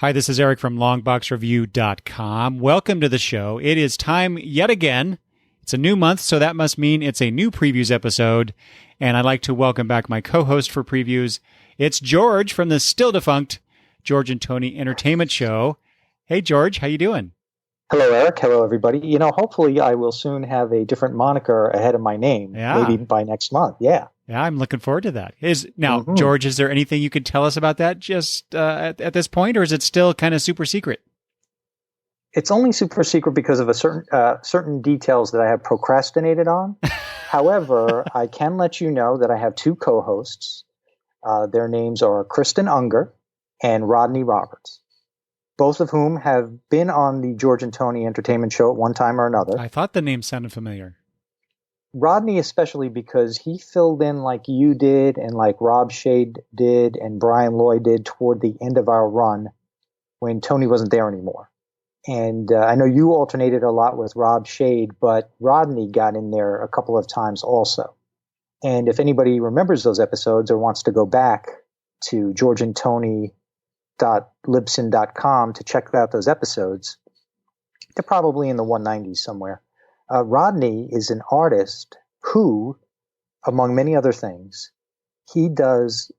Hi, this is Eric from longboxreview.com. Welcome to the show. It is time yet again. It's a new month, so that must mean it's a new previews episode. And I'd like to welcome back my co-host for previews. It's George from the still defunct George and Tony Entertainment Show. Hey, George, how you doing? Hello, Eric. Hello, everybody. Hopefully I will soon have a different moniker ahead of my name, maybe by next month. Yeah, I'm looking forward to that. George, is there anything you could tell us about that just at this point, or is it still kind of super secret? It's only super secret because of a certain details that I have procrastinated on. However, I can let you know that I have two co-hosts. Their names are Kristen Unger and Rodney Roberts, both of whom have been on the George and Tony Entertainment Show at one time or another. I thought the name sounded familiar. Rodney especially because he filled in like you did and like Rob Shade did and Brian Lloyd did toward the end of our run when Tony wasn't there anymore. And I know you alternated a lot with Rob Shade, but Rodney got in there a couple of times also. And if anybody remembers those episodes or wants to go back to georgeandtony.libsyn.com to check out those episodes, they're probably in the 190s somewhere. Rodney is an artist who, among many other things, he does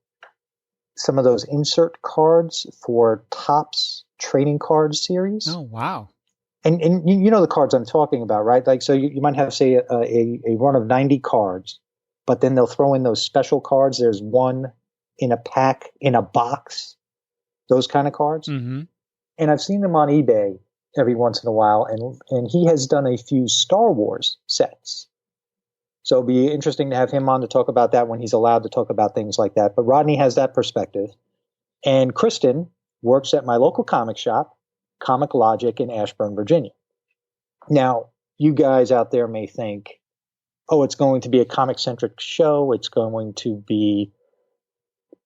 some of those insert cards for Topps trading card series. Oh, wow. And you know the cards I'm talking about, right? Like, so you might have, say, a run of 90 cards, but then they'll throw in those special cards. There's one in a pack, in a box, those kind of cards. Mm-hmm. And I've seen them on eBay every once in a while, and he has done a few Star Wars sets. So it'll be interesting to have him on to talk about that when he's allowed to talk about things like that. But Rodney has that perspective. And Kristen works at my local comic shop, Comic Logic in Ashburn, Virginia. Now, you guys out there may think, oh, it's going to be a comic-centric show. It's going to be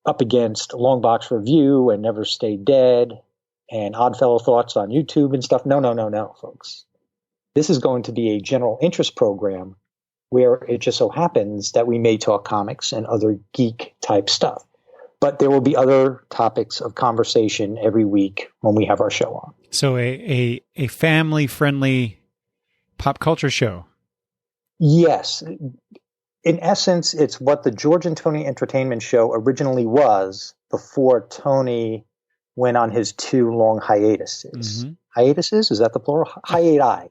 up against Long Box Review and Never Stay Dead and Oddfellow Thoughts on YouTube and stuff. No, folks. This is going to be a general interest program where it just so happens that we may talk comics and other geek type stuff. But there will be other topics of conversation every week when we have our show on. So a family-friendly pop culture show. Yes. In essence, it's what the George and Tony Entertainment Show originally was before Tony went on his 2 long hiatuses. Mm-hmm. Hiatuses? Is that the plural? Hiati.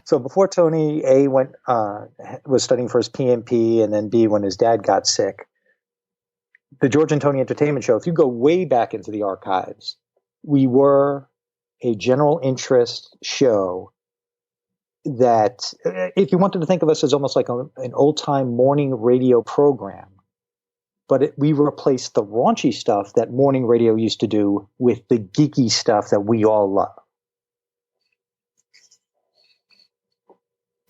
So before Tony, A, was studying for his PMP, and then B, when his dad got sick, the George and Tony Entertainment Show, if you go way back into the archives, we were a general interest show that, if you wanted to think of us as almost like an old-time morning radio program, but we replaced the raunchy stuff that morning radio used to do with the geeky stuff that we all love.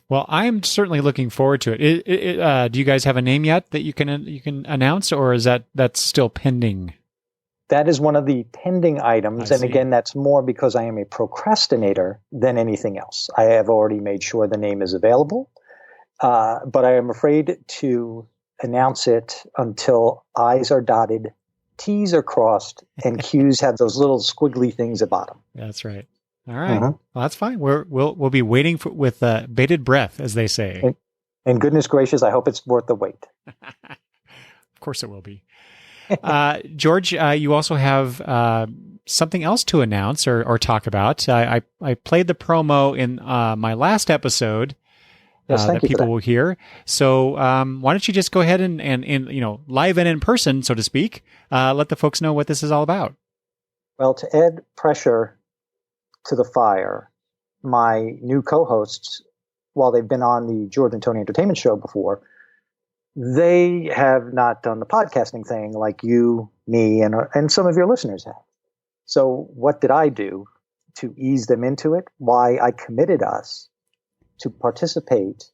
Well, I'm certainly looking forward to it. Do you guys have a name yet that you can announce, or is that's still pending? That is one of the pending items. And again, that's more because I am a procrastinator than anything else. I have already made sure the name is available, but I am afraid to announce it until I's are dotted, T's are crossed, and Q's have those little squiggly things at bottom. That's right. All right. Well, that's fine. We'll be waiting with bated breath, as they say. And goodness gracious, I hope it's worth the wait. Of course it will be. George, you also have something else to announce or talk about. I played the promo in my last episode that people will hear. So why don't you just go ahead and live and in person, so to speak, let the folks know what this is all about. Well, to add pressure to the fire, my new co-hosts, while they've been on the George and Tony Entertainment Show before, they have not done the podcasting thing like you, me, and some of your listeners have. So what did I do to ease them into it? Why, I committed us to participate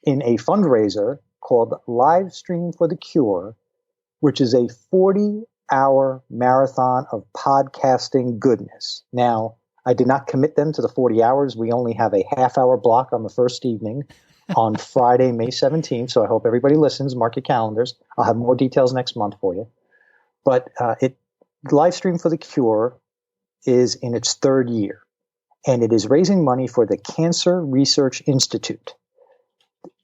in a fundraiser called Live Stream for the Cure, which is a 40-hour marathon of podcasting goodness. Now, I did not commit them to the 40 hours. We only have a half-hour block on the first evening on Friday, May 17th. So I hope everybody listens. Mark your calendars. I'll have more details next month for you. But Livestream for the Cure is in its third year, and it is raising money for the Cancer Research Institute.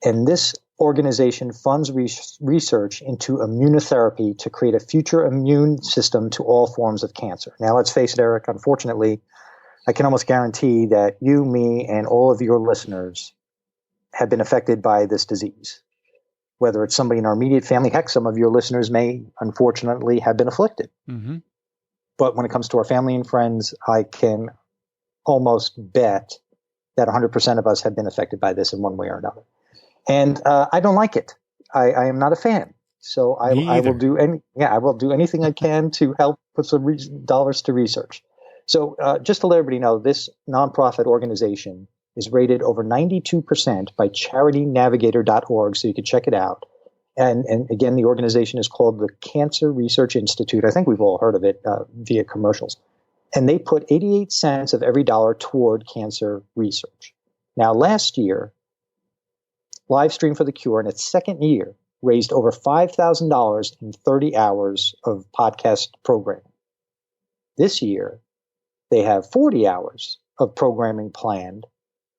And this organization funds research into immunotherapy to create a future immune system to all forms of cancer. Now, let's face it, Eric, unfortunately, I can almost guarantee that you, me, and all of your listeners have been affected by this disease. Whether it's somebody in our immediate family, heck, some of your listeners may unfortunately have been afflicted. Mm-hmm. But when it comes to our family and friends, I can almost bet that 100% of us have been affected by this in one way or another. And I don't like it. I am not a fan. So I will do anything I can to help put some dollars to research. So just to let everybody know, this nonprofit organization is rated over 92% by charitynavigator.org, so you can check it out. And again, the organization is called the Cancer Research Institute. I think we've all heard of it via commercials. And they put 88 cents of every dollar toward cancer research. Now, last year, Livestream for the Cure, in its second year, raised over $5,000 in 30 hours of podcast programming. This year, they have 40 hours of programming planned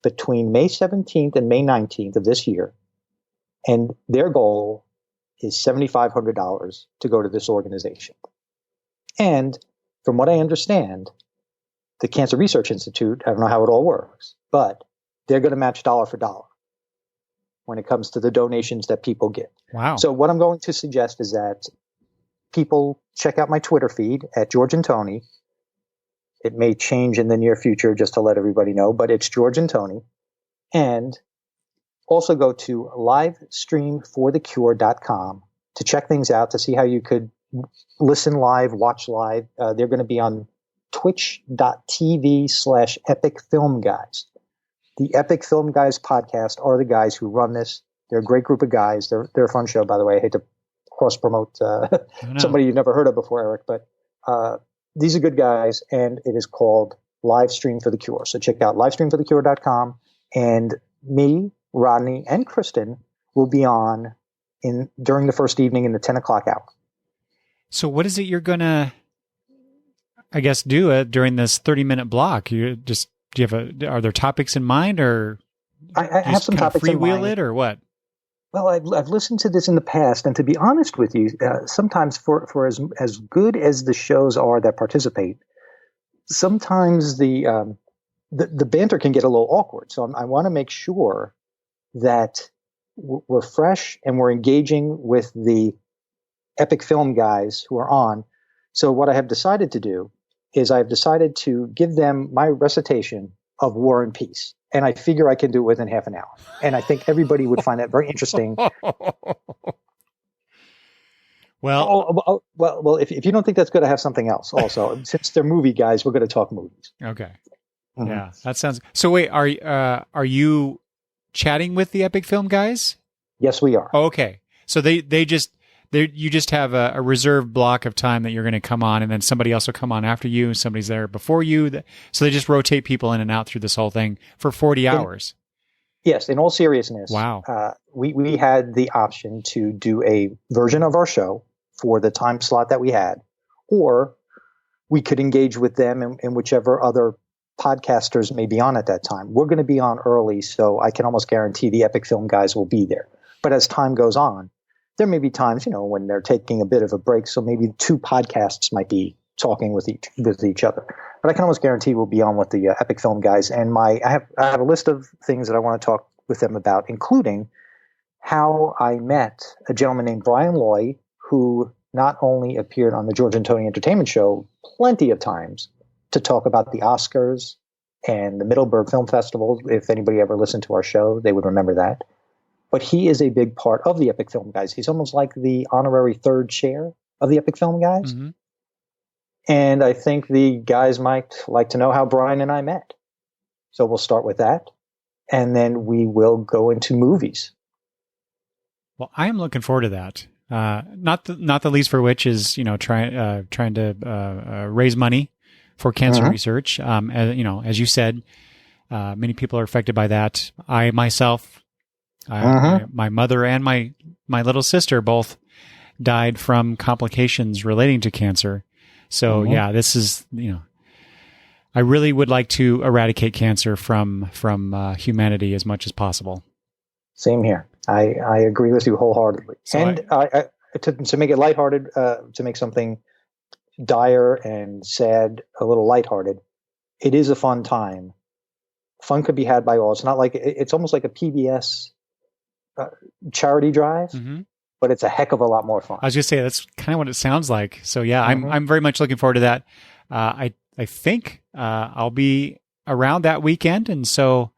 between May 17th and May 19th of this year. And their goal is $7,500 to go to this organization. And from what I understand, the Cancer Research Institute, I don't know how it all works, but they're going to match dollar for dollar when it comes to the donations that people give. Wow. So what I'm going to suggest is that people check out my Twitter feed at George and Tony. It may change in the near future, just to let everybody know, but it's George and Tony. And also go to livestreamforthecure.com to check things out, to see how you could listen live, watch live. They're going to be on twitch.tv/Epic Film Guys. The Epic Film Guys podcast are the guys who run this. They're a great group of guys. They're a fun show, by the way. I hate to cross-promote somebody you've never heard of before, Eric, but these are good guys, and it is called Livestream for the Cure. So check out livestreamforthecure.com, and me, Rodney, and Kristen will be on during the first evening in the 10 o'clock hour. So what is it you're going to, I guess, do during this 30-minute block? Are there topics in mind, or I have some topics in mind? Freewheel it, or what? Well, I've listened to this in the past, and to be honest with you, sometimes for as good as the shows are that participate, sometimes the banter can get a little awkward. So I want to make sure that we're fresh and we're engaging with the Epic Film Guys who are on. So what I have decided to do is I've decided to give them my recitation of War and Peace. And I figure I can do it within half an hour. And I think everybody would find that very interesting. Well, if you don't think that's good, I have something else also. Since they're movie guys, we're going to talk movies. Okay. Mm-hmm. Yeah, that sounds. So wait, are you chatting with the Epic Film Guys? Yes, we are. Oh, okay. So you just have a reserved block of time that you're going to come on, and then somebody else will come on after you. Somebody's there before you. So they just rotate people in and out through this whole thing for 40 hours. Yes. In all seriousness. Wow. We had the option to do a version of our show for the time slot that we had, or we could engage with them in whichever other podcasters may be on at that time. We're going to be on early, so I can almost guarantee the Epic Film Guys will be there. But as time goes on, there may be times, when they're taking a bit of a break, so maybe two podcasts might be talking with each other. But I can almost guarantee we'll be on with the Epic Film Guys. And I have a list of things that I want to talk with them about, including how I met a gentleman named Brian Loy, who not only appeared on the George and Tony Entertainment Show plenty of times to talk about the Oscars and the Middleburg Film Festival. If anybody ever listened to our show, they would remember that. But he is a big part of the Epic Film Guys. He's almost like the honorary third chair of the Epic Film Guys. Mm-hmm. And I think the guys might like to know how Brian and I met. So we'll start with that. And then we will go into movies. Well, I am looking forward to that. Not the least for which is, trying to raise money for cancer research. As you said, many people are affected by that. I myself, my mother and my little sister both died from complications relating to cancer. So yeah, this is, I really would like to eradicate cancer from humanity as much as possible. Same here. I agree with you wholeheartedly. So and to make it lighthearted, to make something dire and sad a little lighthearted, it is a fun time. Fun could be had by all. It's not like it's almost like a PBS charity drive, but it's a heck of a lot more fun. I was going to say that's kind of what it sounds like. So yeah, I'm very much looking forward to that. I think I'll be around that weekend, and so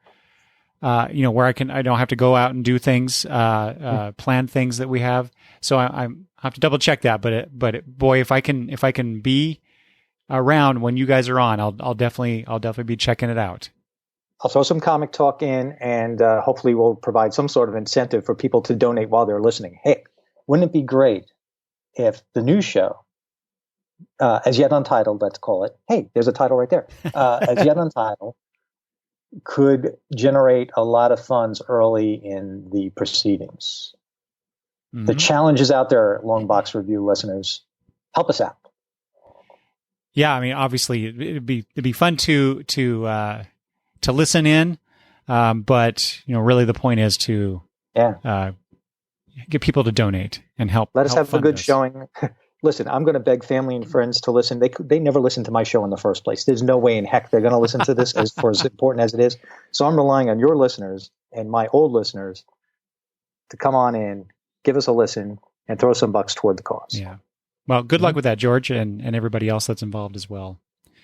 where I don't have to go out and do things, plan things that we have. So I have to double check that. But boy, if I can be around when you guys are on, I'll definitely be checking it out. I'll throw some comic talk in, and hopefully we'll provide some sort of incentive for people to donate while they're listening. Hey, wouldn't it be great if the news show, As Yet Untitled, let's call it. Hey, there's a title right there. As Yet Untitled could generate a lot of funds early in the proceedings. The challenge is out there, Long Box Review listeners. Help us out. Yeah, I mean, obviously, it'd be fun to listen in, but really the point is to get people to donate and help. Let us have a good this. showing. Listen, I'm going to beg family and friends to listen. They never listened to my show in the first place. There's no way in heck they're going to listen to this as important as it is. So I'm relying on your listeners and my old listeners to come on in, give us a listen, and throw some bucks toward the cause. Yeah. Well, good luck with that, George, and everybody else that's involved as well.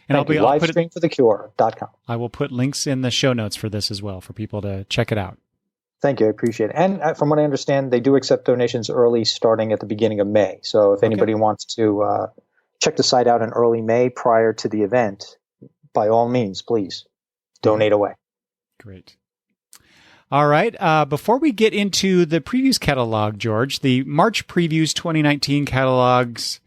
And I'll livestreamforthecure.com. I will put links in the show notes for this as well for people to check it out. Thank you. I appreciate it. And from what I understand, they do accept donations early starting at the beginning of May. So if anybody wants to check the site out in early May prior to the event, by all means, please donate away. Great. All right. Before we get into the previews catalog, George, the March previews 2019 catalogs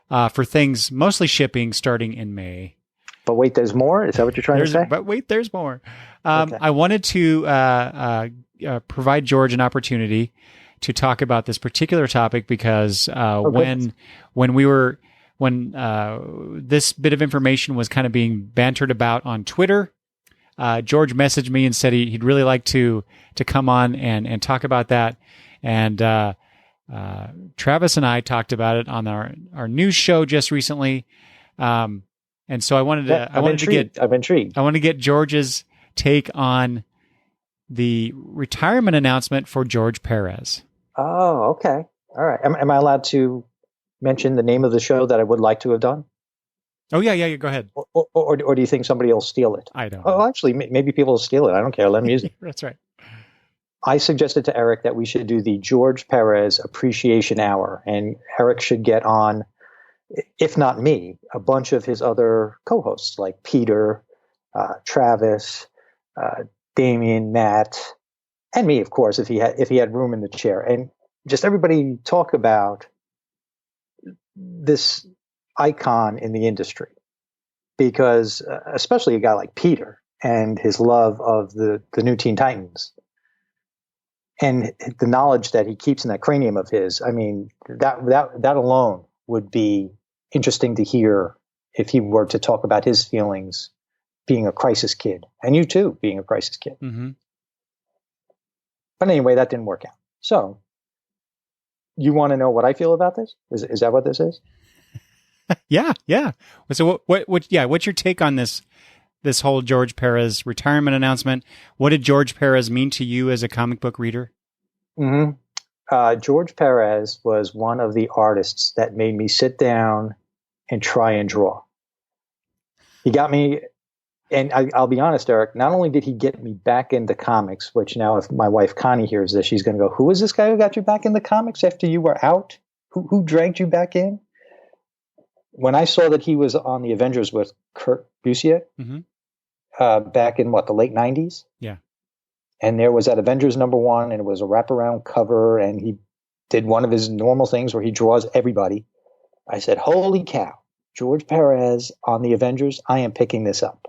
for things mostly shipping starting in May. But wait, there's more? Is that what you're trying to say? But wait, there's more. I wanted to provide George an opportunity to talk about this particular topic because when this bit of information was kind of being bantered about on Twitter, George messaged me and said he'd really like to come on and talk about that. And Travis and I talked about it on our news show just recently. And so I wanted to get George's take on the retirement announcement for George Perez. Oh, okay. All right. Am I allowed to mention the name of the show that I would like to have done? Oh, yeah. Go ahead. Or do you think somebody will steal it? I don't know. Oh, actually, maybe people will steal it. I don't care. Let them use it. That's right. I suggested to Eric that we should do the George Perez Appreciation Hour, and Eric should get on, if not me, a bunch of his other co-hosts like Peter, Travis, Damien, Matt, and me, of course, if he had room in the chair, and just everybody talk about this icon in the industry, because especially a guy like Peter and his love of the new Teen Titans and the knowledge that he keeps in that cranium of his. I mean, that alone would be interesting to hear if he were to talk about his feelings being a crisis kid, and you too being a crisis kid. Mm-hmm. But anyway, that didn't work out. So you want to know what I feel about this? Is that what this is? Yeah. So what's your take on this whole George Perez retirement announcement? What did George Perez mean to you as a comic book reader? Mm-hmm. George Perez was one of the artists that made me sit down and try and draw. He got me, and I'll be honest, Eric, not only did he get me back into comics, which now if my wife Connie hears this, she's going to go, who is this guy who got you back into comics after you were out? Who dragged you back in? When I saw that he was on the Avengers with Kurt Busiek, back in the late 90s? Yeah. And there was that Avengers #1, and it was a wraparound cover, and he did one of his normal things where he draws everybody. I said, holy cow, George Perez on the Avengers, I am picking this up.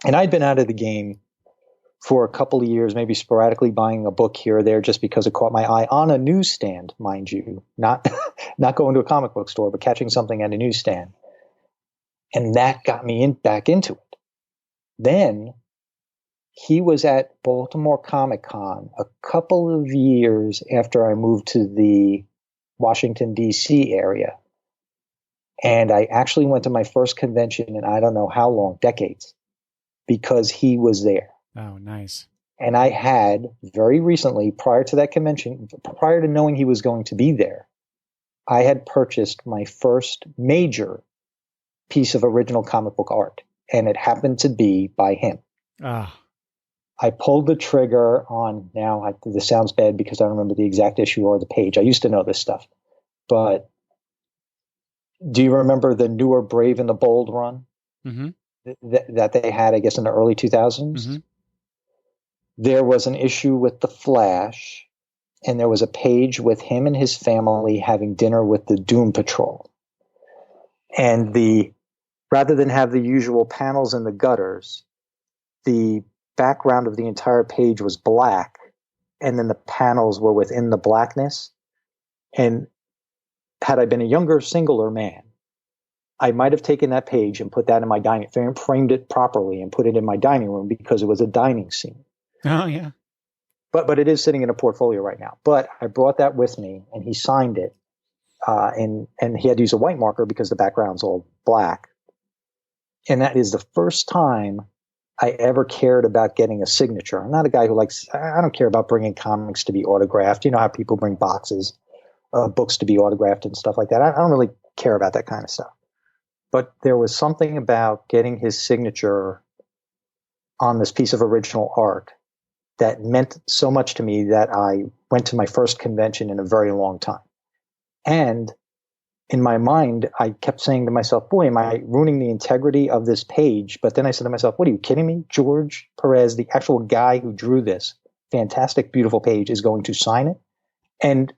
And I'd been out of the game for a couple of years, maybe sporadically buying a book here or there just because it caught my eye on a newsstand, mind you, not going to a comic book store, but catching something at a newsstand. And that got me back into it. Then he was at Baltimore Comic Con a couple of years after I moved to the Washington, D.C. area. And I actually went to my first convention in I don't know how long, decades, because he was there. Oh, nice. And I had very recently, prior to that convention, prior to knowing he was going to be there, I had purchased my first major piece of original comic book art. And it happened to be by him. Ah. I pulled the trigger on, this sounds bad because I don't remember the exact issue or the page. I used to know this stuff. But do you remember the newer Brave and the Bold run that they had, I guess, in the early 2000s? Mm-hmm. There was an issue with the Flash, and there was a page with him and his family having dinner with the Doom Patrol. And rather than have the usual panels in the gutters, the background of the entire page was black, and then the panels were within the blackness. And had I been a younger, singler man, I might have taken that page and put that in my dining room, framed it properly and put it in my dining room because it was a dining scene. Oh, yeah. But it is sitting in a portfolio right now. But I brought that with me, and he signed it. And he had to use a white marker because the background's all black. And that is the first time I ever cared about getting a signature. I'm not a guy who I don't care about bringing comics to be autographed. You know how people bring boxes of books to be autographed and stuff like that. I don't really care about that kind of stuff. But there was something about getting his signature on this piece of original art that meant so much to me that I went to my first convention in a very long time. And in my mind, I kept saying to myself, boy, am I ruining the integrity of this page? But then I said to myself, what are you kidding me? George Perez, the actual guy who drew this fantastic, beautiful page, is going to sign it. And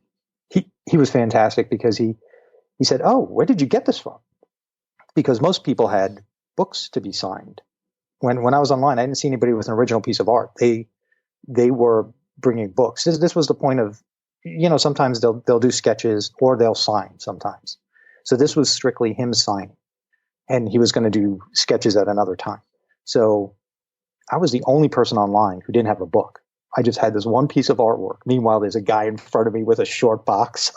he was fantastic because he said, oh, where did you get this from? Because most people had books to be signed. When I was online, I didn't see anybody with an original piece of art. They were bringing books. This was the point of, sometimes they'll do sketches or they'll sign sometimes. So this was strictly him signing, and he was going to do sketches at another time. So I was the only person online who didn't have a book. I just had this one piece of artwork. Meanwhile, there's a guy in front of me with a short box.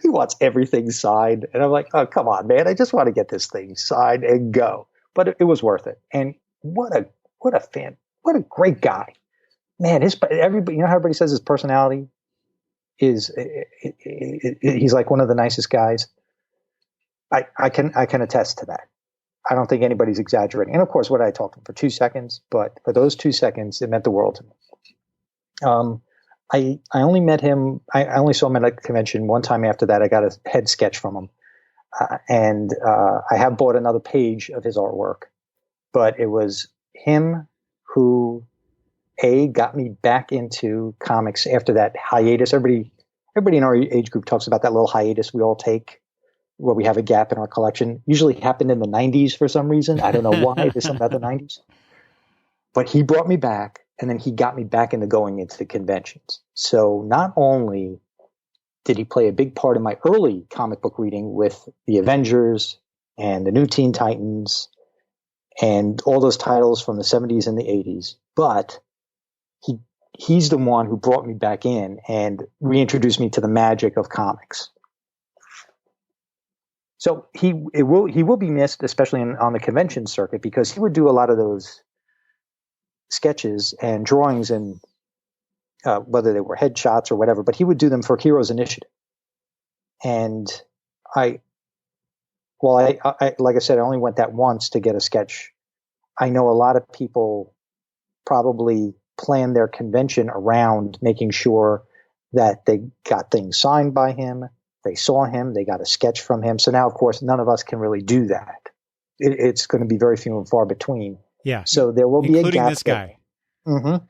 He wants everything signed. And I'm like, oh, come on, man. I just want to get this thing signed and go. But it was worth it. And what a great guy. Man, everybody, how everybody says his personality is, he's like one of the nicest guys. I can attest to that. I don't think anybody's exaggerating. And of course, what I talked to him for 2 seconds, but for those 2 seconds, it meant the world to me. I only met him. I only saw him at a convention one time. After that, I got a head sketch from him, and I have bought another page of his artwork. But it was him who got me back into comics after that hiatus. Everybody in our age group talks about that little hiatus we all take, where we have a gap in our collection. Usually happened in the 90s for some reason. I don't know why. There's something about the 90s. But he brought me back, and then he got me back into going into the conventions. So not only did he play a big part in my early comic book reading with the Avengers and the New Teen Titans and all those titles from the 70s and the 80s, but he's the one who brought me back in and reintroduced me to the magic of comics. So he will be missed, especially on the convention circuit, because he would do a lot of those sketches and drawings, and whether they were headshots or whatever, but he would do them for Heroes Initiative. And like I said, I only went that once to get a sketch. I know a lot of people probably plan their convention around making sure that they got things signed by him, they saw him, they got a sketch from him. So now, of course, none of us can really do that. It's going to be very few and far between. Yeah. So there will be a gap. Including this guy. Mm-hmm.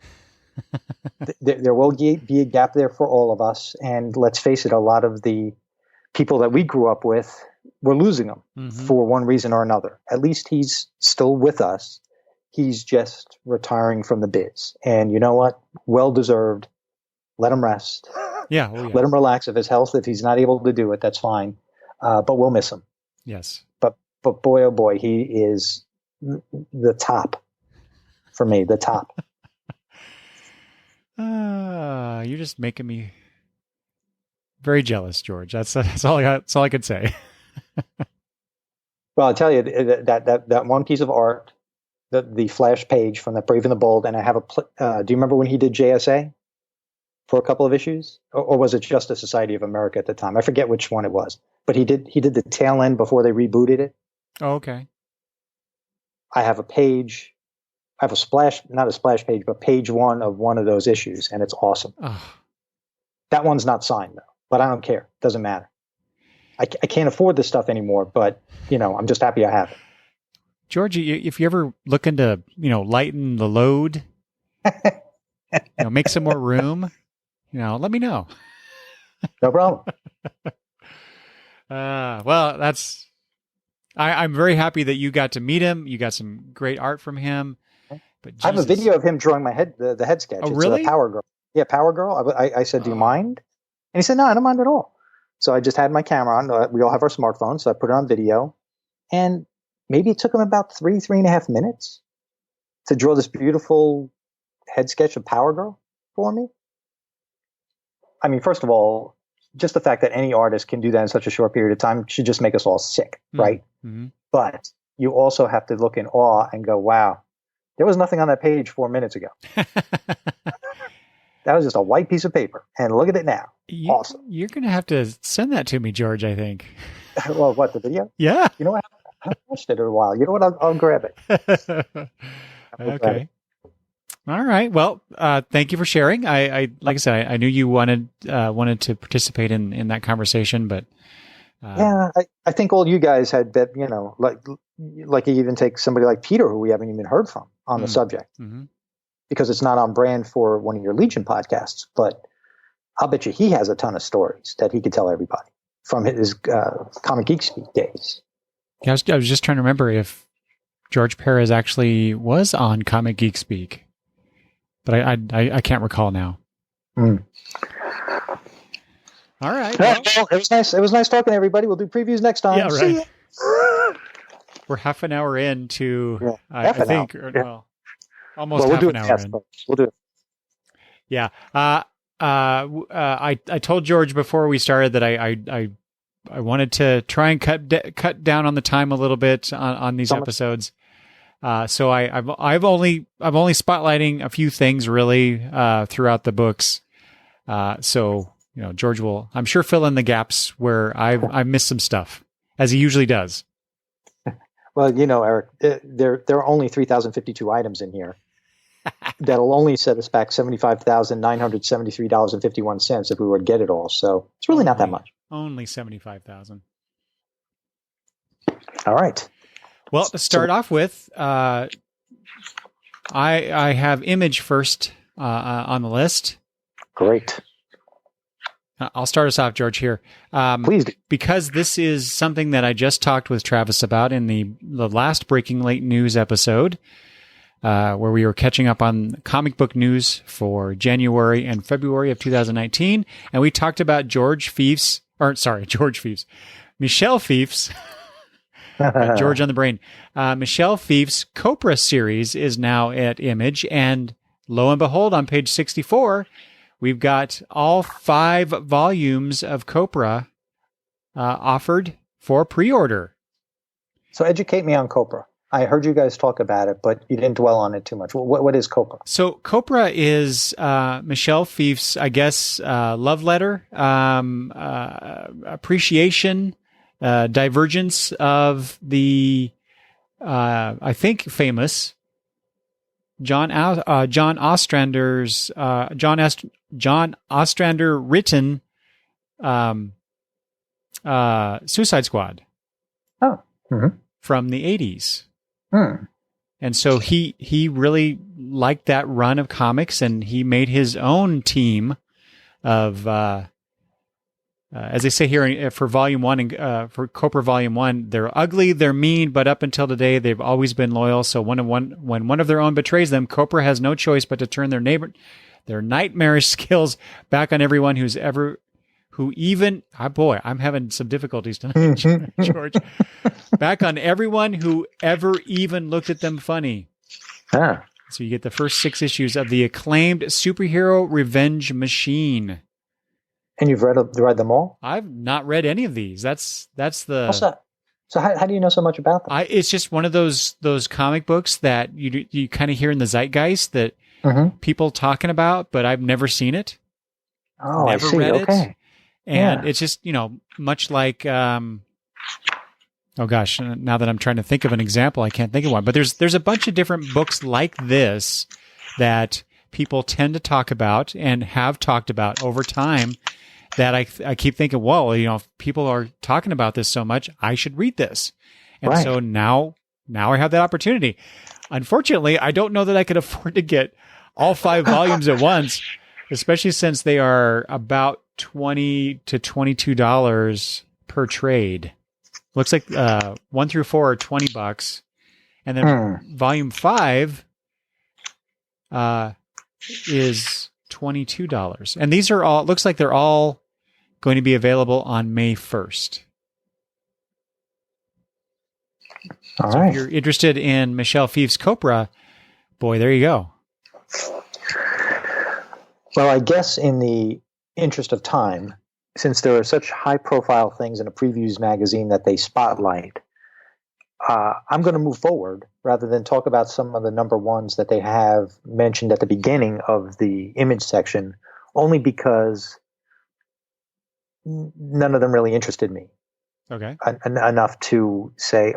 There will be a gap there for all of us. And let's face it, a lot of the people that we grew up with, we're losing them for one reason or another. At least he's still with us. He's just retiring from the biz. And you know what? Well deserved. Let him rest. Yeah. Let him relax. If his health, if he's not able to do it, that's fine. But we'll miss him. Yes. But but boy, oh boy, he is the top for me, the top. You're just making me very jealous, George. That's all I got. That's all I could say. Well, I'll tell you that one piece of art, the flash page from that Brave and the Bold, and I have do you remember when he did JSA for a couple of issues, or was it just the Society of America at the time? I forget which one it was, but he did the tail end before they rebooted it. Oh, okay. I have a page. I have not a splash page, but page one of one of those issues, and it's awesome. Oh. That one's not signed though, but I don't care. Doesn't matter. I can't afford this stuff anymore, but I'm just happy I have it. George, if you ever looking to, lighten the load, make some more room, let me know. No problem. Well, I'm very happy that you got to meet him. You got some great art from him. But I have a video of him drawing my head, the head sketch. Oh, it's really? Power Girl. Yeah, Power Girl. I said, do you mind? And he said, no, I don't mind at all. So I just had my camera on. We all have our smartphones, so I put it on video. And maybe it took him about 3.5 minutes to draw this beautiful head sketch of Power Girl for me. I mean, first of all, just the fact that any artist can do that in such a short period of time should just make us all sick, right? Mm-hmm. But you also have to look in awe and go, wow, there was nothing on that page 4 minutes ago. That was just a white piece of paper. And look at it now. Awesome. You're going to have to send that to me, George, I think. Well, what, the video? Yeah. You know what? I haven't watched it in a while. You know what? I'll grab it. Okay. All right. Well, thank you for sharing. I like I said, I knew you wanted to participate in that conversation, but yeah, I think all you guys had bet, like you even take somebody like Peter, who we haven't even heard from on the subject, because it's not on brand for one of your Legion podcasts. But I'll bet you he has a ton of stories that he could tell everybody from his Comic Geek Speak days. Yeah, I was just trying to remember if George Perez actually was on Comic Geek Speak, but I can't recall now. All right. Well, it was nice. It was nice talking to everybody. We'll do previews next time. Yeah, right. We're half an hour into, I think, well, almost half an hour in. We'll do it. Yeah. I told George before we started that I wanted to try and cut down on the time a little bit on these episodes. So I've only spotlighting a few things really throughout the books. So George will, I'm sure, fill in the gaps where I've missed some stuff, as he usually does. Well, Eric, there are only 3,052 items in here. That'll only set us back $75,973.51 if we were to get it all. So it's really not that much. Only 75,000. All right. Well, to start off with, I have Image first on the list. Great. I'll start us off, George, here. Please do. Because this is something that I just talked with Travis about in the last Breaking Late News episode, where we were catching up on comic book news for January and February of 2019. And we talked about Michelle Fief's, George on the brain. Michelle Fief's Copra series is now at Image. And lo and behold, on page 64, we've got all 5 volumes of Copra offered for pre-order. So educate me on Copra. I heard you guys talk about it, but you didn't dwell on it too much. What is Copra? So Copra is Michelle Fief's, I guess, love letter, appreciation, divergence of the, I think, famous John Ostrander's John Ostrander written Suicide Squad. Oh, from the 80s. And so he really liked that run of comics, and he made his own team of, as they say here for Volume 1 and for Copra Volume 1, they're ugly, they're mean, but up until today, they've always been loyal. So when one of their own betrays them, Copra has no choice but to turn their nightmarish skills back on everyone who who even, boy, I'm having some difficulties tonight, George. Back on everyone who ever even looked at them funny. Ah. So you get the first 6 issues of the acclaimed superhero revenge machine. And you've read them all? I've not read any of these. That's the. What's that? So how do you know so much about them? It's just one of those comic books that you kind of hear in the zeitgeist that people talking about, but I've never seen it. Oh, never I see. read Okay. it. And it's just, much like, oh gosh, now that I'm trying to think of an example, I can't think of one. But there's a bunch of different books like this that people tend to talk about and have talked about over time that I keep thinking, well, if people are talking about this so much, I should read this. And so now I have that opportunity. Unfortunately, I don't know that I could afford to get all 5 volumes at once, especially since they are about $20 to $22 per trade. Looks like 1 through 4 are $20, and then volume 5 is $22. And these are all, looks like they're all going to be available on May 1st. All so right. if you're interested in Michelle Pfeiffer's Copra, boy, there you go. Well, I guess in the interest of time, since there are such high-profile things in a previews magazine that they spotlight, I'm going to move forward rather than talk about some of the number ones that they have mentioned at the beginning of the image section, only because none of them really interested me. Okay. Enough to say,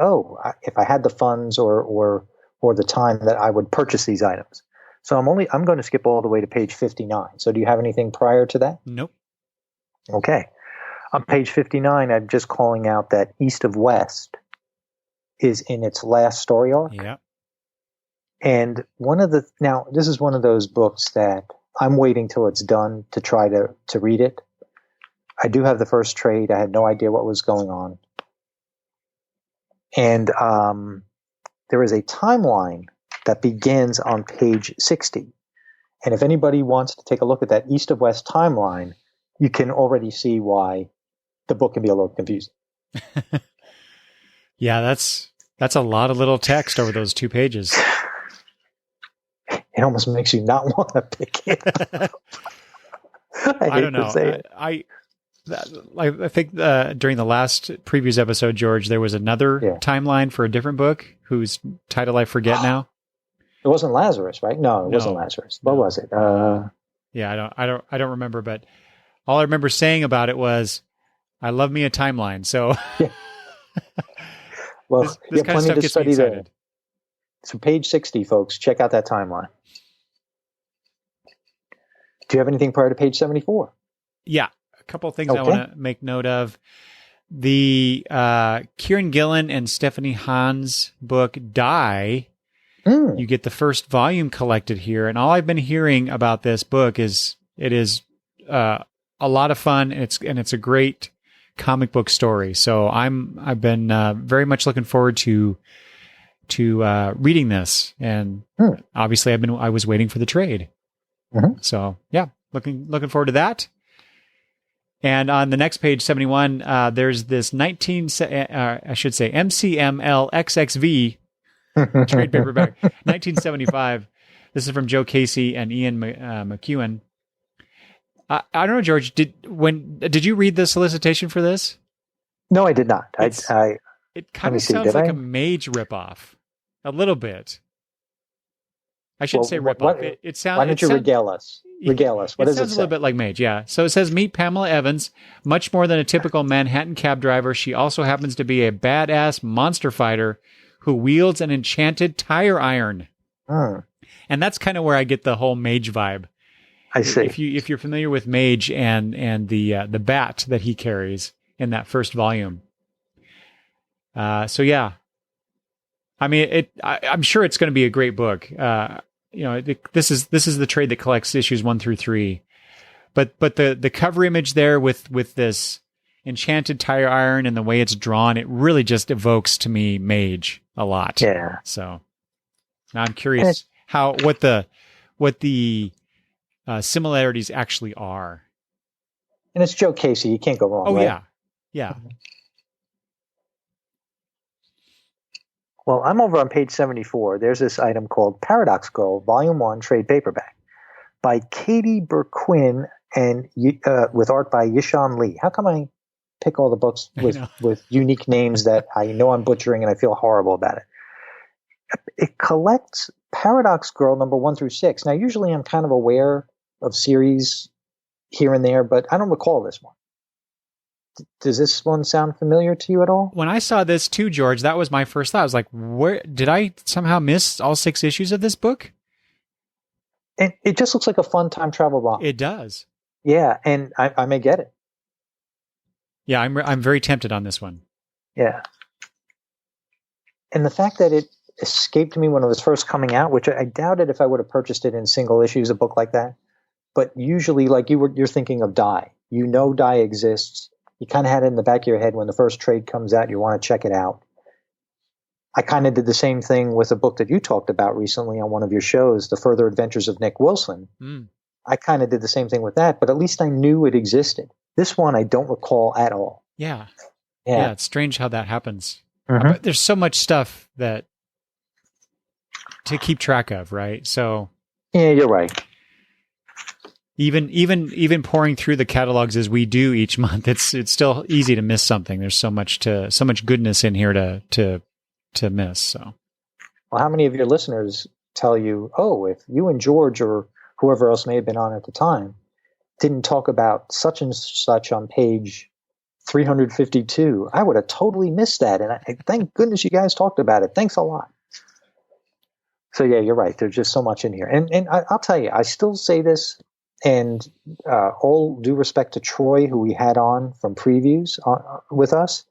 if I had the funds or the time, that I would purchase these items. So I'm going to skip all the way to page 59. So do you have anything prior to that? Nope. Okay. On page 59, I'm just calling out that East of West is in its last story arc. Yeah. And now this is one of those books that I'm waiting till it's done to try to read it. I do have the first trade. I had no idea what was going on. And there is a timeline that begins on page 60. And if anybody wants to take a look at that East of West timeline, you can already see why the book can be a little confusing. Yeah, that's a lot of little text over those 2 pages. It almost makes you not want to pick it up. I don't know. I think during the last previews episode, George, there was another timeline for a different book whose title I forget now. It wasn't Lazarus, right? No, it wasn't Lazarus. What was it? Yeah, I don't remember, but all I remember saying about it was, "I love me a timeline." So, well, this kind of stuff gets me excited. There. So, page 60, folks, check out that timeline. Do you have anything prior to page 74? Yeah, a couple of things I want to make note of. The Kieran Gillen and Stephanie Hahn's book Die. You get the first volume collected here, and all I've been hearing about this book is it is a lot of fun, and it's a great comic book story. So I've been very much looking forward to reading this, and obviously I was waiting for the trade. So yeah, looking forward to that. And on the next page 71, there's this MCML XXV trade paperback, 1975. This is from Joe Casey and Ian McEwan. I don't know, George. Did you read the solicitation for this? No, I did not. It kind of sounds like a Mage ripoff, a little bit. I shouldn't say ripoff. It sounds. Why don't you regale us? Regale us. What does it say? It sounds a little bit like Mage, yeah. So it says, meet Pamela Evans. Much more than a typical Manhattan cab driver, she also happens to be a badass monster fighter who wields an enchanted tire iron. And that's kind of where I get the whole Mage vibe. I see. If you're familiar with Mage and the bat that he carries in that first volume. So yeah. I mean, I'm sure it's going to be a great book. This is the trade that collects issues 1 through 3, but the cover image there with this enchanted tire iron and the way it's drawn, it really just evokes to me Mage a lot. Yeah. So now I'm curious what the similarities actually are. And it's Joe Casey. You can't go wrong. Oh, right? yeah. Yeah. Well, I'm over on page 74. There's this item called Paradox Girl, Volume 1, Trade Paperback, by Katie Burquin and with art by Yishan Lee. How come I pick all the books with unique names that I know I'm butchering and I feel horrible about it? It collects Paradox Girl number 1 through 6. Now, usually I'm kind of aware of series here and there, but I don't recall this one. Does this one sound familiar to you at all? When I saw this too, George, that was my first thought. I was like, where did I somehow miss all 6 issues of this book? And it just looks like a fun time travel romp. It does. Yeah, and I may get it. Yeah, I'm very tempted on this one. Yeah. And the fact that it escaped me when it was first coming out, which I doubted if I would have purchased it in single issues, a book like that. But usually, like you're thinking of Die. You know Die exists. You kind of had it in the back of your head when the first trade comes out, you want to check it out. I kind of did the same thing with a book that you talked about recently on one of your shows, The Further Adventures of Nick Wilson. I kind of did the same thing with that, but at least I knew it existed. This one I don't recall at all. Yeah, it's strange how that happens. Mm-hmm. There's so much stuff that to keep track of, right? So yeah, you're right. Even pouring through the catalogs as we do each month, it's still easy to miss something. There's so much goodness in here to miss. So, well, how many of your listeners tell you, oh, if you and George or whoever else may have been on at the time didn't talk about such and such on page 352, I would have totally missed that. And thank goodness you guys talked about it. Thanks a lot. So yeah, you're right. There's just so much in here. And I'll tell you, I still say this. And all due respect to Troy, who we had on from previews with us.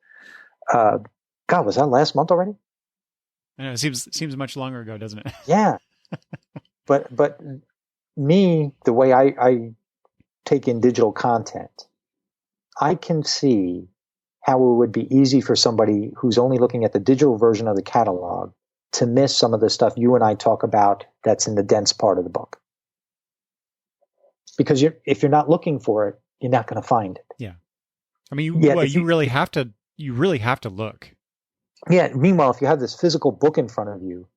God, was that last month already? I know, it seems much longer ago, doesn't it? Yeah. But me, the way I take in digital content, I can see how it would be easy for somebody who's only looking at the digital version of the catalog to miss some of the stuff you and I talk about that's in the dense part of the book. Because if you're not looking for it, you're not going to find it. Yeah, I mean, you really have to look. Yeah. Meanwhile, if you have this physical book in front of you,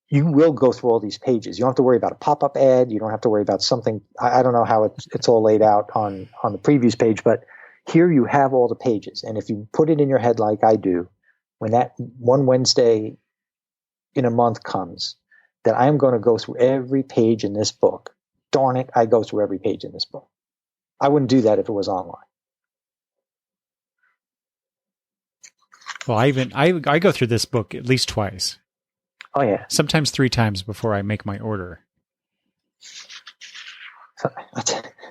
you will go through all these pages. You don't have to worry about a pop-up ad. You don't have to worry about something. I don't know how it's all laid out on the previews page, but here you have all the pages. And if you put it in your head like I do, when that one Wednesday in a month comes, that I'm going to go through every page in this book. Darn it, I go through every page in this book. I wouldn't do that if it was online. Well, I go through this book at least twice. Oh yeah, sometimes 3 times before I make my order.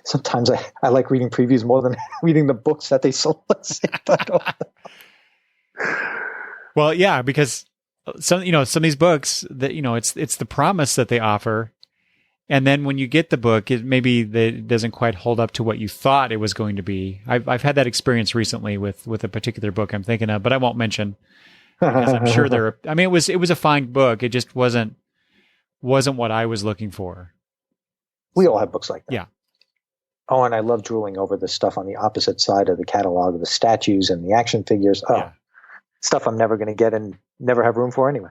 Sometimes I like reading previews more than reading the books that they solicit. Well, yeah, because some of these books that it's the promise that they offer. And then when you get the book, it doesn't quite hold up to what you thought it was going to be. I've had that experience recently with a particular book I'm thinking of, but I won't mention because I'm sure it was a fine book. It just wasn't what I was looking for. We all have books like that. Yeah. Oh, and I love drooling over the stuff on the opposite side of the catalog, the statues and the action figures. Oh, yeah. Stuff I'm never going to get and never have room for anyway.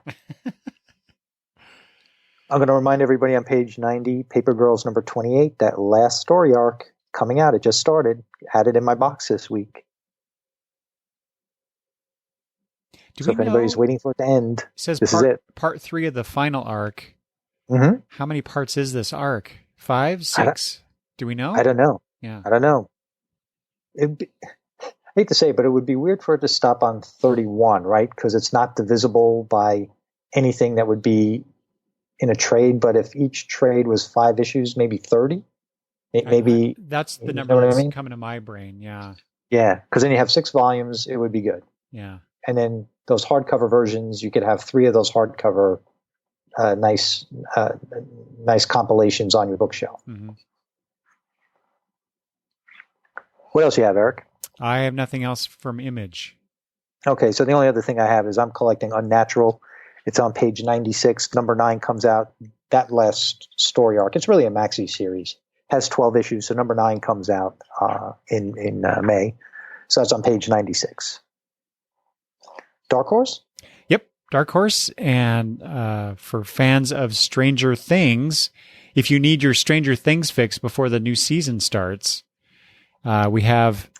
I'm going to remind everybody on page 90, Paper Girls number 28, that last story arc coming out. It just started. Had it in my box this week. So if anybody's waiting for it to end, this is it. Part 3 of the final arc. Mm-hmm. How many parts is this arc? 5, 6? Do we know? I don't know. Yeah. I don't know. I hate to say it, but it would be weird for it to stop on 31, right? Because it's not divisible by anything that would be in a trade, but if each trade was 5 issues, maybe 30, maybe that's the number that's coming to my brain. Yeah. Yeah. Cause then you have 6 volumes, it would be good. Yeah. And then those hardcover versions, you could have 3 of those hardcover, nice compilations on your bookshelf. Mm-hmm. What else you have, Eric? I have nothing else from Image. Okay. So the only other thing I have is I'm collecting Unnatural. It's on page 96. Number 9 comes out. That last story arc. It's really a maxi series. has 12 issues. So number 9 comes out in May. So that's on page 96. Dark Horse? Yep, Dark Horse. And for fans of Stranger Things, if you need your Stranger Things fix before the new season starts, we have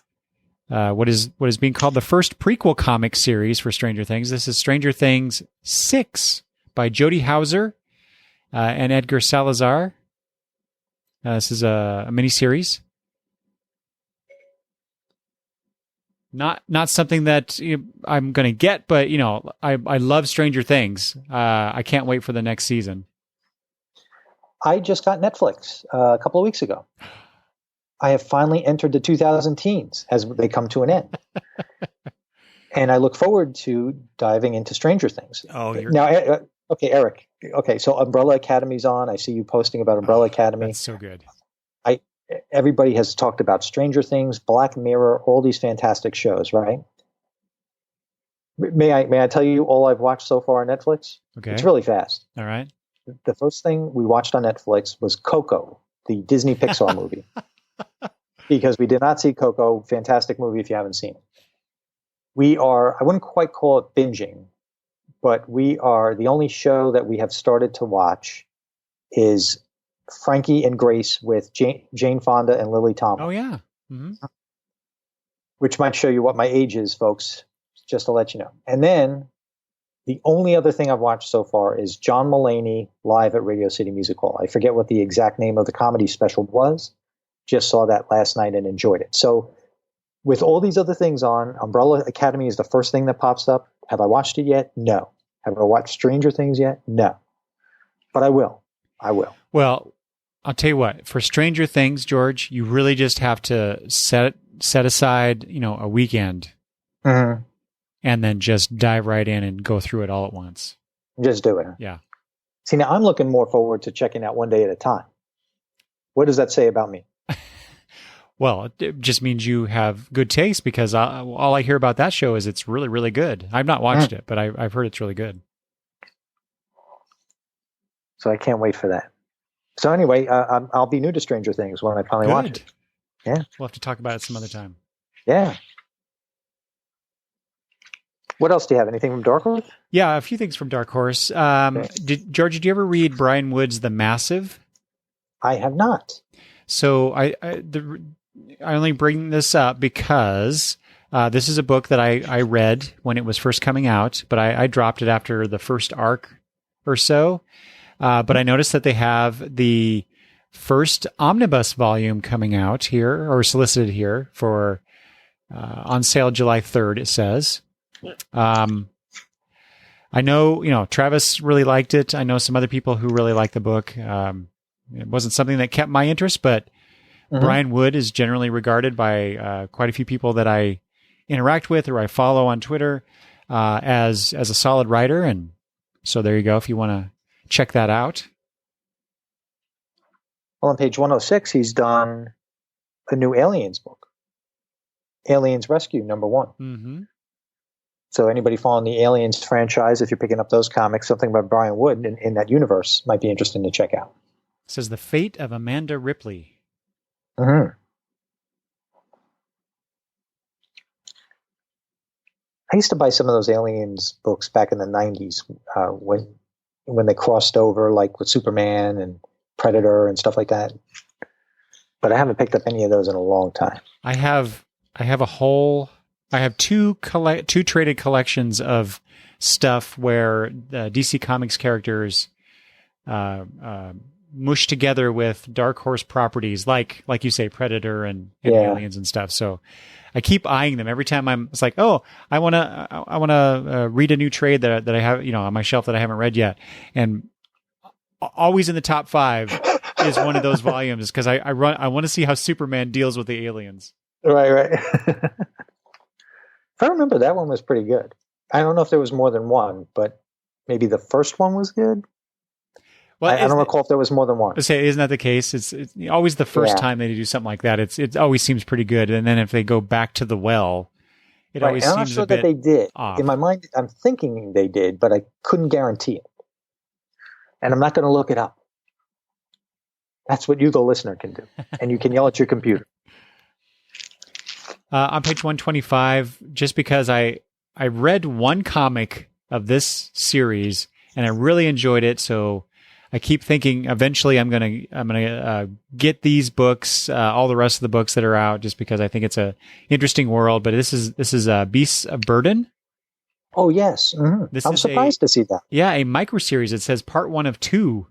what is being called the first prequel comic series for Stranger Things. This is Stranger Things 6 by Jody Houser and Edgar Salazar. This is a miniseries. Not something that I'm going to get, but I love Stranger Things. I can't wait for the next season. I just got Netflix a couple of weeks ago. I have finally entered the 2000 teens as they come to an end. And I look forward to diving into Stranger Things. Oh, now, okay, Eric. Okay, so Umbrella Academy's on. I see you posting about Umbrella Academy. That's so good. Everybody has talked about Stranger Things, Black Mirror, all these fantastic shows, right? May I tell you all I've watched so far on Netflix? Okay. It's really fast. All right. The first thing we watched on Netflix was Coco, the Disney Pixar movie. Because we did not see Coco. Fantastic movie if you haven't seen it. I wouldn't quite call it binging, but we are, the only show that we have started to watch is Frankie and Grace with Jane Fonda and Lily Tomlin. Oh, yeah. Mm-hmm. Which might show you what my age is, folks, just to let you know. And then the only other thing I've watched so far is John Mulaney live at Radio City Music Hall. I forget what the exact name of the comedy special was. Just saw that last night and enjoyed it. So with all these other things on, Umbrella Academy is the first thing that pops up. Have I watched it yet? No. Have I watched Stranger Things yet? No. But I will. Well, I'll tell you what. For Stranger Things, George, you really just have to set aside, a weekend, mm-hmm. and then just dive right in and go through it all at once. Just do it. Yeah. See, now I'm looking more forward to checking out one day at a time. What does that say about me? Well, it just means you have good taste, because all I hear about that show is it's really, really good. I've not watched it, but I've heard it's really good. So I can't wait for that. So anyway, I'll be new to Stranger Things when I finally watch it. Yeah. We'll have to talk about it some other time. Yeah. What else do you have? Anything from Dark Horse? Yeah, a few things from Dark Horse. Okay. George, did you ever read Brian Wood's The Massive? I have not. So I only bring this up because this is a book that I read when it was first coming out, but I dropped it after the first arc or so. But I noticed that they have the first omnibus volume coming out here, or solicited here for on sale July 3rd, it says. I know, Travis really liked it. I know some other people who really like the book. It wasn't something that kept my interest, but Brian Wood is generally regarded by quite a few people that I interact with or I follow on Twitter as a solid writer. And so there you go, if you want to check that out. Well, on page 106, he's done a new Aliens book, Aliens Rescue #1. Mm-hmm. So anybody following the Aliens franchise, if you're picking up those comics, something about Brian Wood in that universe might be interesting to check out. It says The Fate of Amanda Ripley. Mm-hmm. I used to buy some of those Aliens books back in the 90s when they crossed over, like with Superman and Predator and stuff like that. But I haven't picked up any of those in a long time. I have two traded collections of stuff where the DC Comics characters mush together with Dark Horse properties, like you say, Predator and Aliens and stuff. So I keep eyeing them every time. It's like, oh, I want to read a new trade that I have, on my shelf that I haven't read yet. And always in the top 5 is one of those volumes, because I want to see how Superman deals with the aliens. Right. If I remember, that one was pretty good. I don't know if there was more than one, but maybe the first one was good. Well, I don't recall if there was more than one. Say, isn't that the case? It's always the first time they do something like that. It always seems pretty good, and then if they go back to the well, it always seems a bit. I'm not sure that they did. Off. In my mind, I'm thinking they did, but I couldn't guarantee it, and I'm not going to look it up. That's what you, the listener, can do. And you can yell at your computer. On page 125, just because I read one comic of this series and I really enjoyed it, so I keep thinking eventually I'm gonna get these books, all the rest of the books that are out, just because I think it's a interesting world. But this is Beasts of Burden. Oh yes, mm-hmm. I'm surprised to see that. Yeah, a micro series. It says part 1 of 2.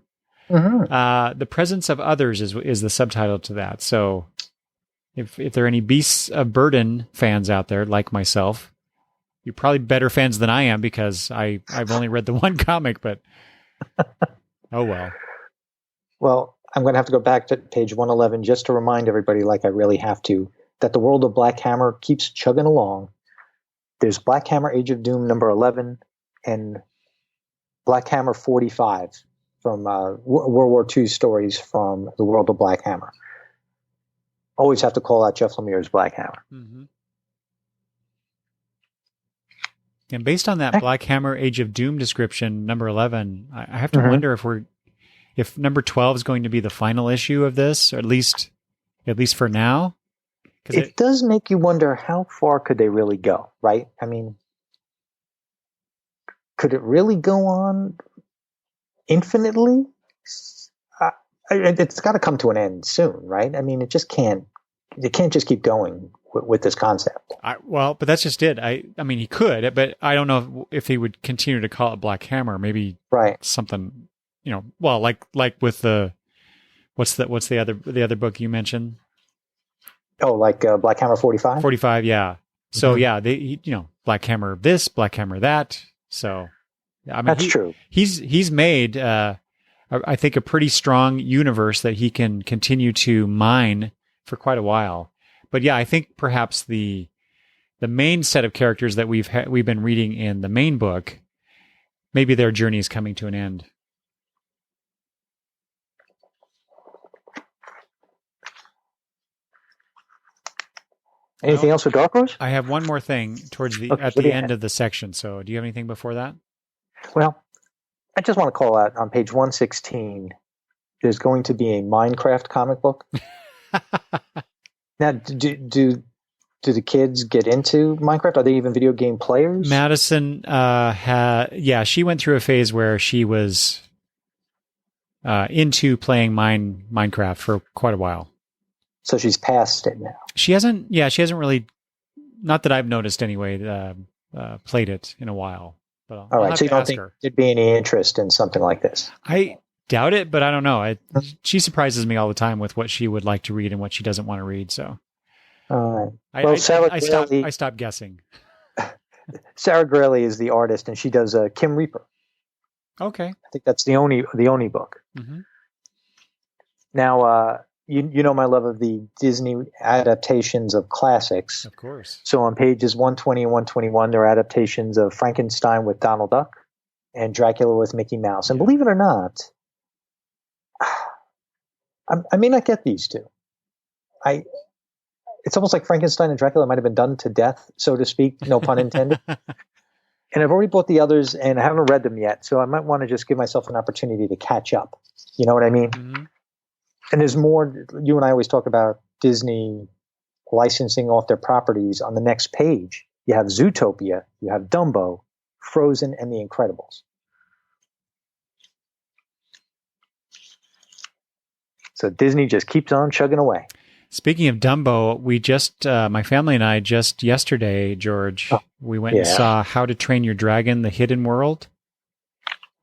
Mm-hmm. The Presence of Others is the subtitle to that. So if there are any Beasts of Burden fans out there like myself, you're probably better fans than I am because I've only read the one comic, but oh well. Well, I'm going to have to go back to page 111 just to remind everybody, like I really have to, that the world of Black Hammer keeps chugging along. There's Black Hammer Age of Doom number 11 and Black Hammer 45 from World War II stories from the world of Black Hammer. Always have to call out Jeff Lemire's Black Hammer. Mm-hmm. And based on that Black Hammer Age of Doom description, number 11, I have to wonder if number 12 is going to be the final issue of this, or at least for now. It does make you wonder how far could they really go, right? I mean, could it really go on infinitely? It's got to come to an end soon, right? I mean, it can't just keep going with this concept. But that's just it. I mean, he could, but I don't know if he would continue to call it Black Hammer. Maybe something, well, like with the what's the other book you mentioned? Oh, like Black Hammer 45? 45, yeah. So yeah, Black Hammer this, Black Hammer that. So I mean, that's true. He's made I think a pretty strong universe that he can continue to mine for quite a while. But yeah, I think perhaps the main set of characters that we've been reading in the main book, maybe their journey is coming to an end. Anything else for Dark Horse? I have one more thing towards the end of the section. So do you have anything before that? Well, I just want to call out on page 116, there's going to be a Minecraft comic book. Now, do the kids get into Minecraft? Are they even video game players? Madison, she went through a phase where she was into playing Minecraft for quite a while. So she's past it now. She hasn't really, not that I've noticed anyway, played it in a while. But all right, so you don't think there'd be any interest in something like this? I doubt it, but I don't know. She surprises me all the time with what she would like to read and what she doesn't want to read. So, well, I stopped guessing. Sarah Graley is the artist, and she does Kim Reaper. Okay, I think that's the only book. Mm-hmm. Now, you know my love of the Disney adaptations of classics. Of course. So on pages 120 and 121, there are adaptations of Frankenstein with Donald Duck and Dracula with Mickey Mouse. And believe it or not, I may not get these two. It's almost like Frankenstein and Dracula might have been done to death, so to speak, no pun intended. And I've already bought the others, and I haven't read them yet, so I might want to just give myself an opportunity to catch up. You know what I mean? Mm-hmm. And there's more. You and I always talk about Disney licensing off their properties. On the next page, you have Zootopia, you have Dumbo, Frozen, and The Incredibles. So Disney just keeps on chugging away. Speaking of Dumbo, we just, my family and I just yesterday, George, we went and saw How to Train Your Dragon, The Hidden World.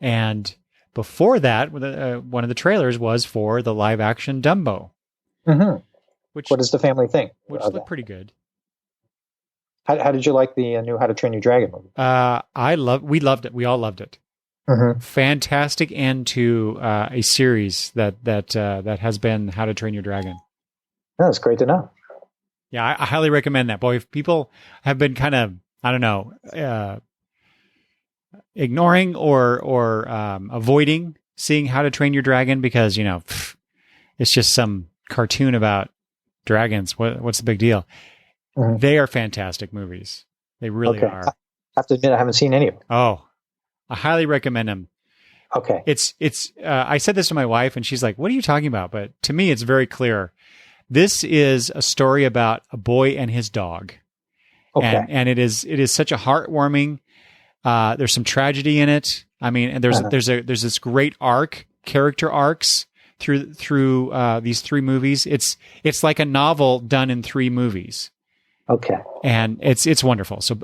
And before that, one of the trailers was for the live action Dumbo. Mm-hmm. What does the family think? Which looked pretty good. How did you like the new How to Train Your Dragon movie? We loved it. We all loved it. Mm-hmm. Fantastic end to a series that has been How to Train Your Dragon. That's great to know. Yeah, I highly recommend that. Boy, if people have been kind of, I don't know, ignoring or avoiding seeing How to Train Your Dragon because, it's just some cartoon about dragons. What's the big deal? Mm-hmm. They are fantastic movies. They really are. I have to admit, I haven't seen any of them. Oh, I highly recommend them. Okay. It's I said this to my wife and she's like, what are you talking about? But to me, it's very clear. This is a story about a boy and his dog. Okay. And it is such a heartwarming, there's some tragedy in it. I mean, and there's this great character arcs through these 3 movies. It's like a novel done in 3 movies. Okay. And it's wonderful. So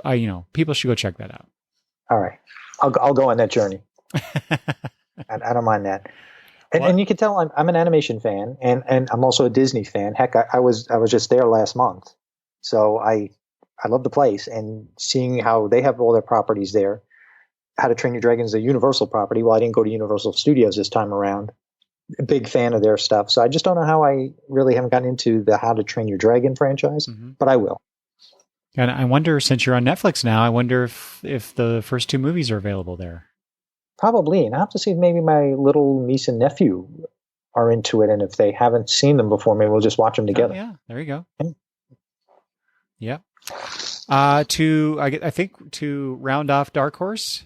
people should go check that out. All right. I'll go on that journey. I don't mind that. And you can tell I'm an animation fan, and I'm also a Disney fan. Heck, I was just there last month, so I love the place, and seeing how they have all their properties there. How to Train Your Dragon is a Universal property. Well, I didn't go to Universal Studios this time around. A big fan of their stuff, so I just don't know how I really haven't gotten into the How to Train Your Dragon franchise, but I will. And I wonder, since you're on Netflix now, I wonder if the first 2 movies are available there. Probably, and I have to see if maybe my little niece and nephew are into it, and if they haven't seen them before, maybe we'll just watch them together. Oh, yeah, there you go. Yeah. I think to round off Dark Horse,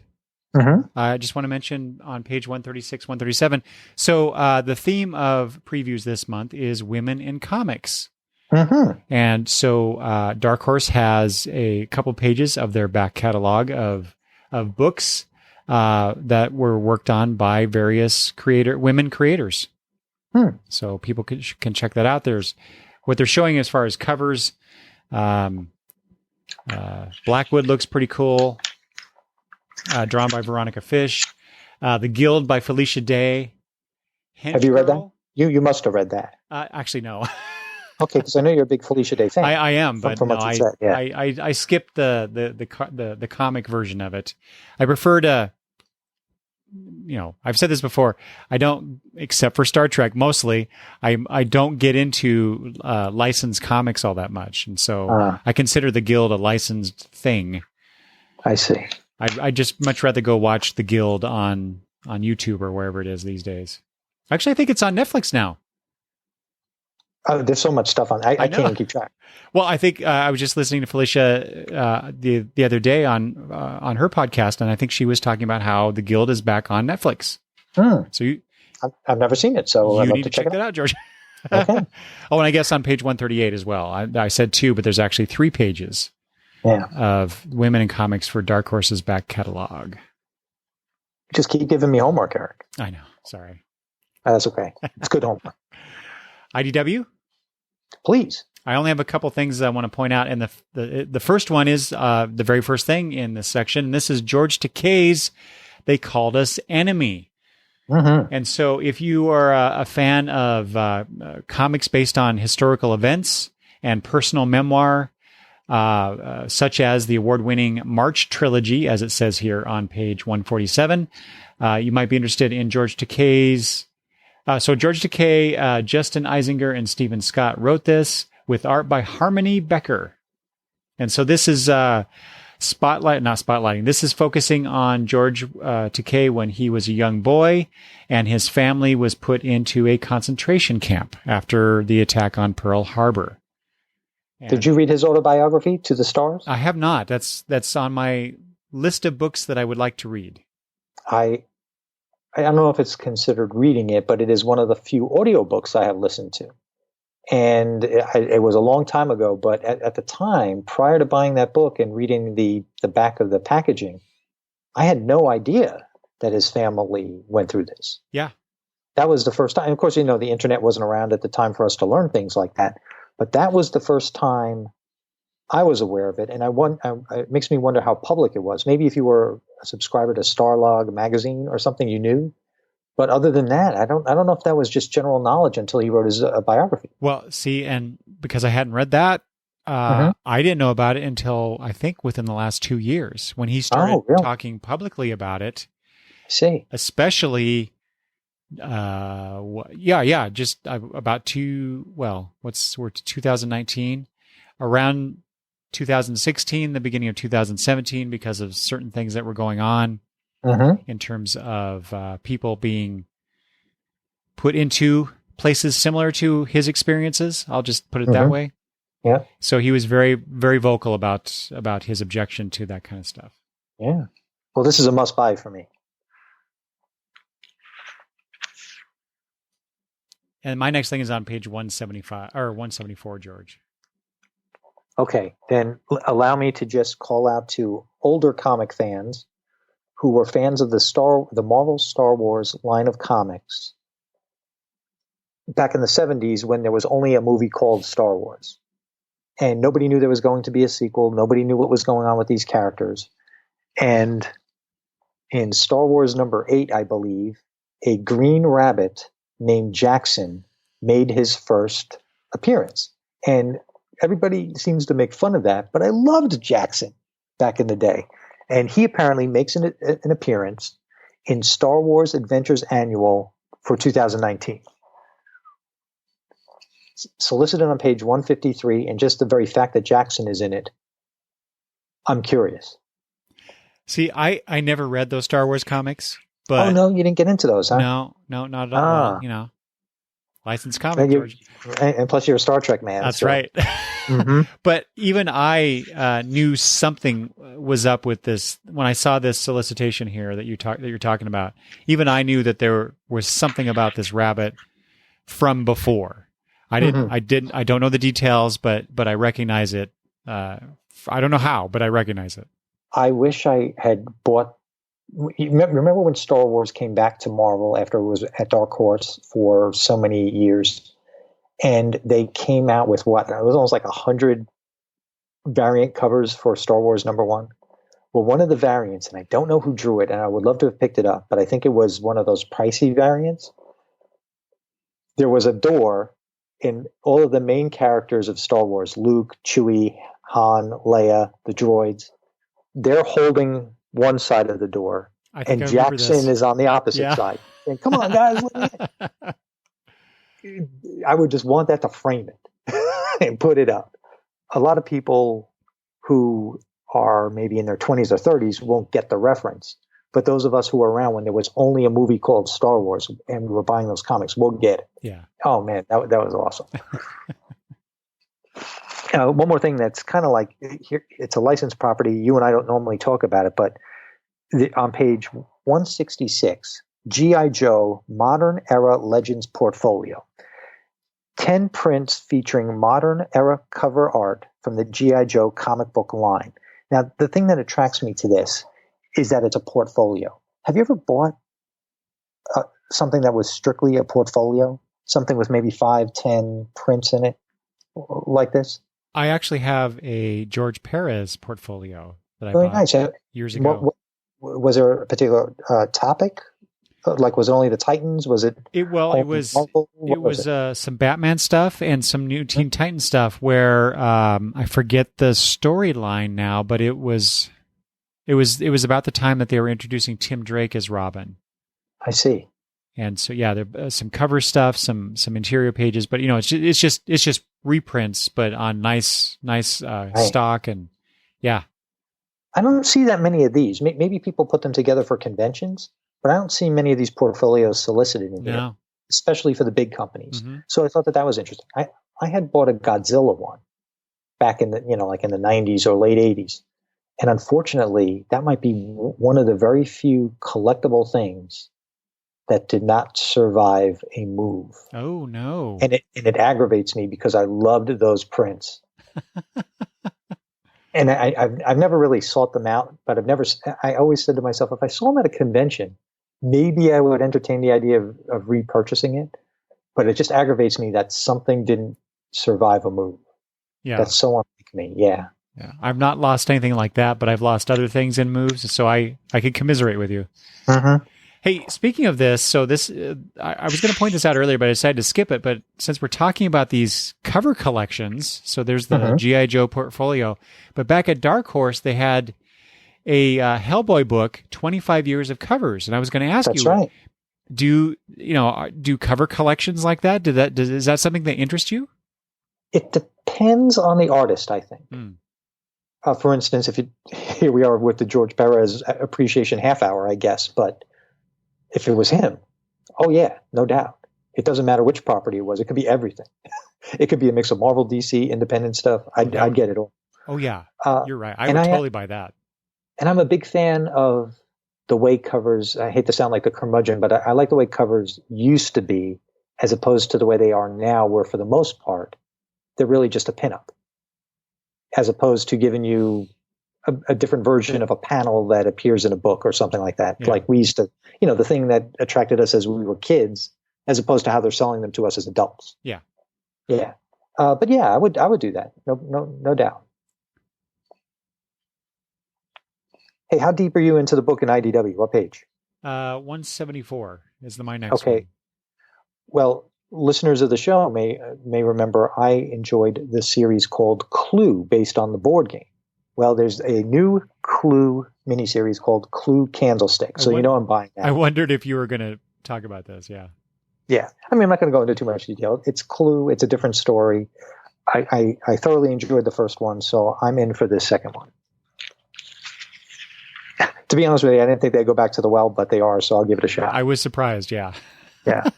I just want to mention on page 136, 137. So the theme of previews this month is women in comics. And so Dark Horse has a couple pages of their back catalog of books that were worked on by various women creators. So people can check that out. There's what they're showing as far as covers. Blackwood looks pretty cool. Drawn by Veronica Fish. The Guild by Felicia Day. Have you read that? You must have read that. Actually, no. Okay, because I know you're a big Felicia Day fan. I am, but no, I skipped the comic version of it. I prefer to, I've said this before. I don't, except for Star Trek, mostly. I don't get into licensed comics all that much, and so I consider the Guild a licensed thing. I see. I just much rather go watch the Guild on YouTube or wherever it is these days. Actually, I think it's on Netflix now. Oh, there's so much stuff on. I can't even keep track. Well, I think I was just listening to Felicia the other day on her podcast, and I think she was talking about how the Guild is back on Netflix. So I've never seen it, so I'd love need to check that out, George. Okay. Oh, and I guess on page 138 as well. I said 2, but there's actually 3 pages of women in comics for Dark Horse's back catalog. Just keep giving me homework, Eric. I know. Sorry. That's okay. It's good homework. IDW? Please. I only have a couple things I want to point out. And the first one is the very first thing in this section. And this is George Takei's They Called Us Enemy. And so if you are a fan of comics based on historical events and personal memoir, such as the award-winning March trilogy, as it says here on page 147, you might be interested in George Takei's. So George Takei, Justin Eisinger, and Stephen Scott wrote this with art by Harmony Becker. And so this is not spotlighting. This is focusing on George Takei when he was a young boy and his family was put into a concentration camp after the attack on Pearl Harbor. And did you read his autobiography, To the Stars? I have not. That's on my list of books that I would like to read. I don't know if it's considered reading it, but it is one of the few audiobooks I have listened to. And it was a long time ago, but at the time, prior to buying that book and reading the back of the packaging, I had no idea that his family went through this. Yeah. That was the first time. Of course, the internet wasn't around at the time for us to learn things like that. But that was the first time I was aware of it. And it makes me wonder how public it was. Maybe if you were a subscriber to Starlog magazine or something, you knew. But other than that, I don't know if that was just general knowledge until he wrote his biography. Well, see, and because I hadn't read that, I didn't know about it until I think within the last 2 years when he started talking publicly about it. I see. Especially, just about we're to 2019, around 2016, the beginning of 2017, because of certain things that were going on. In terms of people being put into places similar to his experiences. I'll just put it that way. Yeah. So he was very, very vocal about his objection to that kind of stuff. Yeah. Well, this is a must buy for me. And my next thing is on page 175 or 174, George. Okay, then allow me to just call out to older comic fans who were fans of the Marvel Star Wars line of comics back in the 70s when there was only a movie called Star Wars. And nobody knew there was going to be a sequel. Nobody knew what was going on with these characters. And in Star Wars number 8, I believe, a green rabbit named Jackson made his first appearance. And everybody seems to make fun of that, but I loved Jackson back in the day. And he apparently makes an appearance in Star Wars Adventures Annual for 2019. Solicited on page 153, and just the very fact that Jackson is in it, I'm curious. See, I never read those Star Wars comics, but oh no, you didn't get into those, huh? No, not at all. Well, licensed comic, George. And plus, you're a Star Trek man. That's right. Mm-hmm. But even I knew something was up with this when I saw this solicitation here that you're talking about. Even I knew that there was something about this rabbit from before. I don't know the details, but I recognize it. I don't know how, but I recognize it. I wish I had bought. Remember when Star Wars came back to Marvel after it was at Dark Horse for so many years, and they came out with what? It was almost like 100 variant covers for Star Wars #1. Well, one of the variants, and I don't know who drew it, and I would love to have picked it up, but I think it was one of those pricey variants. There was a door in all of the main characters of Star Wars, Luke, Chewie, Han, Leia, the droids. They're holding one side of the door, and Jackson is on the opposite side. And come on, guys, let me in. I would just want that to frame it and put it up. A lot of people who are maybe in their 20s or 30s won't get the reference, but those of us who were around when there was only a movie called Star Wars and we were buying those comics, we'll get it. Yeah. Oh man, that was awesome. One more thing that's kind of like here, it's a licensed property. You and I don't normally talk about it, but on page 166, G.I. Joe Modern Era Legends Portfolio. 10 prints featuring modern era cover art from the G.I. Joe comic book line. Now, the thing that attracts me to this is that it's a portfolio. Have you ever bought something that was strictly a portfolio? Something with maybe 5, 10 prints in it like this? I actually have a George Perez portfolio that I Very bought nice. years ago. Was there a particular topic? Like, was it only the Titans? Was it? It was some Batman stuff and some new Teen Titans stuff. Where I forget the storyline now, but it was about the time that they were introducing Tim Drake as Robin. I see. And so there's some cover stuff, some interior pages, but it's just reprints, but on nice stock, and yeah. I don't see that many of these. Maybe people put them together for conventions, but I don't see many of these portfolios solicited in here, especially for the big companies. Mm-hmm. So I thought that was interesting. I had bought a Godzilla one back in the like in the 90s or late 80s, and unfortunately, that might be one of the very few collectible things that did not survive a move. Oh no! And it aggravates me because I loved those prints. And I've never really sought them out, but I always said to myself, if I saw them at a convention, maybe I would entertain the idea of repurchasing it. But it just aggravates me that something didn't survive a move. Yeah. That's so unlike me. Yeah. Yeah. I've not lost anything like that, but I've lost other things in moves. So I could commiserate with you. Mm-hmm. Hey, speaking of this, so this, I was going to point this out earlier, but I decided to skip it. But since we're talking about these cover collections, so there's the G.I. Joe portfolio. But back at Dark Horse, they had a Hellboy book, 25 years of covers. And I was going to ask That's right. Do cover collections like that? Is that something that interests you? It depends on the artist, I think. For instance, here we are with the George Perez Appreciation Half Hour, I guess, but if it was him, oh yeah, no doubt. It doesn't matter which property it was. It could be everything. It could be a mix of Marvel, DC, independent stuff. I'd get it all. Oh yeah, you're right. I would totally buy that. And I'm a big fan of the way covers, I hate to sound like a curmudgeon, but I like the way covers used to be as opposed to the way they are now, where for the most part, they're really just a pinup, as opposed to giving you a different version of a panel that appears in a book or something like that. Yeah. Like we used to, the thing that attracted us as we were kids, as opposed to how they're selling them to us as adults. Yeah. Yeah. But yeah, I would do that. No doubt. Hey, how deep are you into the book in IDW? What page? 174 is my next Okay. one. Well, listeners of the show may remember I enjoyed the series called Clue, based on the board game. Well, there's a new Clue miniseries called Clue Candlestick. So I'm buying that. I wondered if you were going to talk about this. Yeah. Yeah. I mean, I'm not going to go into too much detail. It's Clue. It's a different story. I thoroughly enjoyed the first one, so I'm in for this second one. To be honest with you, I didn't think they'd go back to the well, but they are, so I'll give it a shot. I was surprised, yeah. Yeah.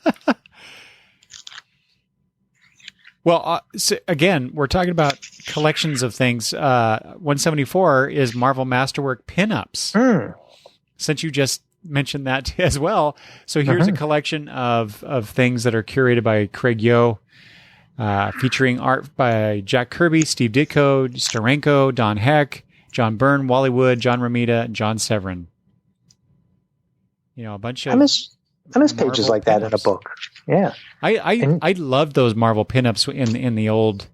Well, so again, we're talking about collections of things. 174 is Marvel Masterwork pinups. Since you just mentioned that as well. So here's a collection of things that are curated by Craig Yo, featuring art by Jack Kirby, Steve Ditko, Steranko, Don Heck, John Byrne, Wally Wood, John Romita, and John Severin. A bunch of... I miss pages like that in a book. Yeah. I loved those Marvel pinups in the old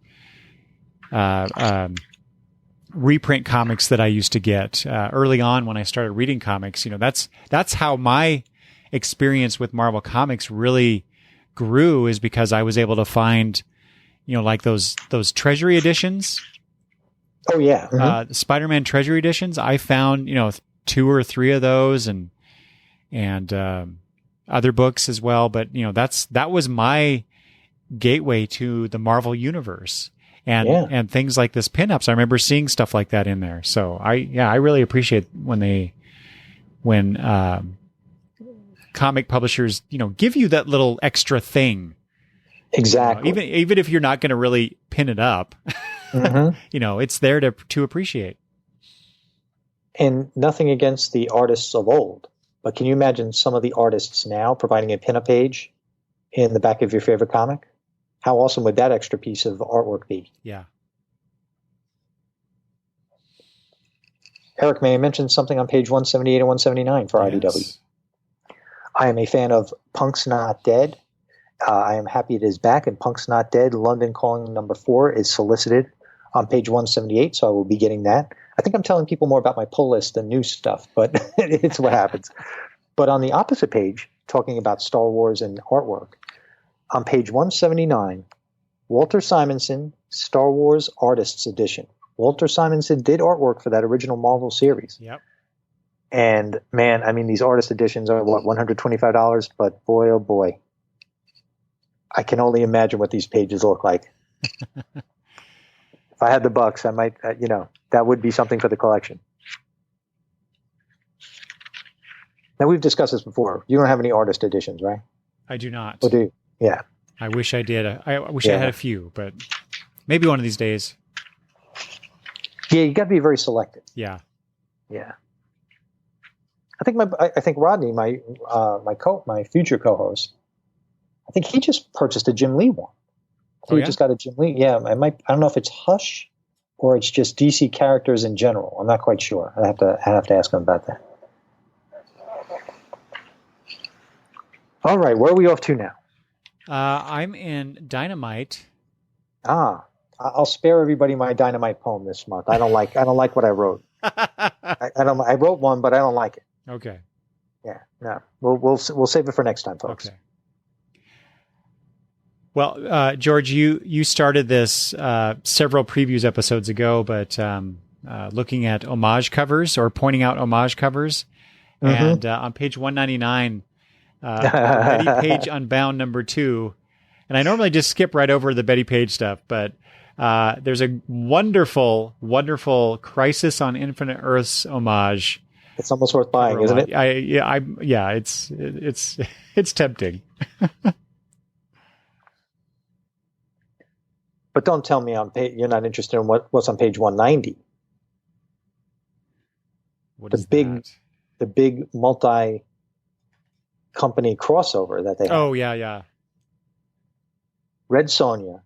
reprint comics that I used to get early on when I started reading comics. That's how my experience with Marvel Comics really grew, is because I was able to find, like those Treasury editions. Oh yeah. The Spider-Man Treasury editions. I found, 2 or 3 of those and other books as well. But, that was my gateway to the Marvel universe and things like this pinups. I remember seeing stuff like that in there. So I really appreciate when comic publishers, give you that little extra thing. Exactly. Even if you're not going to really pin it up, it's there to appreciate. And nothing against the artists of old, but can you imagine some of the artists now providing a pinup page in the back of your favorite comic? How awesome would that extra piece of artwork be? Yeah. Eric, may I mention something on page 178 and 179 for IDW? I am a fan of Punk's Not Dead. I am happy it is back, and Punk's Not Dead, London Calling number 4 is solicited on page 178, so I will be getting that. I think I'm telling people more about my pull list than new stuff, but it's what happens. But on the opposite page, talking about Star Wars and artwork, on page 179, Walter Simonson, Star Wars Artists Edition. Walter Simonson did artwork for that original Marvel series. Yep. And man, I mean, these artist editions are $125, but boy, oh boy. I can only imagine what these pages look like. If I had the bucks, I might, that would be something for the collection. Now, we've discussed this before. You don't have any artist editions, right? I do not. Or do you? Yeah. I wish I did. I wish I had a few, but maybe one of these days. Yeah, you got to be very selective. Yeah. Yeah. I think Rodney, my future co-host, I think he just purchased a Jim Lee one. He just got a Jim Lee. Yeah, I don't know if it's Hush or it's just DC characters in general. I'm not quite sure. I have to ask him about that. All right, where are we off to now? I'm in Dynamite. I'll spare everybody my Dynamite poem this month. I don't like what I wrote. I wrote one, but I don't like it. Okay. Yeah, no. We'll save it for next time, folks. Okay. Well, George, you started this several previews episodes ago, but looking at homage covers or pointing out homage covers, and on page 199, Betty Page Unbound number 2, and I normally just skip right over the Betty Page stuff, but there's a wonderful, wonderful Crisis on Infinite Earths homage. It's almost worth buying, isn't it? It's tempting. But don't tell me you're not interested in what's on page 190. The big multi-company crossover that they have. Oh, yeah. Red Sonja,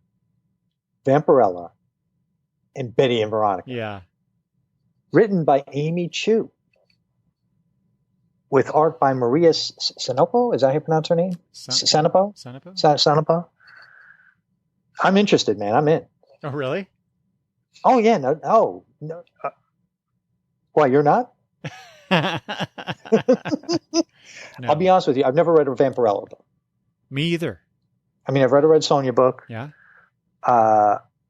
Vampirella, and Betty and Veronica. Yeah. Written by Amy Chu, with art by Maria Sanopo. Is that how you pronounce her name? Sanopo? Sanopo? I'm interested, man. I'm in. Oh, really? Oh, yeah. No. Why, you're not? No. I'll be honest with you. I've never read a Vampirella book. Me either. I mean, I've read a Red Sonja book. Yeah.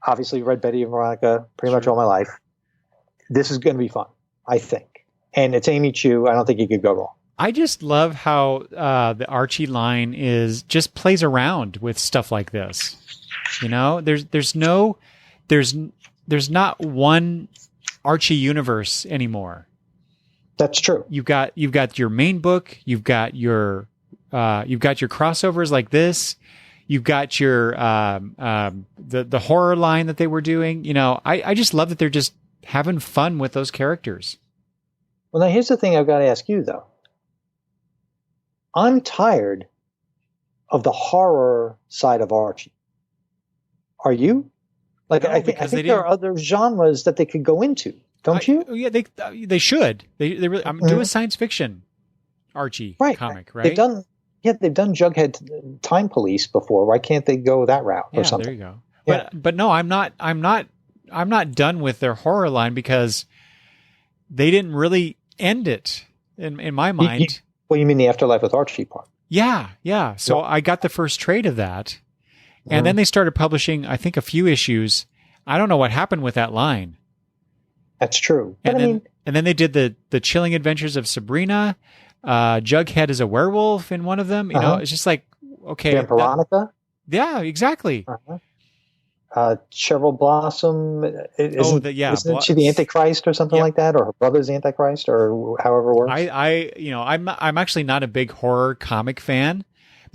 Obviously, read Betty and Veronica pretty much all my life. This is going to be fun, I think. And it's Amy Chu. I don't think you could go wrong. I just love how the Archie line just plays around with stuff like this. You know, there's not one Archie universe anymore. That's true. You've got your main book. You've got your crossovers like this. You've got your the horror line that they were doing. You know, I just love that they're just having fun with those characters. Well, now here's the thing I've got to ask you though. I'm tired of the horror side of Archie. Are you? Like, no, I think there are other genres that they could go into, don't you? Yeah, they should. They really do a science fiction Archie comic, right? They've done Jughead Time Police before. Why can't they go that route or something? There you go. Yeah. But no, I'm not done with their horror line because they didn't really end it in my mind. Well, you mean the Afterlife with Archie part? Yeah. So I got the first trade of that. And then they started publishing, I think, a few issues. I don't know what happened with that line. That's true. But and then they did the Chilling Adventures of Sabrina. Jughead is a werewolf in one of them. You know, it's just like, okay. Veronica? Yeah, exactly. Cheryl Blossom. Isn't she the Antichrist or something like that? Or her brother's Antichrist or however it works? I'm actually not a big horror comic fan.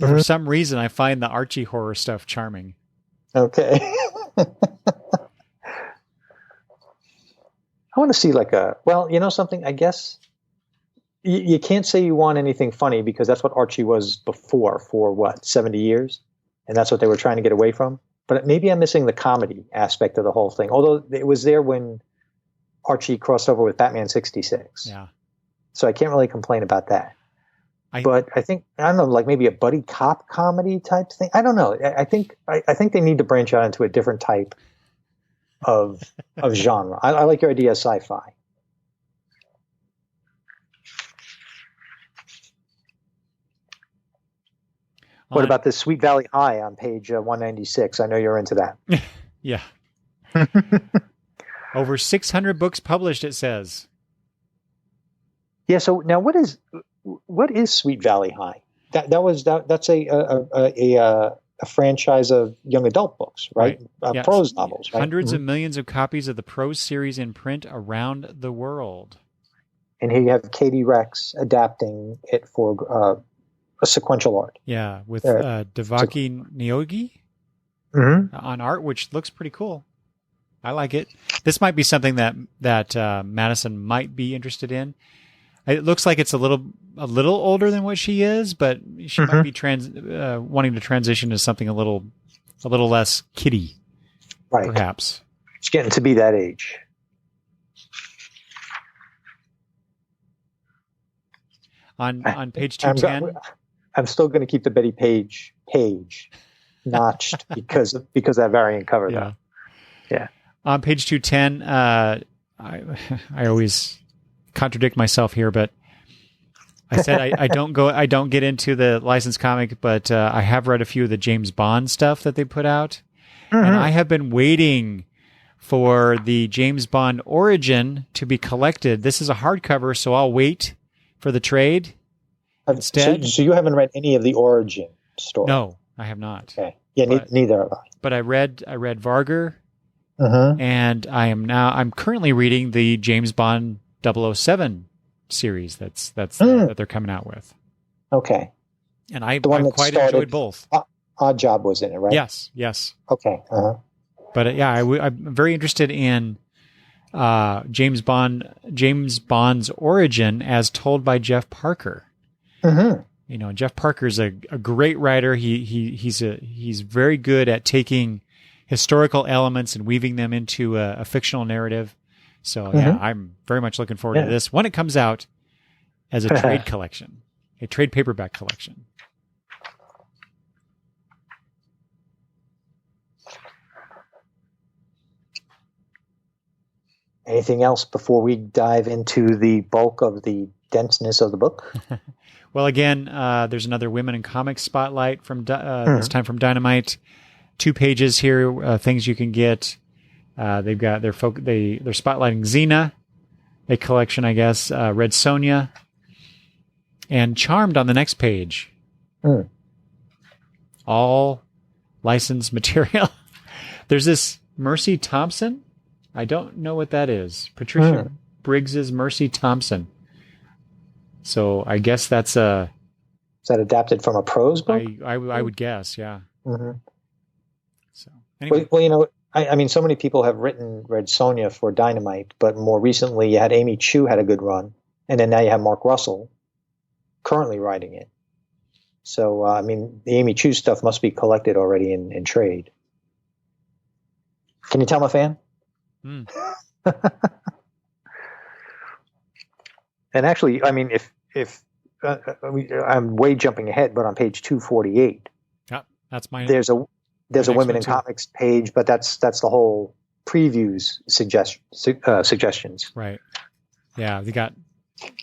But for some reason, I find the Archie horror stuff charming. Okay. I want to see something, I guess you can't say you want anything funny because that's what Archie was before for 70 years? And that's what they were trying to get away from. But maybe I'm missing the comedy aspect of the whole thing. Although it was there when Archie crossed over with Batman 66. Yeah. So I can't really complain about that. But I don't know, like maybe a buddy cop comedy type thing. I don't know. I think they need to branch out into a different type of genre. I like your idea of sci-fi. What about this Sweet Valley High on page 196? I know you're into that. Yeah. Over 600 books published, it says. Yeah. So now, what is Sweet Valley High? That's a franchise of young adult books, right? Yes. Prose novels, right? Hundreds of millions of copies of the prose series in print around the world. And here you have Katie Rex adapting it for a sequential art. Yeah, with Devaki Nyogi on art, which looks pretty cool. I like it. This might be something that Madison might be interested in. It looks like it's a little older than what she is, but she might be wanting to transition to something a little less kiddie, right? Perhaps she's getting to be that age. On page 210, I'm still going to keep the Betty Page page notched because of that variant cover. Yeah. Though. Yeah. On page 210, I always contradict myself here, but I said I don't get into the licensed comic, but I have read a few of the James Bond stuff that they put out, and I have been waiting for the James Bond Origin to be collected. This is a hardcover, so I'll wait for the trade instead. So you haven't read any of the Origin story? No, I have not. Okay, yeah, neither have I. But I read Vargur, and I'm currently reading the James Bond 007 series that they're coming out with. Okay. And I quite enjoyed both. Odd Job was in it, right? Yes. Okay. But I'm very interested in James Bond's origin as told by Jeff Parker. Jeff Parker's a great writer. He's very good at taking historical elements and weaving them into a fictional narrative. So yeah, I'm very much looking forward to this when it comes out as a trade collection, a trade paperback collection. Anything else before we dive into the bulk of the denseness of the book? Well, again, there's another Women in Comics spotlight from this time from Dynamite. 2 pages here, things you can get. They've got they're spotlighting Xena, a collection, I guess. Red Sonja, and Charmed on the next page. All licensed material. There's this Mercy Thompson. I don't know what that is. Patricia Briggs's Mercy Thompson. So I guess that's a... Is that adapted from a prose book? I would guess, yeah. So anyway. Well, I mean, so many people have written Red Sonja for Dynamite, but more recently you had Amy Chu had a good run, and then now you have Mark Russell currently writing it. So, I mean, the Amy Chu stuff must be collected already in trade. Can you tell I'm a fan? And actually, I mean, if I'm way jumping ahead, but on page 248, that's mine. There's a Women in Comics page, but that's the whole previews suggestions. Right. Yeah, they got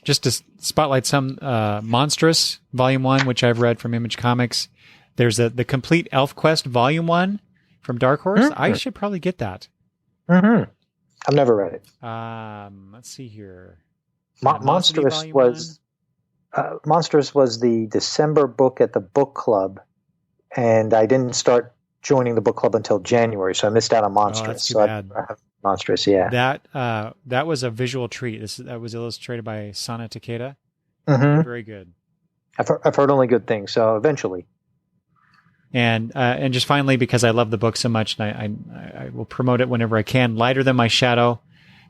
just to spotlight some Monstrous Volume 1, which I've read from Image Comics. There's the complete Elf Quest Volume 1 from Dark Horse. I should probably get that. I've never read it. Let's see here. Monstrous was the December book at the book club, and I didn't start joining the book club until January, so I missed out on Monstrous. Oh, that's too bad. I have Monstrous, yeah. That was a visual treat. That was illustrated by Sana Takeda. Very good. I've heard only good things, so eventually. And just finally, because I love the book so much, and I will promote it whenever I can. Lighter Than My Shadow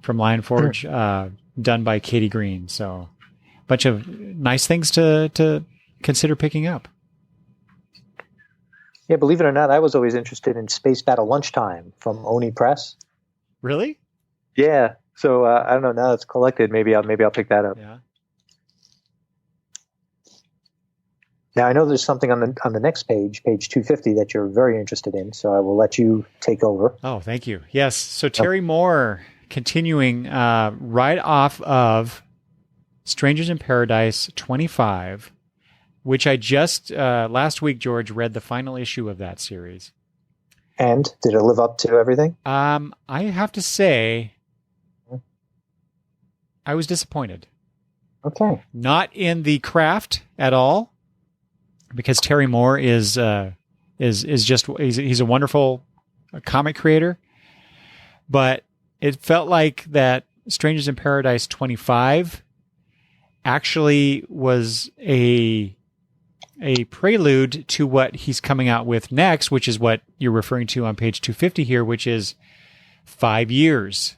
from Lion Forge, done by Katie Green. So, a bunch of nice things to consider picking up. Yeah, believe it or not, I was always interested in Space Battle Lunchtime from Oni Press. Really? Yeah. So I don't know. Now it's collected. Maybe I'll pick that up. Yeah. Now I know there's something on the next page 250, that you're very interested in. So I will let you take over. Oh, thank you. Yes. So Terry Moore, continuing right off of Strangers in Paradise 25. Which I just, last week, George, read the final issue of that series. And did it live up to everything? I have to say, I was disappointed. Okay. Not in the craft at all, because Terry Moore is just, he's a wonderful comic creator. But it felt like that Strangers in Paradise 25 actually was a prelude to what he's coming out with next, which is what you're referring to on page 250 here, which is 5 years.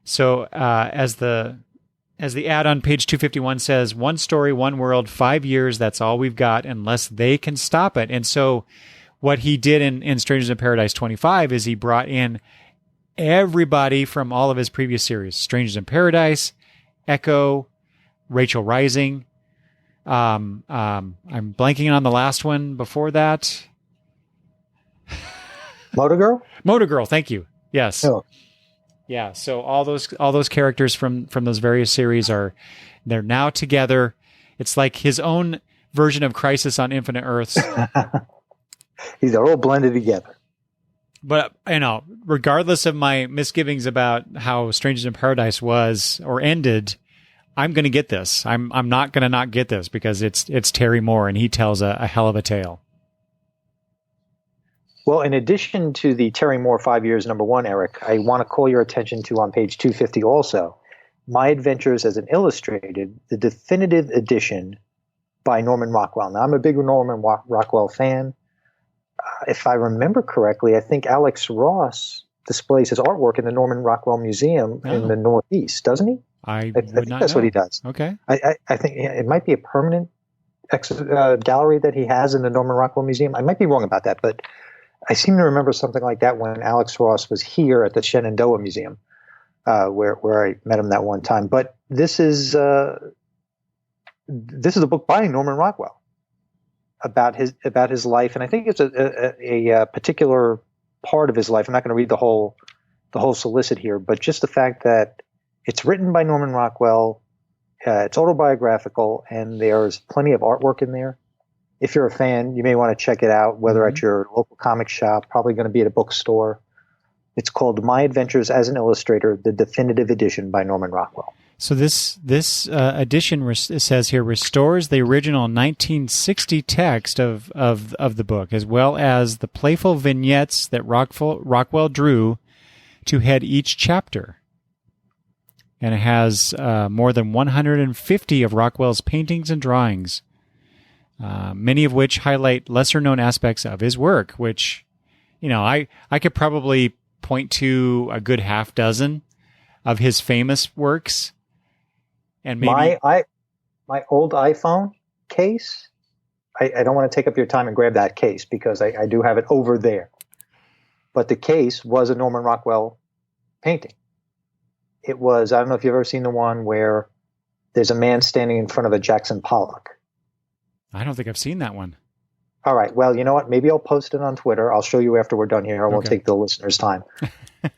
So as the ad on page 251 says, 1 story, 1 world, 5 years, that's all we've got unless they can stop it. And so what he did in Strangers in Paradise 25 is he brought in everybody from all of his previous series, Strangers in Paradise, Echo, Rachel Rising. I'm blanking on the last one before that. Motor Girl? Motor Girl, thank you. Yes. Oh. Yeah, so all those characters from those various series they're now together. It's like his own version of Crisis on Infinite Earths. These are all blended together. But, regardless of my misgivings about how Strangers in Paradise was or ended, I'm going to get this. I'm not going to not get this because it's Terry Moore and he tells a hell of a tale. Well, in addition to the Terry Moore 5 years #1, Eric, I want to call your attention to on page 250 also, My Adventures as an Illustrated, the definitive edition by Norman Rockwell. Now, I'm a big Norman Rockwell fan. If I remember correctly, I think Alex Ross displays his artwork in the Norman Rockwell Museum in the Northeast, doesn't he? I I would think not that's know. what he does. Okay. I think it might be a permanent gallery that he has in the Norman Rockwell Museum. I might be wrong about that, but I seem to remember something like that when Alex Ross was here at the Shenandoah Museum, where I met him that one time. But this is a book by Norman Rockwell about his life, and I think it's a particular part of his life. I'm not going to read the whole solicit here, but just the fact that it's written by Norman Rockwell, it's autobiographical, and there's plenty of artwork in there. If you're a fan, you may want to check it out, whether at your local comic shop, probably going to be at a bookstore. It's called My Adventures as an Illustrator, the Definitive Edition by Norman Rockwell. So this edition it says here restores the original 1960 text of the book, as well as the playful vignettes that Rockwell drew to head each chapter. And it has more than 150 of Rockwell's paintings and drawings, many of which highlight lesser-known aspects of his work, which, I could probably point to a good half dozen of his famous works. And maybe my old iPhone case, I don't want to take up your time and grab that case because I do have it over there. But the case was a Norman Rockwell painting. It was, I don't know if you've ever seen the one where there's a man standing in front of a Jackson Pollock. I don't think I've seen that one. All right. Well, you know what? Maybe I'll post it on Twitter. I'll show you after we're done here. I won't take the listeners' time.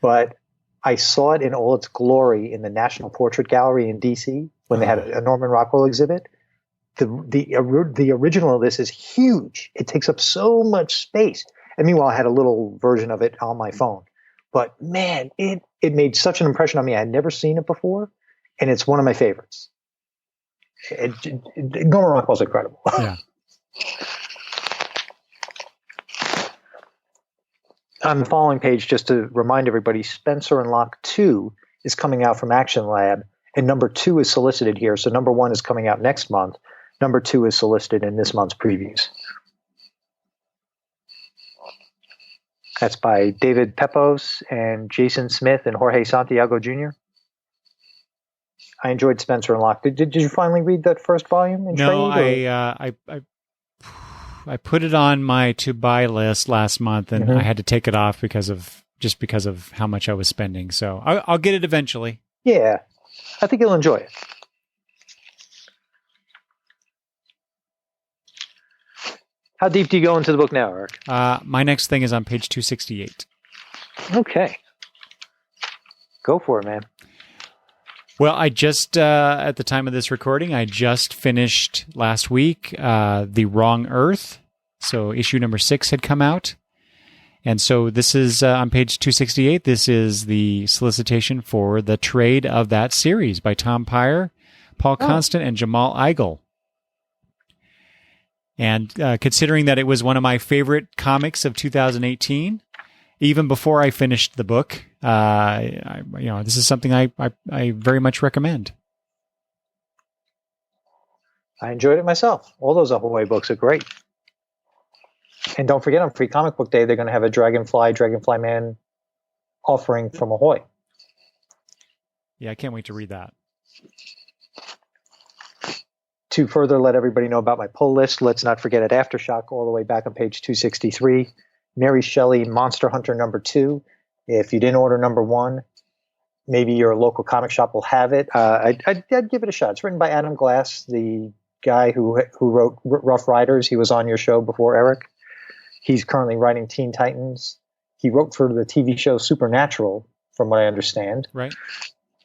But I saw it in all its glory in the National Portrait Gallery in D.C. when they had a Norman Rockwell exhibit. The original of this is huge. It takes up so much space. And meanwhile, I had a little version of it on my phone. But man, it made such an impression on me. I had never seen it before, and it's one of my favorites. Norman Rockwell's incredible. Yeah. On the following page, just to remind everybody, Spencer and Locke 2 is coming out from Action Lab, and number 2 is solicited here. So number 1 is coming out next month. Number 2 is solicited in this month's previews. That's by David Pepos and Jason Smith and Jorge Santiago Jr. I enjoyed Spencer and Locke. Did you finally read that first volume in trade? No, I put it on my to buy list last month, and I had to take it off because of how much I was spending. So I'll get it eventually. Yeah, I think you'll enjoy it. How deep do you go into the book now, Eric? My next thing is on page 268. Okay. Go for it, man. Well, I just, at the time of this recording, I just finished last week The Wrong Earth. So issue number 6 had come out. And so this is on page 268. This is the solicitation for the trade of that series by Tom Peyer, Paul Constant, and Jamal Igle. And considering that it was one of my favorite comics of 2018, even before I finished the book, this is something I very much recommend. I enjoyed it myself. All those Ahoy books are great. And don't forget, on Free Comic Book Day, they're going to have a Dragonfly Man offering from Ahoy. Yeah, I can't wait to read that. To further let everybody know about my pull list, let's not forget at Aftershock, all the way back on page 263, Mary Shelley, Monster Hunter number 2. If you didn't order number 1, maybe your local comic shop will have it. I'd give it a shot. It's written by Adam Glass, the guy who wrote Rough Riders. He was on your show before, Eric. He's currently writing Teen Titans. He wrote for the TV show Supernatural, from what I understand. Right.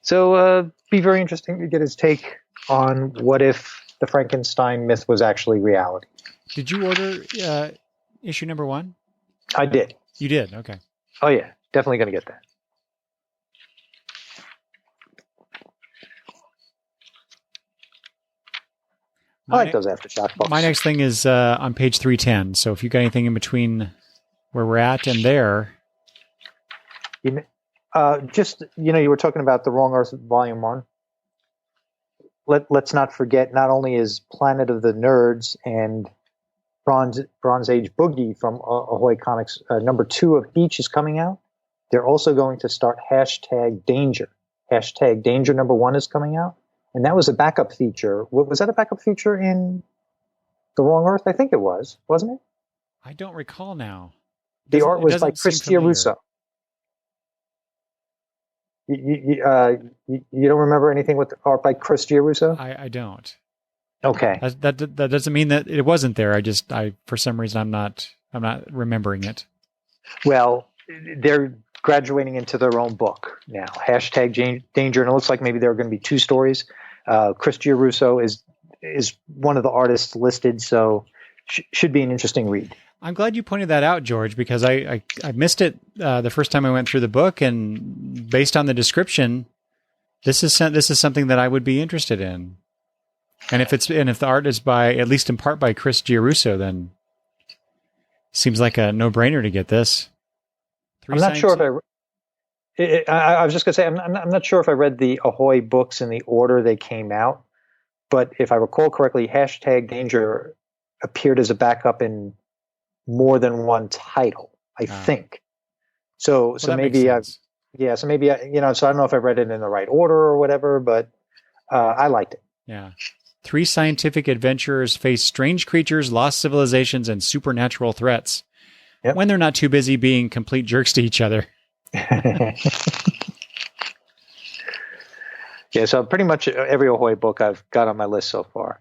So be very interesting to get his take on what if the Frankenstein myth was actually reality. Did you order issue number 1? I did. You did? Okay. Oh, yeah. Definitely going to get that. I like those Aftershock books. My next thing is on page 310. So if you got anything in between where we're at and there. You were talking about The Wrong Earth Volume 1. Let's not forget, not only is Planet of the Nerds and Bronze Age Boogie from Ahoy Comics, number 2 of each is coming out. They're also going to start hashtag Danger, hashtag Danger #1 is coming out. And that was a backup feature. Was that a backup feature in The Wrong Earth? I think it was, wasn't it? I don't recall now. The art was by Chris Giarrusso. You don't remember anything with the art by Chris Giarrusso? I don't. Okay. That doesn't mean that it wasn't there. I for some reason I'm not remembering it. Well, they're graduating into their own book now. Hashtag Danger, and it looks like maybe there are going to be 2 stories. Chris Giarrusso is one of the artists listed, so should be an interesting read. I'm glad you pointed that out, George, because I missed it the first time I went through the book, and based on the description, this is something that I would be interested in. And if the art is by, at least in part, by Chris Giarrusso, then it seems like a no-brainer to get this. I'm not sure if I was just going to say, I'm not sure if I read the Ahoy books in the order they came out, but if I recall correctly, hashtag Danger appeared as a backup in more than one title, I think. So maybe so maybe so I don't know if I read it in the right order or whatever, but I liked it. Yeah. 3 scientific adventurers face strange creatures, lost civilizations, and supernatural threats. Yep. When they're not too busy being complete jerks to each other. Yeah, so pretty much every Ahoy book I've got on my list so far.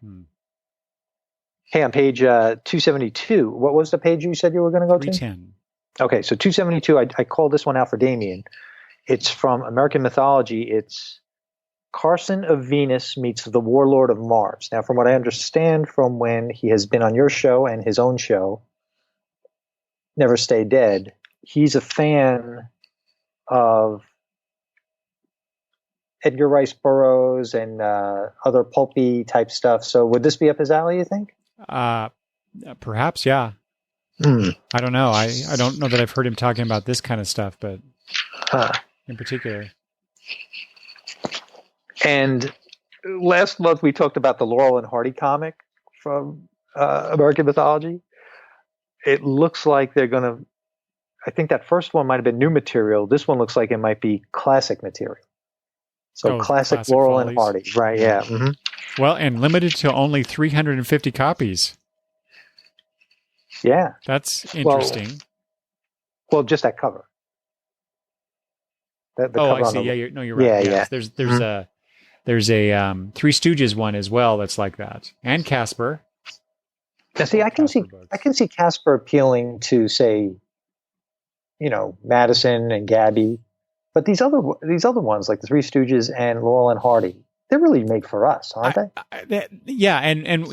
Hey, on page 272, what was the page you said you were going to go to? 310. Okay, so 272, I called this one out for Damien. It's from American mythology. It's Carson of Venus meets the Warlord of Mars. Now, from what I understand from when he has been on your show and his own show, Never Stay Dead, he's a fan of Edgar Rice Burroughs and other pulpy type stuff. So would this be up his alley, you think? Perhaps, yeah. I don't know. I don't know that I've heard him talking about this kind of stuff, but in particular. And last month we talked about the Laurel and Hardy comic from American mythology. It looks like they're going to, I think that first one might have been new material. This one looks like it might be classic material. So classic Laurel Follies. And Hardy, right? Yeah. Mm-hmm. Well, and limited to only 350 copies. Yeah. That's interesting. Well, just that cover. The cover I see. Yeah, you're right. Yeah, yes. Yeah. There's a Three Stooges one as well that's like that. And Casper. Now, see, I can see Casper appealing to, say, Madison and Gabby, but these other ones like the Three Stooges and Laurel and Hardy, they're really made for us, aren't they? Yeah, and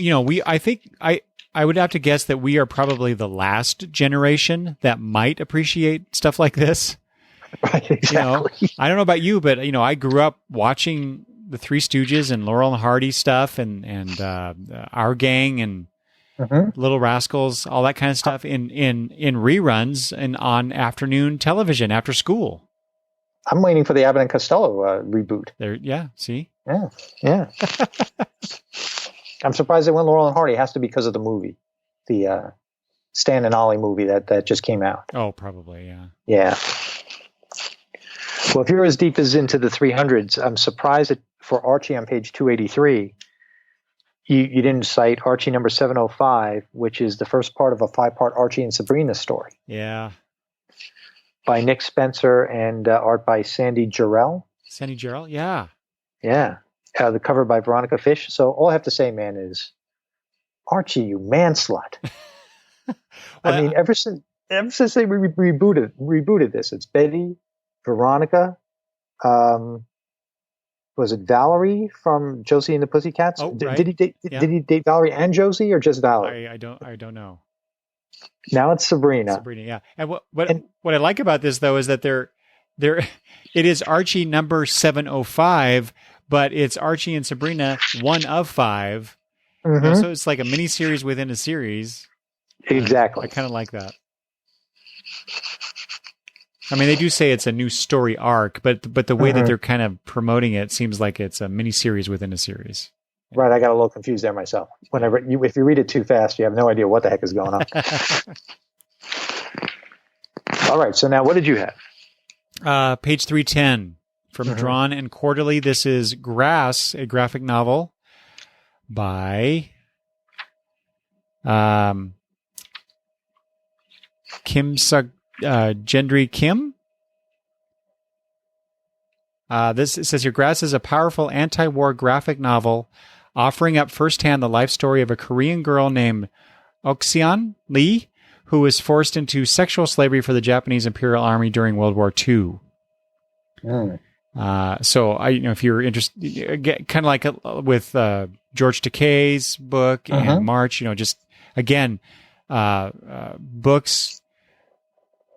I would have to guess that we are probably the last generation that might appreciate stuff like this. Right, exactly. I don't know about you, but I grew up watching the Three Stooges and Laurel and Hardy stuff, and Our Gang and Little Rascals, all that kind of stuff in reruns and on afternoon television after school. I'm waiting for the Abbott and Costello reboot. See? Yeah. I'm surprised they went Laurel and Hardy. It has to be because of the movie, the Stan and Ollie movie that just came out. Oh, probably, yeah. Yeah. Well, if you're as deep as into the 300s, I'm surprised that for Archie on page 283, you didn't cite Archie number 705, which is the first part of a 5-part Archie and Sabrina story. Yeah. By Nick Spencer and art by Sandy Jarrell. Sandy Jarrell, yeah. Yeah. The cover by Veronica Fish. So all I have to say, man, is Archie, you man slut. I mean, ever since they rebooted this, it's Betty, Veronica, was it Valerie from Josie and the Pussycats? Oh, right. Did he date Valerie and Josie, or just Valerie? I don't know. Now it's Sabrina. Sabrina, yeah. And what I like about this though is that it is Archie number 705, but it's Archie and Sabrina 1 of 5. So it's like a mini series within a series. Exactly. I kind of like that. I mean, they do say it's a new story arc, but the way that they're kind of promoting it seems like it's a mini series within a series. Right, I got a little confused there myself. If you read it too fast, you have no idea what the heck is going on. All right, so now what did you have? Page 310 from Drawn and Quarterly. This is Grass, a graphic novel by Gendry Kim. This, it says here, Grass is a powerful anti-war graphic novel offering up firsthand the life story of a Korean girl named Oxian Lee, who was forced into sexual slavery for the Japanese Imperial Army during World War II. So if you're interested, kind of like with George Takei's book and March, just again, books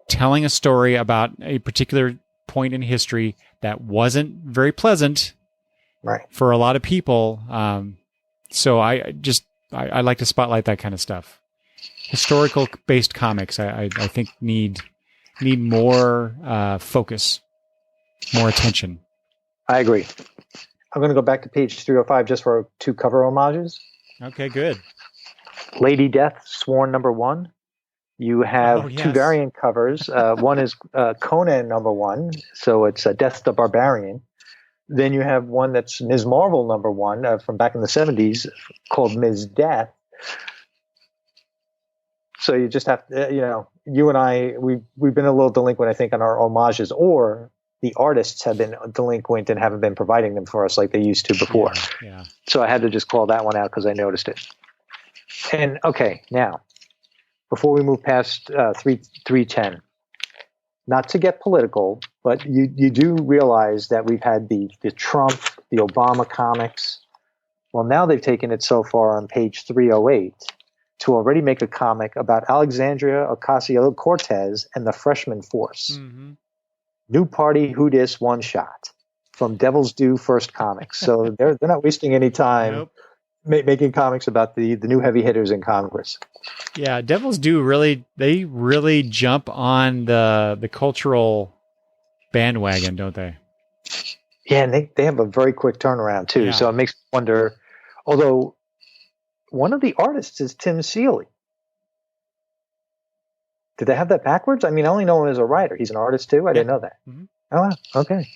telling a story about a particular point in history that wasn't very pleasant, right, for a lot of people. So I like to spotlight that kind of stuff. Historical based comics, I think need more focus, more attention. I agree. I'm going to go back to page 305 just for 2 cover homages. Okay, good. Lady Death, Sworn #1. You have 2 variant covers. One is Conan #1, so it's Death the Barbarian. Then you have one that's Ms. Marvel #1 from back in the 70s called Ms. Death. So you just have to, you and I, we've been a little delinquent, I think, on our homages, or the artists have been delinquent and haven't been providing them for us like they used to before. Yeah. So I had to just call that one out because I noticed it. And okay, now, before we move past 310, not to get political, but you do realize that we've had the Trump, the Obama comics. Well, now they've taken it so far on page 308 to already make a comic about Alexandria Ocasio-Cortez and the Freshman Force. Mm-hmm. New Party Who Dis One Shot from Devil's Due First Comics. So they're not wasting any time making comics about the new heavy hitters in Congress. Yeah, Devil's Due really jump on the cultural bandwagon, don't they? Yeah, and they have a very quick turnaround too. Yeah. So it makes me wonder, although one of the artists is Tim Seeley. Did they have that backwards? I mean, I only know him as a writer. He's an artist too? I didn't know that. Mm-hmm. Oh, okay.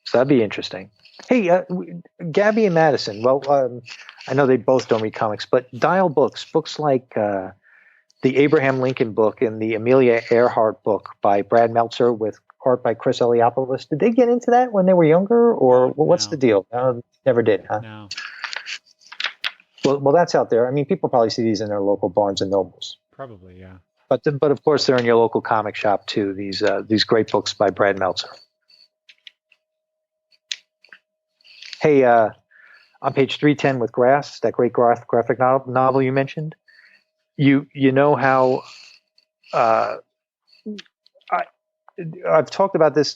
So that'd be interesting. Hey, Gabby and Madison. Well, I know they both don't read comics, but Dial books like the Abraham Lincoln book and the Amelia Earhart book by Brad Meltzer with art by Chris Eliopoulos. Did they get into that when they were younger, or what's the deal? Never did, huh? No. Well, that's out there. I mean, people probably see these in their local Barnes and Nobles. Probably, yeah. But of course, they're in your local comic shop too. These great books by Brad Meltzer. Hey, on page 310 with Grass, that great graphic novel you mentioned, you know how I've talked about this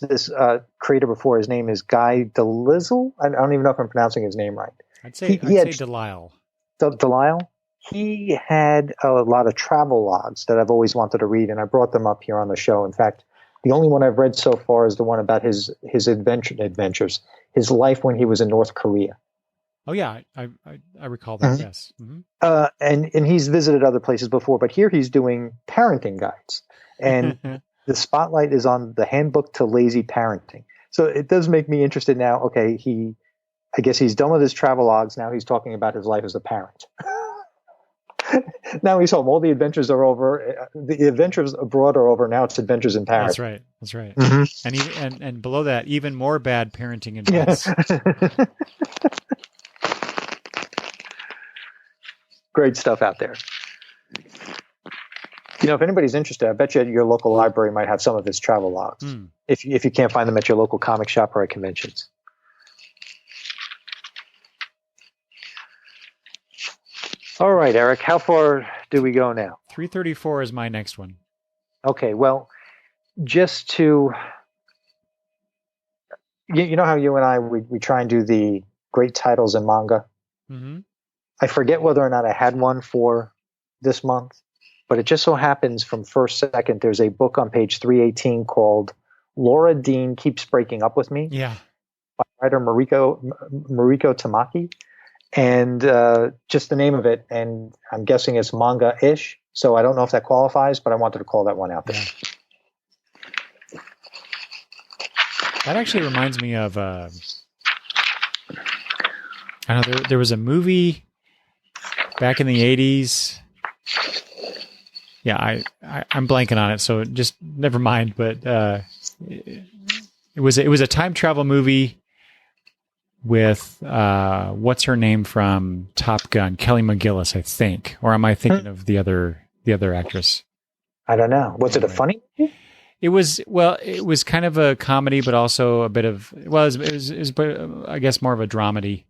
creator before. His name is Guy Delisle. I don't even know if I'm pronouncing his name right. I'd say Delisle. Delisle. He had a lot of travel logs that I've always wanted to read, and I brought them up here on the show. In fact, the only one I've read so far is the one about his adventures, his life when he was in North Korea. Oh yeah, I recall that. Mm-hmm. Yes, mm-hmm. And he's visited other places before, but here he's doing parenting guides, and the spotlight is on the Handbook to Lazy Parenting. So it does make me interested now. Okay, I guess he's done with his travel logs. Now he's talking about his life as a parent. Now he's home. All the adventures are over. The adventures abroad are over. Now it's adventures in Paris. That's right. Mm-hmm. And below that, even more bad parenting advice. Great stuff out there. If anybody's interested, I bet you your local library might have some of his travel logs. If you can't find them at your local comic shop or at conventions. All right, Eric, how far do we go now? 334 is my next one. Okay, well, just to, you know how you and I, we try and do the great titles in manga? Mm-hmm. I forget whether or not I had one for this month, but it just so happens from first second, there's a book on page 318 called Laura Dean Keeps Breaking Up With Me. Yeah. By writer Mariko Tamaki. And just the name of it, and I'm guessing it's manga-ish, so I don't know if that qualifies, but I wanted to call that one out there. That actually reminds me of, I don't know, there was a movie back in the 80s. Yeah, I'm blanking on it, so just never mind. But it was a time travel movie with what's her name from Top Gun, Kelly McGillis, I think, or am I thinking of the other actress? I don't know. Was it a funny movie? It was kind of a comedy, but also a bit of it was I guess more of a dramedy.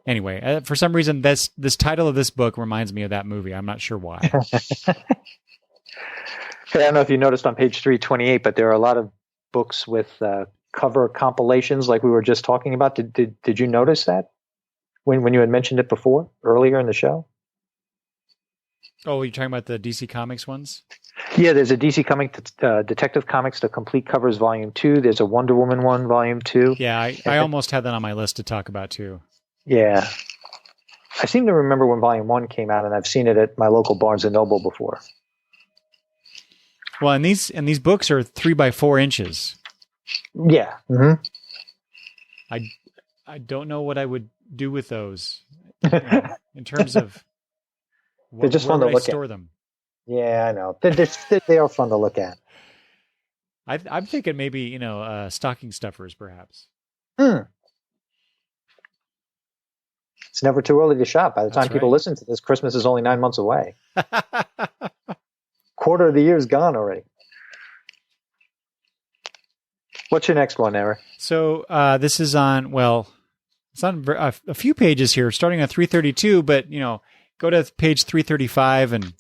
Anyway, for some reason, this title of this book reminds me of that movie. I'm not sure why. I don't know if you noticed on page 328, but there are a lot of books with cover compilations, like we were just talking about. Did you notice that when you had mentioned it before earlier in the show? Oh, you're talking about the DC Comics ones? Yeah, there's a DC Comics, Detective Comics, The Complete Covers Volume 2. There's a Wonder Woman one, Volume 2. Yeah, I almost had that on my list to talk about too. Yeah. I seem to remember when Volume 1 came out, and I've seen it at my local Barnes & Noble before. Well, and these books are 3 by 4 inches. Yeah. Mm-hmm. I don't know what I would do with those in terms of they're just fun to look store at. Them. Yeah, I know. They are fun to look at. I'm thinking maybe, stocking stuffers, perhaps. It's never too early to shop. By the time people right. listen to this, Christmas is only 9 months away. Quarter of the year is gone already. What's your next one, Eric? So this is on, it's on a few pages here, starting on 332, but, go to page 335 and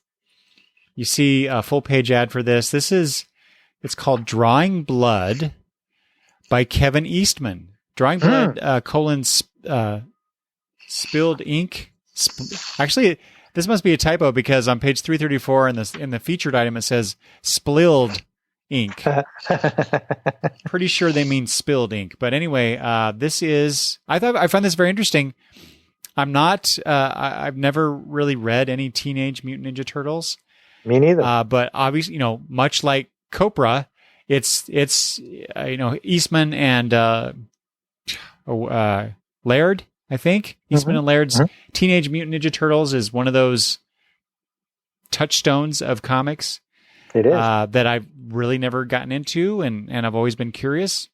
you see a full page ad for this. It's called Drawing Blood by Kevin Eastman. Drawing Blood, Spilled Ink. Actually, this must be a typo because on page 334 in the featured item, it says Splilled Ink. Pretty sure they mean spilled ink. But anyway, I found this very interesting. I've never really read any Teenage Mutant Ninja Turtles. Me neither. But obviously, much like Copra, it's Eastman and Laird, I think. Eastman and Laird's Teenage Mutant Ninja Turtles is one of those touchstones of comics. It is. That I've really never gotten into, and I've always been curious.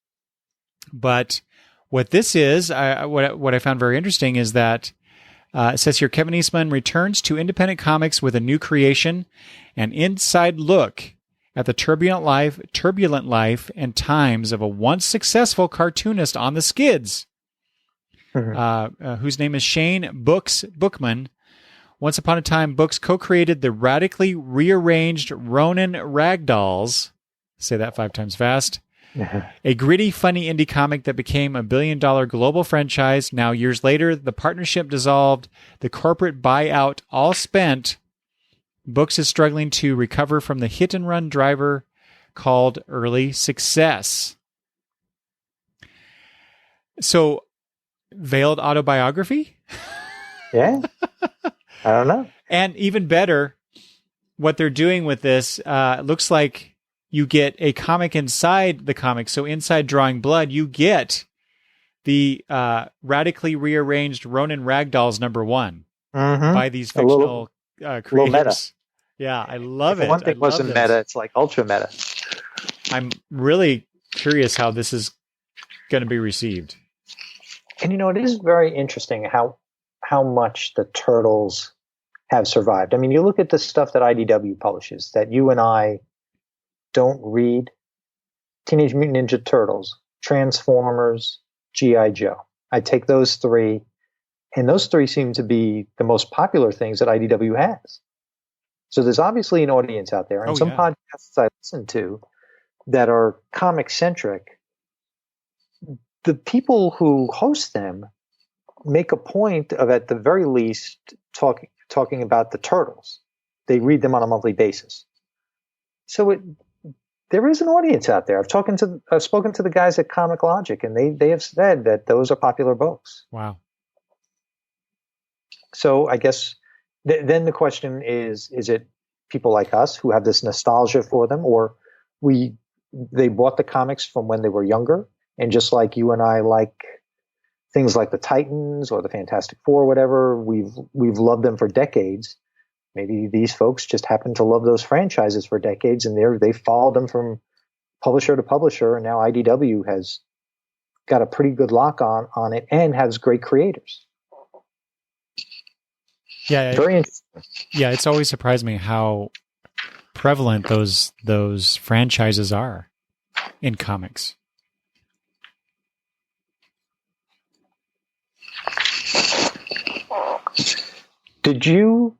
But what this is, what I found very interesting is that it says here, Kevin Eastman returns to independent comics with a new creation, an inside look at the turbulent life and times of a once successful cartoonist on the skids, whose name is Shane Bookman. Once upon a time, Books co-created the radically rearranged Ronin Ragdolls. Say that 5 times fast. A gritty, funny indie comic that became a billion-dollar global franchise. Now, years later, the partnership dissolved. The corporate buyout all spent. Books is struggling to recover from the hit-and-run driver called early success. So, veiled autobiography? Yeah. I don't know. And even better, what they're doing with this looks like you get a comic inside the comic. So inside Drawing Blood, you get the radically rearranged Ronin Ragdolls #1 by these fictional creators. Little meta. Yeah, I love it. One thing wasn't meta; it's like ultra meta. I'm really curious how this is going to be received. And it is very interesting how much the Turtles have survived. I mean, you look at the stuff that IDW publishes that you and I don't read. Teenage Mutant Ninja Turtles, Transformers, G.I. Joe. I take those 3, and those 3 seem to be the most popular things that IDW has. So there's obviously an audience out there. And podcasts I listen to that are comic-centric, the people who host them make a point of, at the very least, talking about the Turtles. They read them on a monthly basis. So there is an audience out there. I've spoken to the guys at Comic Logic, and they have said that those are popular books. Wow. So I guess then the question is it people like us who have this nostalgia for them, or we they bought the comics from when they were younger. And just like you and I like things like the Titans or the Fantastic Four, or whatever, we've loved them for decades. Maybe these folks just happen to love those franchises for decades, and they followed them from publisher to publisher. And now IDW has got a pretty good lock on it and has great creators. Yeah, very interesting. Yeah, it's always surprised me how prevalent those franchises are in comics. Did you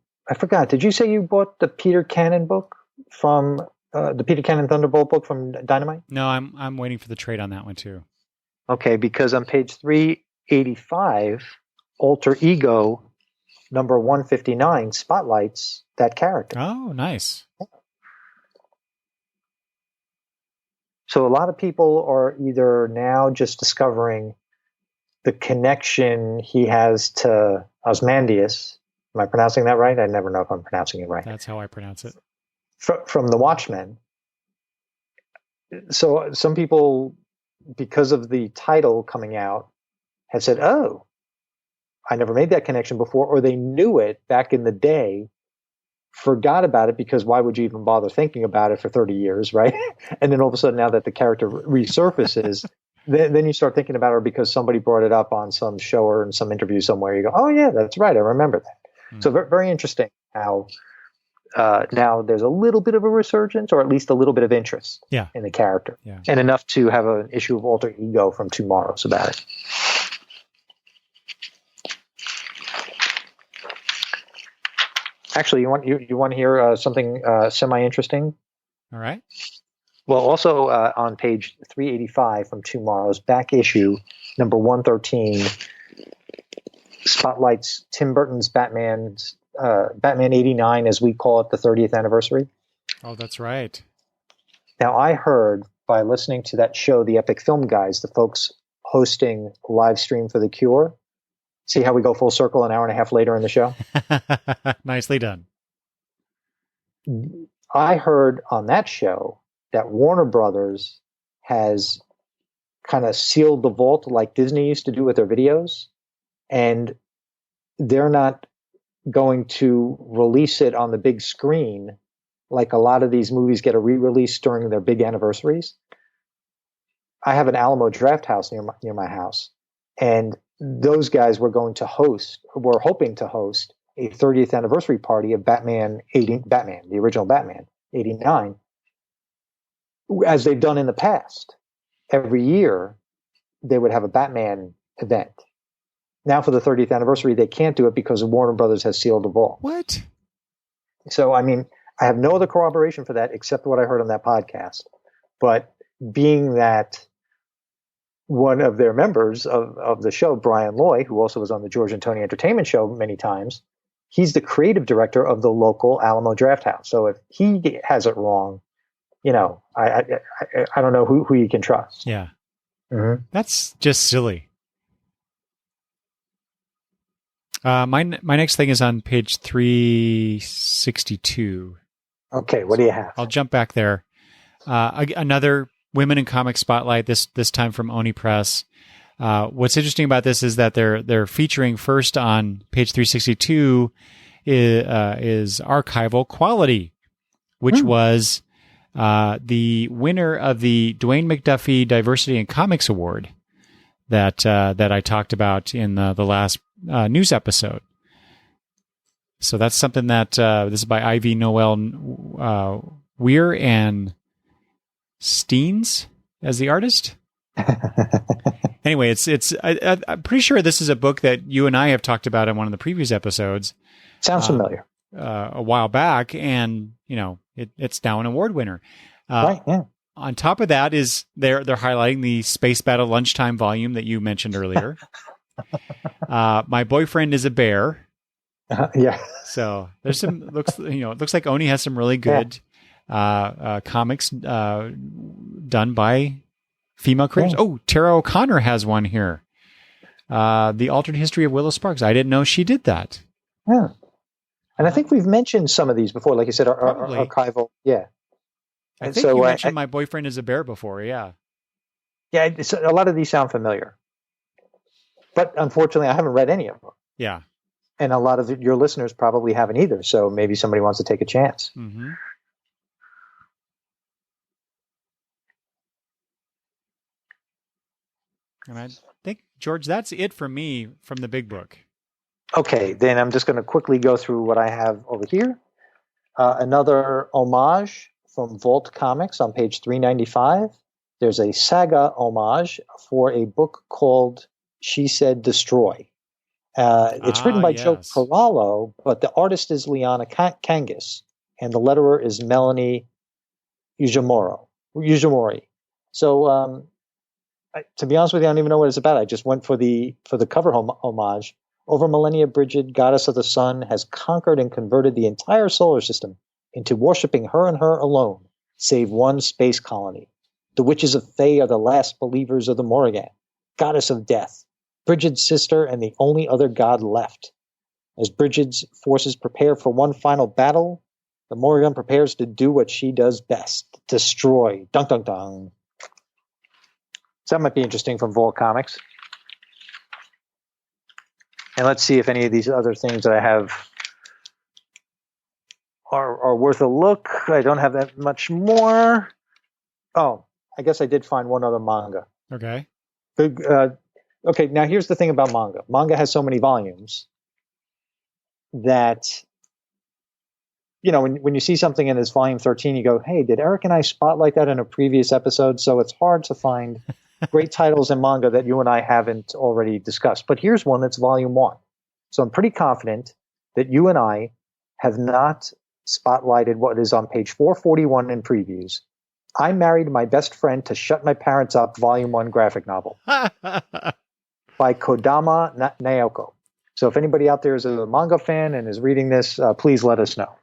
say you bought the Peter Cannon book from the Peter Cannon Thunderbolt book from Dynamite? No, I'm waiting for the trade on that one too. Okay, because on page 385, Alter Ego number 159 spotlights that character. Oh, nice. So a lot of people are either now just discovering the connection he has to Ozymandias. Am I pronouncing that right? I never know if I'm pronouncing it right. That's how I pronounce it. From the Watchmen. So some people, because of the title coming out, have said, oh, I never made that connection before, or they knew it back in the day, forgot about it because why would you even bother thinking about it for 30 years, right? And then all of a sudden, now that the character resurfaces, then you start thinking about it because somebody brought it up on some show or in some interview somewhere. You go, oh, yeah, that's right. I remember that. So very, very interesting how now there's a little bit of a resurgence, or at least a little bit of interest in the character. Yeah. And enough to have an issue of Alter Ego from Tomorrow's about it. Actually, you want to hear something semi-interesting? All right. Well, also on page 385 from Tomorrow's back issue, number 113, spotlights Tim Burton's Batman 89, as we call it, the 30th anniversary. Oh, that's right. Now, I heard by listening to that show, The Epic Film Guys, the folks hosting a live stream for The Cure. See how we go full circle an hour and a half later in the show? Nicely done. I heard on that show that Warner Brothers has kind of sealed the vault like Disney used to do with their videos, and they're not going to release it on the big screen like a lot of these movies get a re-release during their big anniversaries. I have an Alamo Draft House near my house, and those guys were hoping to host a 30th anniversary party of Batman, the original Batman, 89, as they've done in the past. Every year, they would have a Batman event. Now, for the 30th anniversary, they can't do it because Warner Brothers has sealed the vault. What? So, I mean, I have no other corroboration for that except what I heard on that podcast. But being that one of their members of the show, Brian Loy, who also was on the George and Tony Entertainment Show many times, he's the creative director of the local Alamo Draft House. So if he has it wrong, I don't know who you can trust. Yeah. Mm-hmm. That's just silly. My next thing is on page 362. Okay, what do you have? I'll jump back there. Another Women in Comics spotlight. This time from Oni Press. What's interesting about this is that they're featuring first on page 362 is Archival Quality, which was the winner of the Dwayne McDuffie Diversity in Comics Award that I talked about in the last news episode. So that's something that this is by Ivy Noel Weir and Steens as the artist. Anyway, I'm pretty sure this is a book that you and I have talked about in one of the previous episodes. Sounds familiar. A while back, and it's now an award winner. Right. Yeah. On top of that is they're highlighting the Space Battle Lunchtime volume that you mentioned earlier. My Boyfriend is a Bear. Yeah. So there's some it looks like Oni has some really good comics done by female creators. Oh, Tara O'Connor has one here. The Alternate History of Willow Sparks. I didn't know she did that. Yeah. And I think we've mentioned some of these before, like you said, archival. Yeah. I And think so you mentioned My Boyfriend is a Bear before. Yeah. yeah, a lot of these sound familiar, but unfortunately, I haven't read any of them. Yeah. And a lot of your listeners probably haven't either. So maybe somebody wants to take a chance. Mm-hmm. And I think, George, that's it for me from the big book. Okay, then I'm just going to quickly go through what I have over here. Another homage from Vault Comics on page 395. There's a saga homage for a book called She Said Destroy. It's written by Joe Corallo, but the artist is Liana Kangas, and the letterer is Melanie Ujimori. So, to be honest with you, I don't even know what it's about. I just went for the cover homage. Over millennia, Bridget, goddess of the sun, has conquered and converted the entire solar system into worshipping her and her alone, save one space colony. The witches of Thay are the last believers of the Morrigan, goddess of death, Bridget's sister and the only other god left. As Bridget's forces prepare for one final battle, the Morrigan prepares to do what she does best, destroy. Dun dun dun. So that might be interesting from Vault Comics. And let's see if any of these other things that I have are worth a look. I don't have that much more. Oh, I guess I did find one other manga. Okay. Okay, now here's the thing about manga. Manga has so many volumes that, you know, when you see something in this volume 13, you go, hey, did Eric and I spotlight that in a previous episode? So it's hard to find great titles in manga that you and I haven't already discussed. But here's one that's volume 1. So I'm pretty confident that you and I have not spotlighted what is on page 441 in previews. I Married My Best Friend to Shut My Parents Up, volume 1 graphic novel by Kodama Naoko. So if anybody out there is a manga fan and is reading this, please let us know.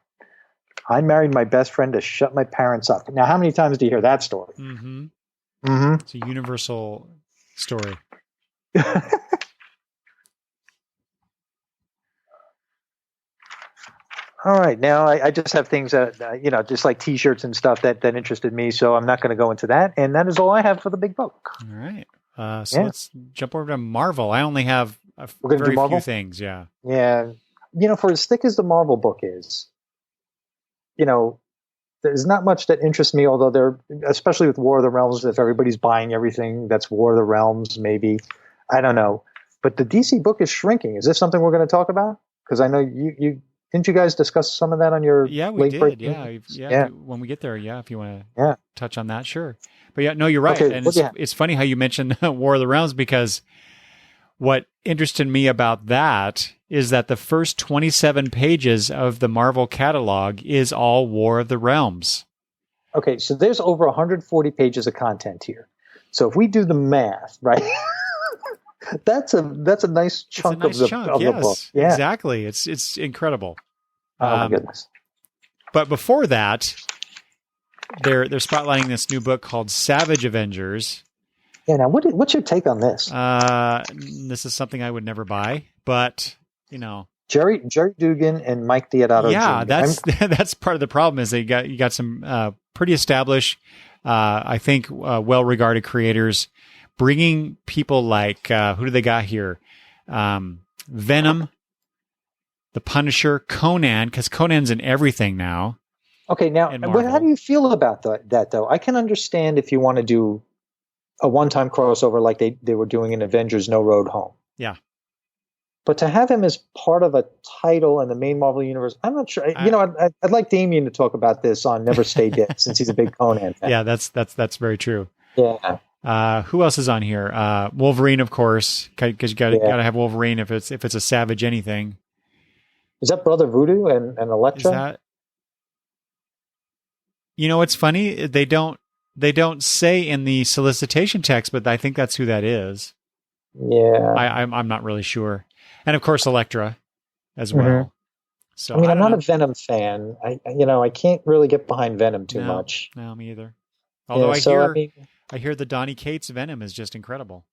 I married my best friend to shut my parents up. Now, how many times do you hear that story? Mm-hmm. Mm-hmm. It's a universal story. All right. Now, I just have things that, just like T-shirts and stuff that interested me. So I'm not going to go into that. And that is all I have for the big book. All right. Let's jump over to Marvel. I only have very few things. Yeah. Yeah. For as thick as the Marvel book is, there's not much that interests me, although especially with War of the Realms, if everybody's buying everything, that's War of the Realms, maybe. I don't know. But the DC book is shrinking. Is this something we're going to talk about? Because I know you didn't you guys discuss some of that on your we did. Yeah. When we get there, if you want to touch on that, sure. But yeah, no, you're right. Okay, and it's funny how you mentioned War of the Realms, because what interested me about that is that the first 27 pages of the Marvel catalog is all War of the Realms. Okay, so there's over 140 pages of content here. So if we do the math, right, that's a nice chunk of the book. Yeah, exactly. It's incredible. Oh my goodness! But before that, they're spotlighting this new book called Savage Avengers. Yeah. Now, what's your take on this? This is something I would never buy, but Jerry Dugan and Mike Deodato. Yeah, Jr. that's part of the problem. Is you got some pretty established, I think, well-regarded creators bringing people like who do they got here? Venom, the Punisher, Conan, because Conan's in everything now. Okay, now how do you feel about that though? I can understand if you want to do a one-time crossover like they were doing in Avengers No Road Home. Yeah. But to have him as part of a title in the main Marvel universe, I'm not sure. I'd like Damien to talk about this on Never Stay Dead, since he's a big Conan fan. Yeah, that's very true. Yeah. Who else is on here? Wolverine, of course, because you got to have Wolverine if it's a Savage anything. Is that Brother Voodoo and Elektra? Is that? It's funny. They don't say in the solicitation text, but I think that's who that is. Yeah. I'm not really sure. And of course, Elektra as well. Mm-hmm. So I'm not a Venom fan. I can't really get behind Venom too much. No, me either. Although I hear the Donny Cates Venom is just incredible.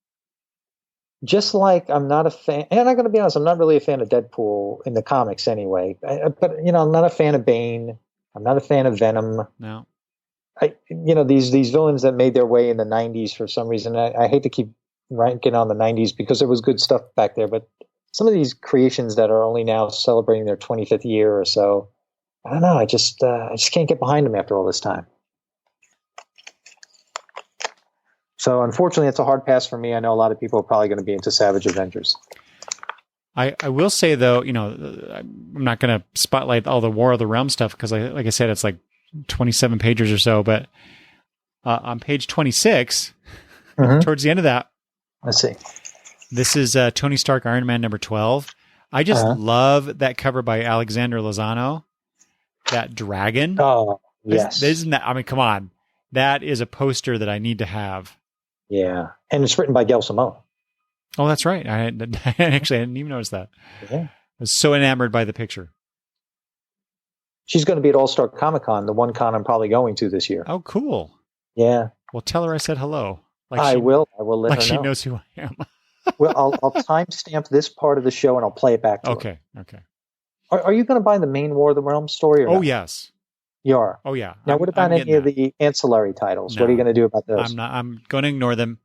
Just like I'm not a fan, and I'm going to be honest, I'm not really a fan of Deadpool in the comics anyway. But I'm not a fan of Bane. I'm not a fan of Venom. No. these villains that made their way in the 90s for some reason. I hate to keep ranking on the 90s because there was good stuff back there, but some of these creations that are only now celebrating their 25th year or so, I don't know. I just can't get behind them after all this time. So unfortunately, it's a hard pass for me. I know a lot of people are probably going to be into Savage Avengers. I will say, though, I'm not going to spotlight all the War of the Realm stuff because, like I said, it's like 27 pages or so. But on page 26, towards the end of that, let's see. This is Tony Stark Iron Man number 12. I just love that cover by Alexander Lozano. That dragon. Oh, yes. Isn't that? I mean, come on. That is a poster that I need to have. Yeah, and it's written by Gail Simone. Oh, that's right. I didn't even notice that. Yeah. I was so enamored by the picture. She's going to be at All-Star Comic-Con, the one con I'm probably going to this year. Oh, cool. Yeah. Well, tell her I said hello. I will let her know. Like she knows who I am. Well, I'll timestamp this part of the show and I'll play it back to her. Okay. Are you going to buy the main War of the Realms story? Or not? Yes. You are? Oh, yeah. Now, what about any of the ancillary titles? No, what are you going to do about those? I'm going to ignore them.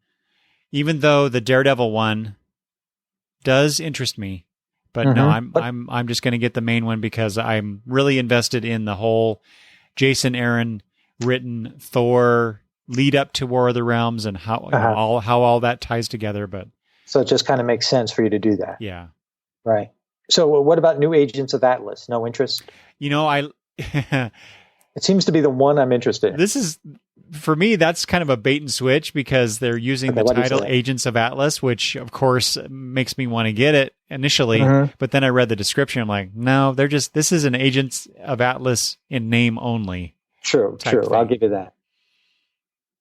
Even though the Daredevil one does interest me, but no, I'm just going to get the main one because I'm really invested in the whole Jason Aaron written Thor lead up to War of the Realms and how all that ties together. But so it just kind of makes sense for you to do that. Yeah. Right. So what about New Agents of Atlas? No interest? It seems to be the one I'm interested in. This is, for me, that's kind of a bait and switch because they're using the title Agents of Atlas, which of course makes me want to get it initially. But then I read the description. I'm like, no, this is an Agents of Atlas in name only. True. I'll give you that.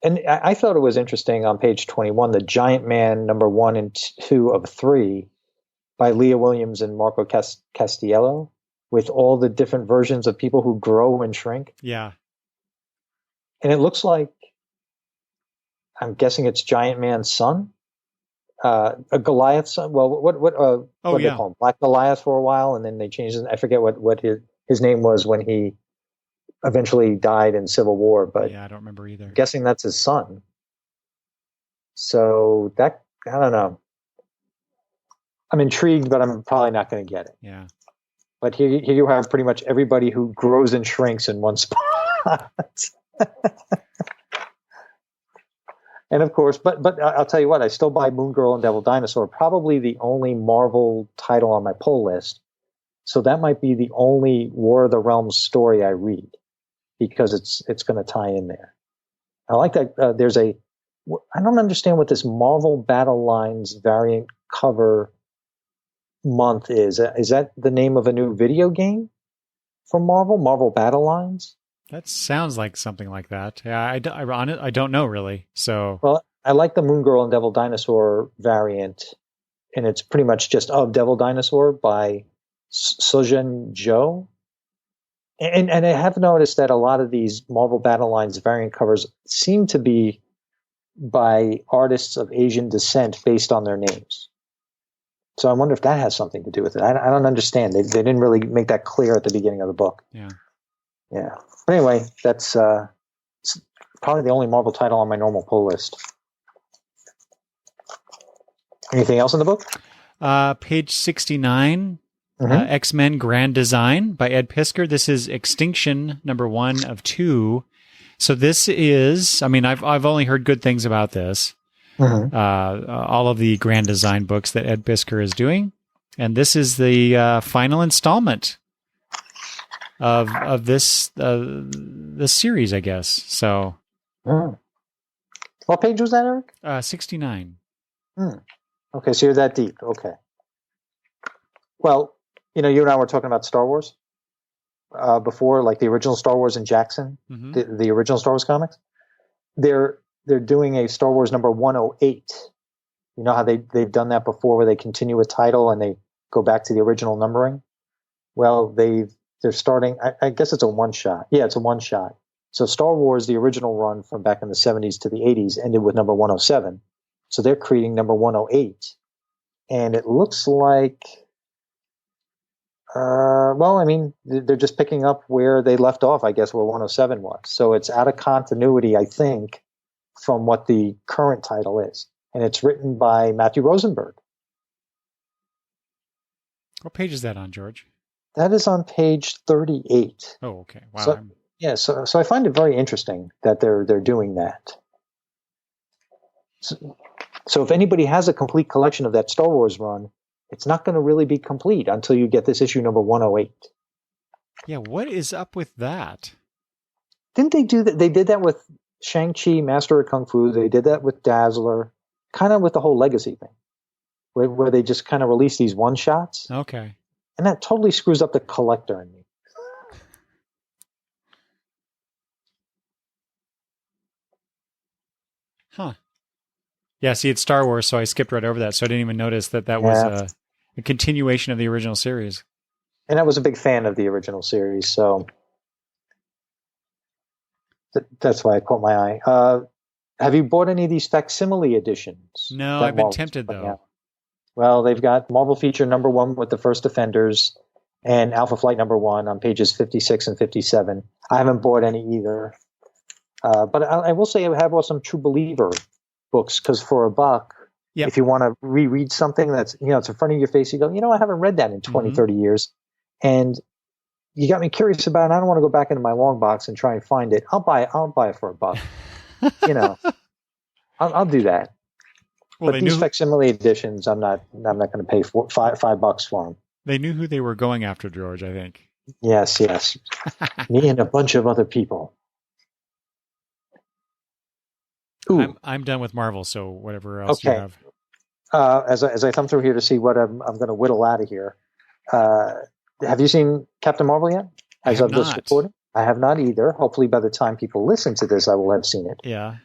And I thought it was interesting on page 21, the Giant Man number 1 and 2 of 3 by Leah Williams and Marco Castiello, with all the different versions of people who grow and shrink. Yeah. And it looks like, I'm guessing it's Giant Man's son, a Goliath's son. Well, what they call him? Black Goliath for a while, and then they changed it. I forget what his name was when he eventually died in Civil War, but yeah, I don't remember either. I'm guessing that's his son. So that, I don't know. I'm intrigued, but I'm probably not going to get it. Yeah. But here you have pretty much everybody who grows and shrinks in one spot. And of course, but I'll tell you what, I still buy Moon Girl and Devil Dinosaur, probably the only Marvel title on my pull list. So that might be the only War of the Realms story I read because it's going to tie in there. I like that. I don't understand what this Marvel Battle Lines variant cover month is. Is that the name of a new video game from Marvel Battle Lines? That sounds like something like that. Yeah, I don't know really. So, well, I like the Moon Girl and Devil Dinosaur variant, and it's pretty much just of Devil Dinosaur by Sojin Joe. And I have noticed that a lot of these Marvel Battle Lines variant covers seem to be by artists of Asian descent based on their names. So I wonder if that has something to do with it. I don't understand. They didn't really make that clear at the beginning of the book. Yeah. Yeah. But anyway, that's probably the only Marvel title on my normal pull list. Anything else in the book? Page 69, X-Men Grand Design by Ed Piskor. This is Extinction number 1 of 2. So this is, I mean, I've only heard good things about this. All of the Grand Design books that Ed Piskor is doing. And this is the final installment of this series, I guess. So, what page was that, Eric? 69. Okay, so you're that deep. Okay. Well, you and I were talking about Star Wars before, like the original Star Wars in Jackson, the original Star Wars comics. They're doing a Star Wars number 108. You know how they've done that before, where they continue a title and they go back to the original numbering. Well, they're starting. I guess it's a one shot. Yeah, it's a one shot. So Star Wars, the original run from back in the 70s to the 80s, ended with number 107. So they're creating number 108, and it looks like Well, I mean, they're just picking up where they left off, I guess, where 107 was. So it's out of continuity, I think, from what the current title is. And it's written by Matthew Rosenberg. What page is that on, George? That is on page 38. Oh, okay. Wow. So, yeah, so I find it very interesting that they're doing that. So if anybody has a complete collection of that Star Wars run, it's not going to really be complete until you get this issue number 108. Yeah, what is up with that? Didn't they do that? They did that with Shang-Chi, Master of Kung Fu. They did that with Dazzler, kind of with the whole Legacy thing, where they just kind of release these one-shots. Okay. And that totally screws up the collector in me. Huh. Yeah, see, it's Star Wars, so I skipped right over that. So I didn't even notice that was a continuation of the original series. And I was a big fan of the original series, so that's why it caught my eye. Have you bought any of these facsimile editions? No, I've been tempted, though. Out? Well, they've got Marvel Feature number 1 with the First Defenders and Alpha Flight number 1 on pages 56 and 57. I haven't bought any either. But I will say I have bought some True Believer books, because for $1, if you want to reread something that's, it's in front of your face, you go, I haven't read that in 20, 30 years. And you got me curious about it. I don't want to go back into my long box and try and find it. I'll buy it for $1. I'll do that. Well, but these facsimile editions, I'm not going to pay $5 for them. They knew who they were going after, George, I think. Yes. Me and a bunch of other people. Ooh. I'm done with Marvel, so whatever else you have. As I thumb through here to see what I'm going to whittle out of here. Have you seen Captain Marvel yet? As of this recording? I have not either. Hopefully by the time people listen to this, I will have seen it. Yeah.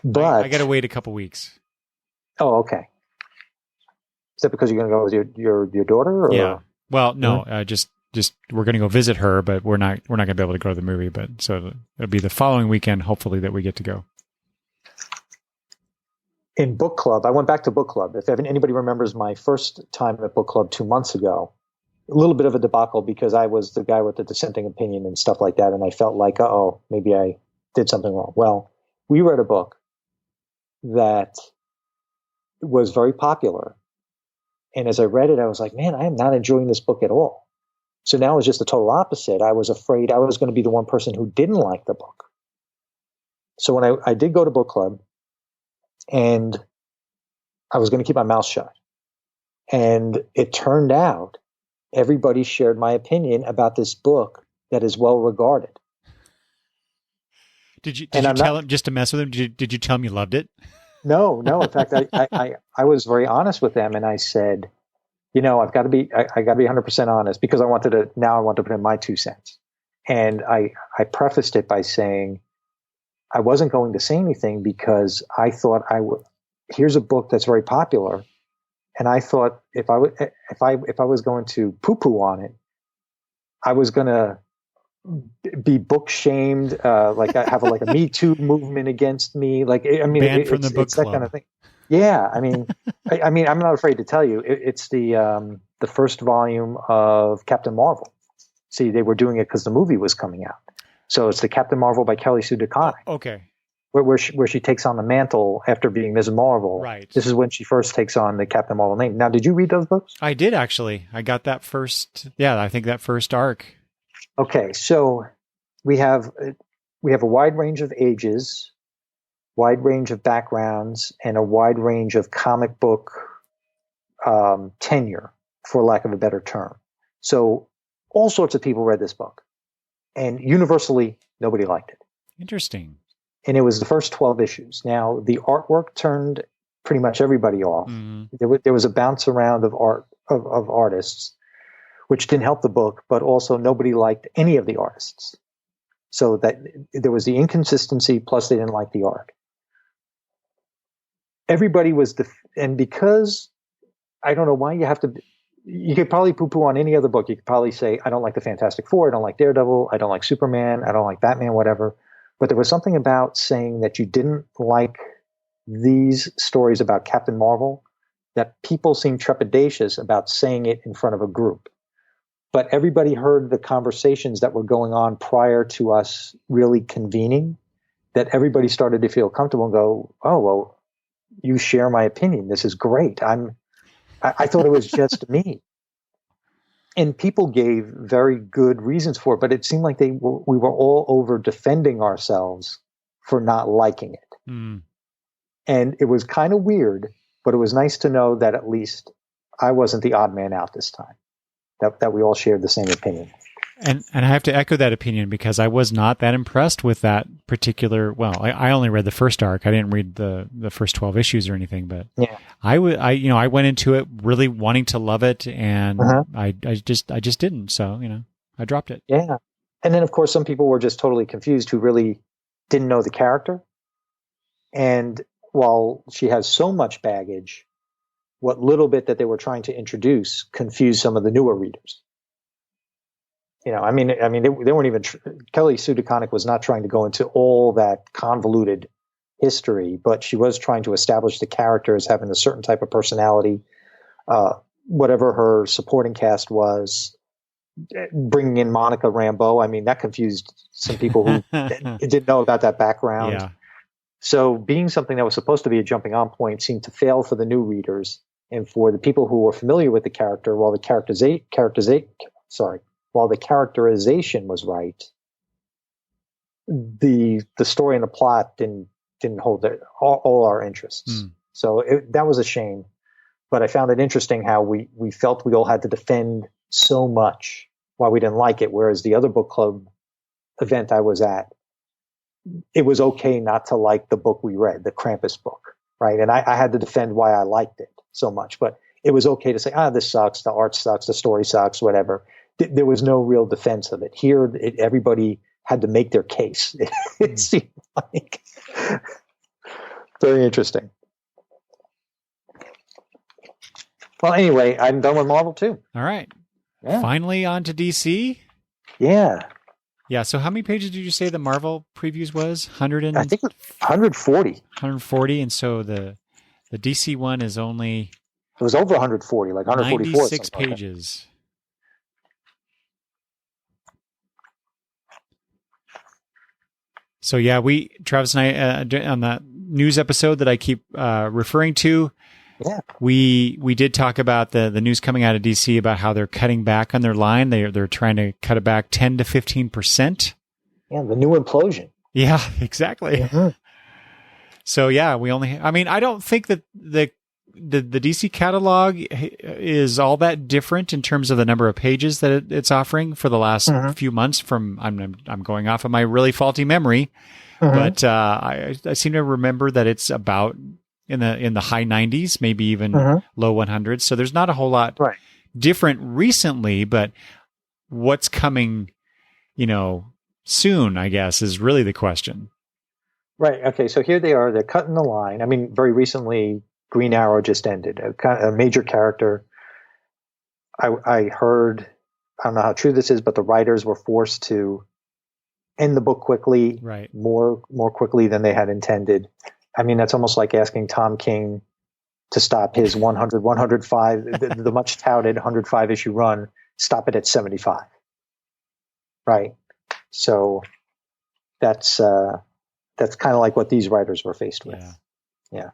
But I got to wait a couple weeks. Oh, okay. Is that because you're going to go with your daughter? Or? Yeah. Well, no, just we're going to go visit her, but we're not going to be able to go to the movie. But so it'll be the following weekend, hopefully, that we get to go. In book club, I went back to book club. If anybody remembers my first time at book club 2 months ago, a little bit of a debacle because I was the guy with the dissenting opinion and stuff like that, and I felt like, maybe I did something wrong. Well, we read a book that was very popular, and as I read it, I was like, man, I am not enjoying this book at all. So now it's just the total opposite. I was afraid I was going to be the one person who didn't like the book. So when I did go to book club, and I was going to keep my mouth shut. And it turned out everybody shared my opinion about this book that is well regarded. Did you tell him, just to mess with him, did you tell him you loved it? No. In fact, I was very honest with them, and I said, I've got to be 100% honest, because I want to put in my 2 cents. And I prefaced it by saying, I wasn't going to say anything because I thought here's a book that's very popular. And I thought if I was going to poo-poo on it, I was going to be book shamed, like I have a Me Too movement against me. Like, I mean, banned from the book it's club. That kind of thing. Yeah. I mean, I'm not afraid to tell you, it's the first volume of Captain Marvel. See, they were doing it because the movie was coming out. So it's the Captain Marvel by Kelly Sue DeConnick. Okay. Where she takes on the mantle after being Ms. Marvel. Right. This is when she first takes on the Captain Marvel name. Now, did you read those books? I did, actually. I got that first. Yeah, I think that first arc. Okay, so we have a wide range of ages, wide range of backgrounds, and a wide range of comic book tenure, for lack of a better term. So all sorts of people read this book. And universally, nobody liked it. Interesting. And it was the first 12 issues. Now, the artwork turned pretty much everybody off. Mm-hmm. There was a bounce around of artists, which didn't help the book, but also nobody liked any of the artists. So that there was the inconsistency, plus they didn't like the art. Everybody was and because I don't know why you could probably poo-poo on any other book. You could probably say, I don't like the Fantastic Four, I don't like Daredevil, I don't like Superman, I don't like Batman, whatever. But there was something about saying that you didn't like these stories about Captain Marvel that people seemed trepidatious about saying it in front of a group. but everybody heard the conversations that were going on prior to us really convening, that everybody started to feel comfortable and go, oh, well, you share my opinion. This is great. I thought it was just me. And people gave very good reasons for it, but it seemed like we were all over defending ourselves for not liking it. Mm. And it was kind of weird, but it was nice to know that at least I wasn't the odd man out this time, that we all shared the same opinion. And I have to echo that opinion because I was not that impressed with that particular. Well, I only read the first arc. I didn't read the first 12 issues or anything. But yeah, I went into it really wanting to love it, and I just didn't. So I dropped it. Yeah, and then of course some people were just totally confused who really didn't know the character. And while she has so much baggage, what little bit that they were trying to introduce confused some of the newer readers. They weren't even. Kelly Sue DeConnick was not trying to go into all that convoluted history, but she was trying to establish the character as having a certain type of personality. Whatever her supporting cast was, bringing in Monica Rambeau, that confused some people who didn't know about that background. Yeah. So being something that was supposed to be a jumping on point seemed to fail for the new readers, and for the people who were familiar with the character, while the characterization was right, the story and the plot didn't hold all our interests. So that was a shame. But I found it interesting how we felt we all had to defend so much why we didn't like it, whereas the other book club event I was at, it was okay not to like the book we read, the Krampus book, right? And I had to defend why I liked it so much, but it was okay to say, this sucks, the art sucks, the story sucks, whatever. There was no real defense of it. Here, everybody had to make their case. It seemed like very interesting. Well, anyway, I'm done with Marvel too. All right. Yeah. Finally on to DC. Yeah. Yeah. So how many pages did you say the Marvel previews was? I think 140. 140. And so the DC one is only... It was over 140, like 144. 96 pages. So yeah, Travis and I, on that news episode that I keep referring to, we did talk about the news coming out of DC about how they're cutting back on their line. They're trying to cut it back 10 to 15%. Yeah, the new implosion. Yeah, exactly. Mm-hmm. So yeah, I don't think that the DC catalog is all that different in terms of the number of pages that it's offering for the last few months. I'm going off of my really faulty memory, but I seem to remember that it's about in the high 90s, maybe even low 100s. So there's not a whole lot different recently, but what's coming, soon, I guess, is really the question. Right. Okay. So here they are. They're cutting the line. Very recently, Green Arrow just ended. A major character. I heard, I don't know how true this is, but the writers were forced to end the book quickly, more quickly than they had intended. That's almost like asking Tom King to stop his 105, the much touted 105 issue run, stop it at 75. Right. So that's kind of like what these writers were faced with. Yeah.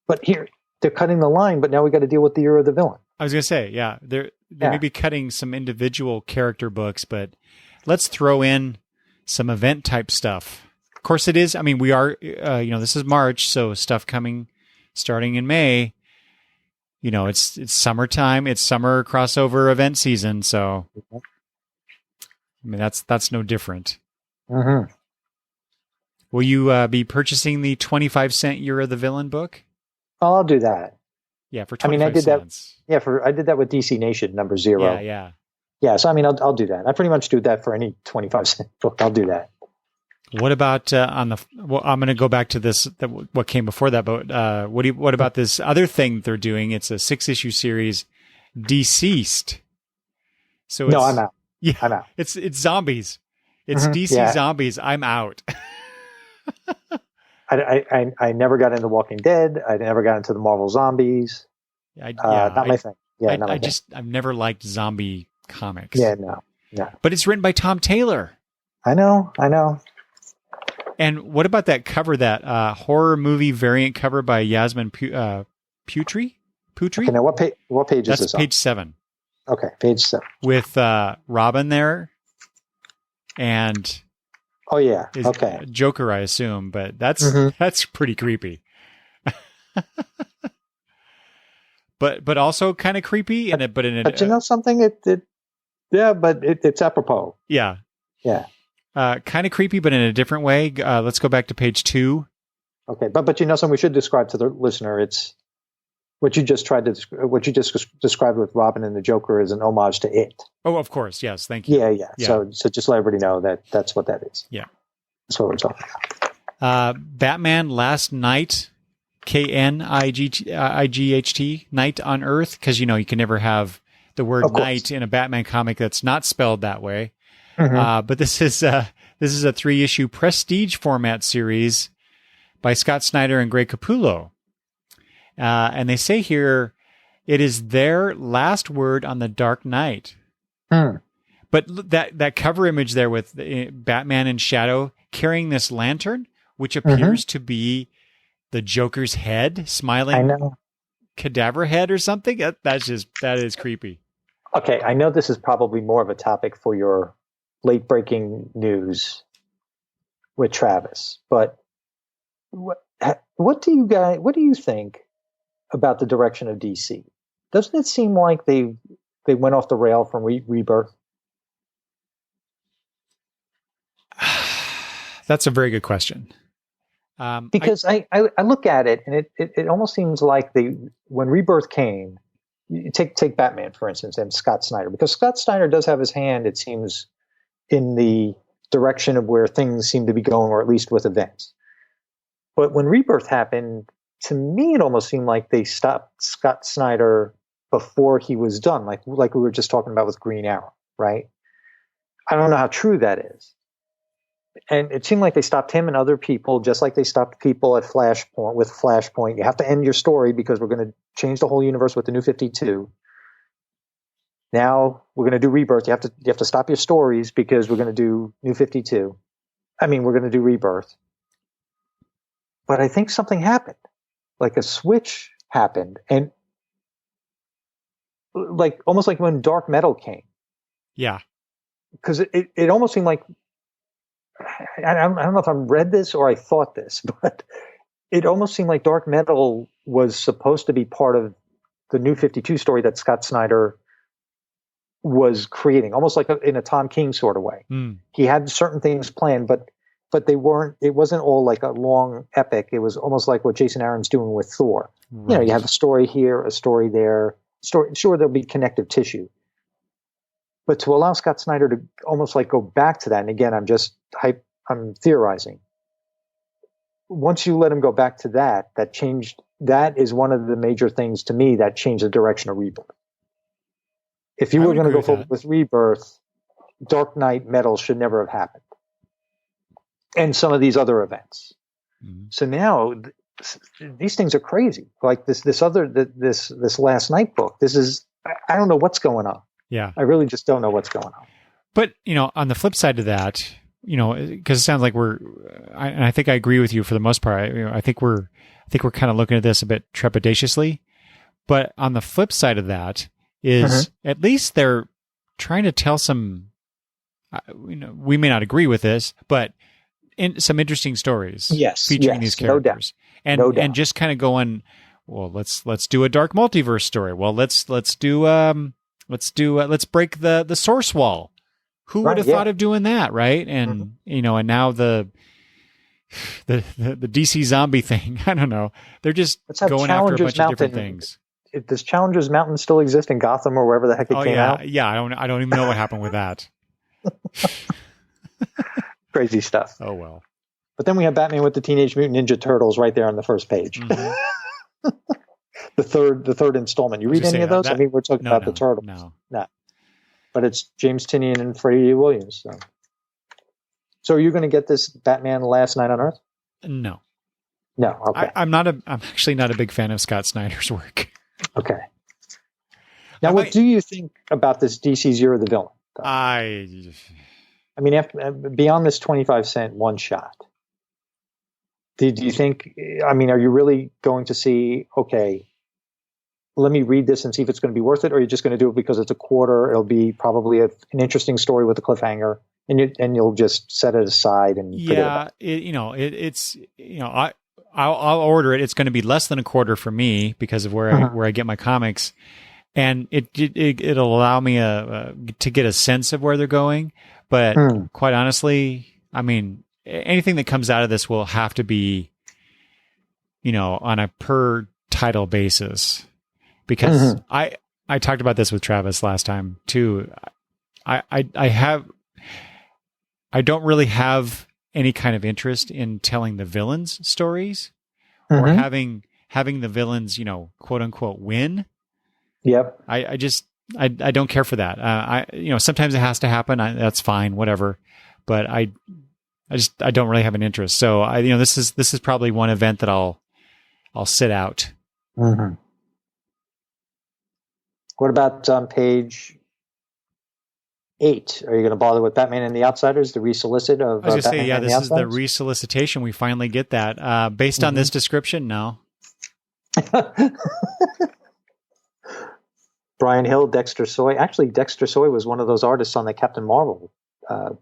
But here they're cutting the line, but now we got to deal with the Year of the Villain. I was going to say, they may be cutting some individual character books, but let's throw in some event type stuff. Of course it is. We are, this is March, so stuff starting in May, it's summertime, it's summer crossover event season. So, that's no different. Mm-hmm. Will you be purchasing the 25-cent Year of the Villain book? Oh, I'll do that. Yeah, for 25 I did cents. That. Yeah, I did that with DC Nation number 0. Yeah. Yeah, so I'll do that. I pretty much do that for any 25-cent book. I'll do that. What about I'm going to go back to this. What came before that, but what about this other thing they're doing? It's a 6-issue series, Deceased. So no, I'm out. Yeah, I'm out. It's zombies. It's DC zombies. I'm out. I never got into Walking Dead. I never got into the Marvel Zombies. Not my thing. Yeah, I've never liked zombie Comics. Yeah, no. But it's written by Tom Taylor. I know. And what about that cover, that horror movie variant cover by Yasmin Putri? Okay, now what page is this on? That's page 7. Okay, page 7. With Robin there. And oh yeah, okay. Joker, I assume, but that's pretty creepy. but also kind of creepy, but you know something, it's apropos. Yeah. Kind of creepy, but in a different way. Let's go back to page 2. Okay, but you know something we should describe to the listener. It's what you just described with Robin and the Joker is an homage to It. Oh, of course, yes, thank you. Yeah. So just let everybody know that's what that is. Yeah, that's what we're talking about. Batman Last Night, KNIGHT, Night on Earth, because you can never have the word night in a Batman comic that's not spelled that way. Mm-hmm. But this is a 3-issue prestige format series by Scott Snyder and Greg Capullo. And they say here, it is their last word on the Dark Knight. But that cover image there with Batman in shadow carrying this lantern, which appears to be the Joker's head, smiling, I know, cadaver head or something. That is creepy. Okay, I know this is probably more of a topic for your late breaking news with Travis, but what do you think about the direction of DC? Doesn't it seem like they went off the rail from Rebirth? That's a very good question. Because I look at it and it almost seems like when Rebirth came, you take Batman, for instance, and Scott Snyder, because Scott Snyder does have his hand, it seems, in the direction of where things seem to be going, or at least with events. But when Rebirth happened, to me, it almost seemed like they stopped Scott Snyder before he was done, like we were just talking about with Green Arrow, right? I don't know how true that is. And it seemed like they stopped him and other people, just like they stopped people at Flashpoint. With Flashpoint, you have to end your story because we're going to change the whole universe with the New 52. Now we're going to do Rebirth. You have to stop your stories because we're going to do New 52. I mean, we're going to do Rebirth. But I think something happened, like a switch happened, and almost like when Dark Metal came. Yeah, because it almost seemed like. I don't know if I read this or I thought this, but it almost seemed like Dark Metal was supposed to be part of the New 52 story that Scott Snyder was creating, almost like in a Tom King sort of way. He had certain things planned, but they weren't. It wasn't all like a long epic. It was almost like what Jason Aaron's doing with Thor. Right. You have a story here, a story there. Sure, there'll be connective tissue. But to allow Scott Snyder to almost like go back to that, and again, I'm theorizing. Once you let him go back to that changed. That is one of the major things to me that changed the direction of Rebirth. If you were going to go forward with Rebirth, Dark Knight Metal should never have happened, and some of these other events. Mm-hmm. So now these things are crazy. Like this Last Night book. I don't know what's going on. Yeah. I really just don't know what's going on. But, on the flip side of that, because it sounds like I think I agree with you for the most part. I think we're kind of looking at this a bit trepidatiously. But on the flip side of that is at least they're trying to tell some, we may not agree with this, but some interesting stories. Yes, featuring these characters. No doubt. And just kind of going, well, let's do a dark multiverse story. Well, let's break the source wall. Who would have thought of doing that, right? And and now the DC zombie thing. I don't know. They're just going after a bunch of different things. Does Challenger's Mountain still exist in Gotham or wherever the heck it came out? Yeah, I don't even know what happened with that. Crazy stuff. Oh well. But then we have Batman with the Teenage Mutant Ninja Turtles right there on the first page. Mm-hmm. the third installment. You read any of those? We're talking about the Turtles. No. But it's James Tynion and Freddie Williams. So are you going to get this Batman Last Night on Earth? No. Okay. I'm actually not a big fan of Scott Snyder's work. Okay. Now, what do you think about this DC Zero the Villain? Though? I mean, beyond this 25-cent one shot, do you think? I mean, are you really going to see? Okay, let me read this and see if it's going to be worth it, or are you just going to do it because it's a quarter? It'll be probably an interesting story with a cliffhanger, and you'll just set it aside and forget about it. I'll order it. It's going to be less than a quarter for me because of where I get my comics, and it'll allow me to get a sense of where they're going. But quite honestly, I mean, anything that comes out of this will have to be, on a per title basis, because I talked about this with Travis last time too. I don't really have any kind of interest in telling the villains stories or having the villains, quote unquote, win. Yep. I don't care for that. Sometimes it has to happen. That's fine, whatever. But I don't really have an interest. So this is probably one event that I'll sit out. Mm-hmm. What about on page 8? Are you going to bother with Batman and the Outsiders, the resolicit of I was going to Batman say, yeah, and this the is the resolicitation. We finally get that. Based on this description, no. Brian Hill, Dexter Soy. Actually, Dexter Soy was one of those artists on the Captain Marvel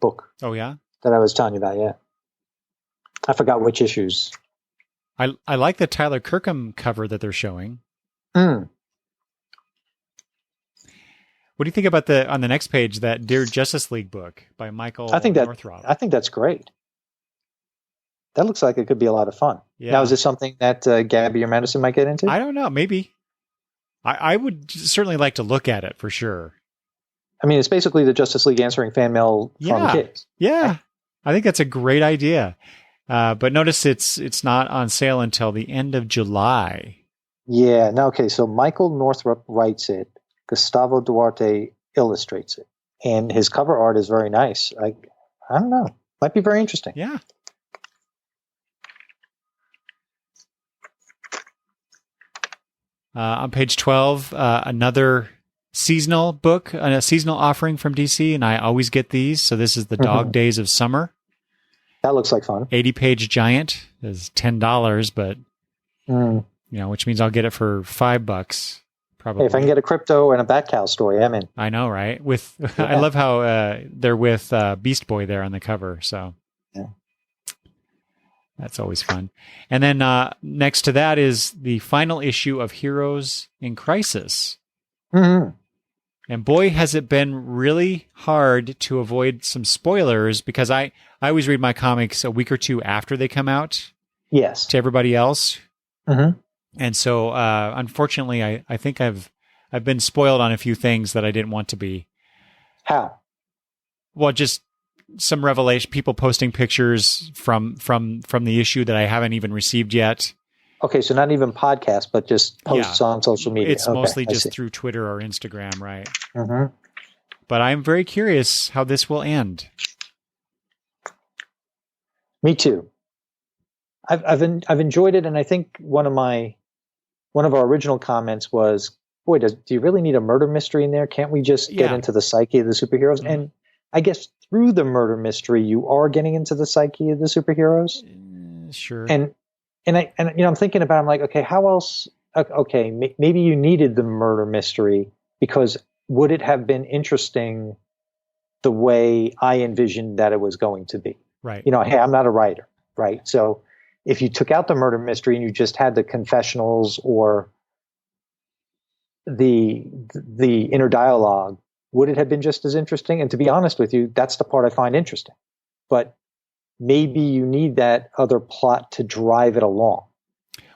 book. Oh, yeah? That I was telling you about, yeah. I forgot which issues. I like the Tyler Kirkham cover that they're showing. What do you think about on the next page, that Dear Justice League book by Michael Northrop? I think that's great. That looks like it could be a lot of fun. Yeah. Now, is this something that Gabby or Madison might get into? I don't know. Maybe. I would certainly like to look at it for sure. I mean, it's basically the Justice League answering fan mail from kids. Yeah. I think that's a great idea. But notice it's not on sale until the end of July. Yeah. No, okay. So Michael Northrop writes it. Gustavo Duarte illustrates it. And his cover art is very nice. I don't know. Might be very interesting. Yeah. On page 12, another seasonal book, a seasonal offering from DC, and I always get these. So this is The Dog Days of Summer. That looks like fun. 80-page giant is $10, but which means I'll get it for $5. Probably. Hey, if I can get a crypto and a Batcow story, I'm in. I know, right? I love how they're with Beast Boy there on the cover. So that's always fun. And then next to that is the final issue of Heroes in Crisis. Mm-hmm. And boy, has it been really hard to avoid some spoilers, because I always read my comics a week or two after they come out. Yes. To everybody else. Mm-hmm. And so, unfortunately, I think I've been spoiled on a few things that I didn't want to be. How? Well, just some revelation. People posting pictures from the issue that I haven't even received yet. Okay, so not even podcasts, but just posts on social media. It's mostly just through Twitter or Instagram, right? Mm-hmm. But I'm very curious how this will end. Me too. I've enjoyed it, and I think one of our original comments was, "Boy, do you really need a murder mystery in there? Can't we just get into the psyche of the superheroes?" Mm-hmm. And I guess through the murder mystery, you are getting into the psyche of the superheroes. Sure. And I'm thinking about, I'm like, okay, how else? Okay, maybe you needed the murder mystery, because would it have been interesting the way I envisioned that it was going to be? Right. Hey, I'm not a writer, right? So if you took out the murder mystery and you just had the confessionals or the inner dialogue, would it have been just as interesting? And to be honest with you, that's the part I find interesting. But maybe you need that other plot to drive it along.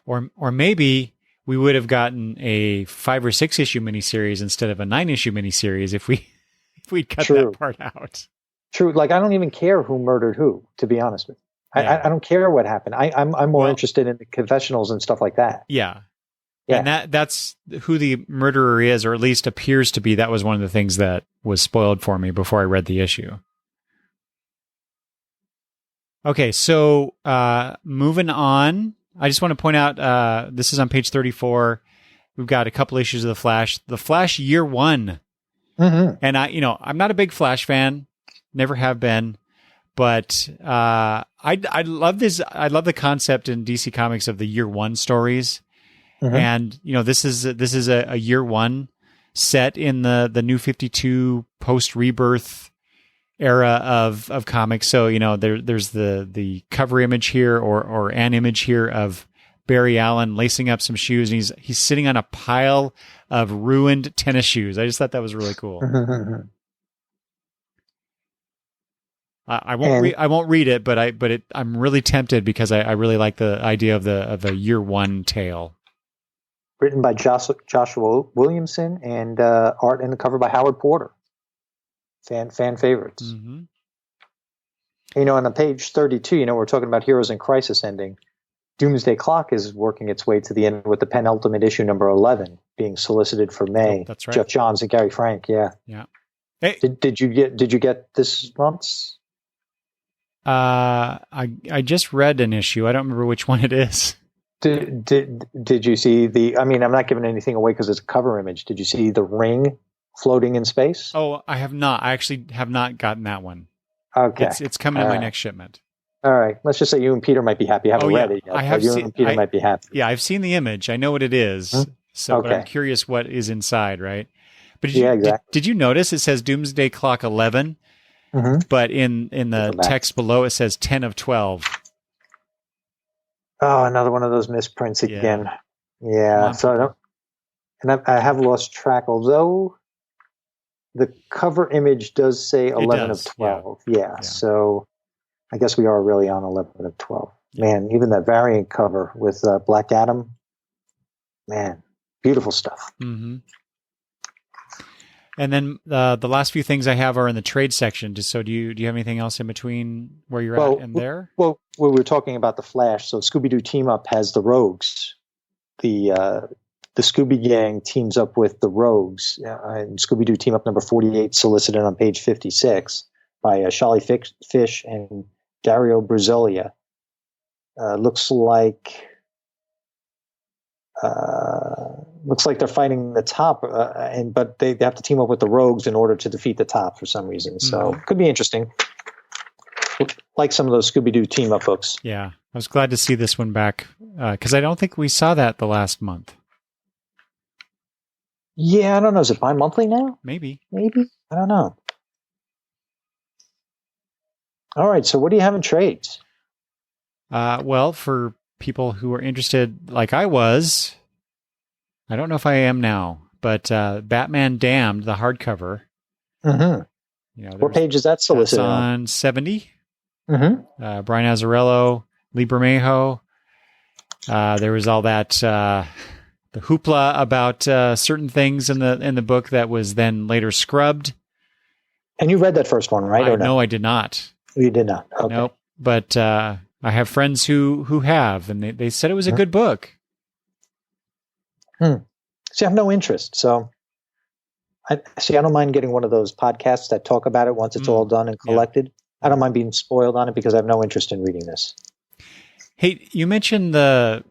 Or maybe we would have gotten a 5 or 6 issue miniseries instead of a 9 issue miniseries if we'd cut that part out. True. Like, I don't even care who murdered who, to be honest with you. I don't care what happened. I'm more interested in the confessionals and stuff like that. Yeah. And that's who the murderer is, or at least appears to be. That was one of the things that was spoiled for me before I read the issue. Okay, so moving on. I just want to point out, this is on page 34. We've got a couple issues of The Flash. The Flash Year One. Mm-hmm. And I'm not a big Flash fan, never have been, but I love this. I love the concept in DC Comics of the Year One stories, and this is a Year One set in the New 52 post Rebirth era of comics. So there's the cover image here or an image here of Barry Allen lacing up some shoes, and he's sitting on a pile of ruined tennis shoes. I just thought that was really cool. I won't read it, but I'm really tempted because I really like the idea of the Year One tale. Written by Joshua Williamson and art and the cover by Howard Porter. Fan favorites. Mm-hmm. On page 32, we're talking about Heroes in Crisis ending. Doomsday Clock is working its way to the end with the penultimate issue, number 11, being solicited for May. Oh, that's right. Jeff Johns and Gary Frank. Yeah. Hey. Did you get this month's? I just read an issue. I don't remember which one it is. Did you see the? I mean, I'm not giving anything away because it's a cover image. Did you see the ring floating in space? Oh, I have not. I actually have not gotten that one. Okay, it's coming in my next shipment. All right. Let's just say you and Peter might be happy. I haven't read it yet. I have you and Peter might be happy. Yeah, I've seen the image. I know what it is. Hmm? So Okay. but I'm curious what is inside, right? But Exactly. Did you notice it says Doomsday Clock 11, but in the text below it says 10 of 12. Oh, another one of those misprints again. Yeah. So I have lost track, although the cover image does say 11 of 12. Yeah. So I guess we are really on 11 of 12. Man, even that variant cover with Black Adam, man, beautiful stuff. Mm-hmm. And then the last few things I have are in the trade section. So do you have anything else in between where you're at and there? Well, we were talking about the Flash. So Scooby-Doo Team Up has the Rogues. The Scooby Gang teams up with the Rogues. And Scooby-Doo Team Up number 48, solicited on page 56 by Shali Fish and Dario Brazilia. Looks like they're fighting the top, but they have to team up with the Rogues in order to defeat the top for some reason. So could be interesting. Like some of those Scooby-Doo team up books. Yeah, I was glad to see this one back because I don't think we saw that the last month. Yeah, I don't know. Is it bi-monthly now? Maybe. I don't know. All right. So what do you have in trades? Well, for people who are interested, like I was, I don't know if I am now, but Batman Damned, the hardcover. Mm-hmm. What page is that solicited on? 70. Mm-hmm. Brian Azzarello, Lee Bermejo. There was all that the hoopla about certain things in the book that was then later scrubbed. And you read that first one, right? No, I did not. You did not. Okay. Nope. But I have friends who have, and they said it was a good book. See, I have no interest. So, I don't mind getting one of those podcasts that talk about it once it's all done and collected. Yeah. I don't mind being spoiled on it because I have no interest in reading this. Hey, you mentioned the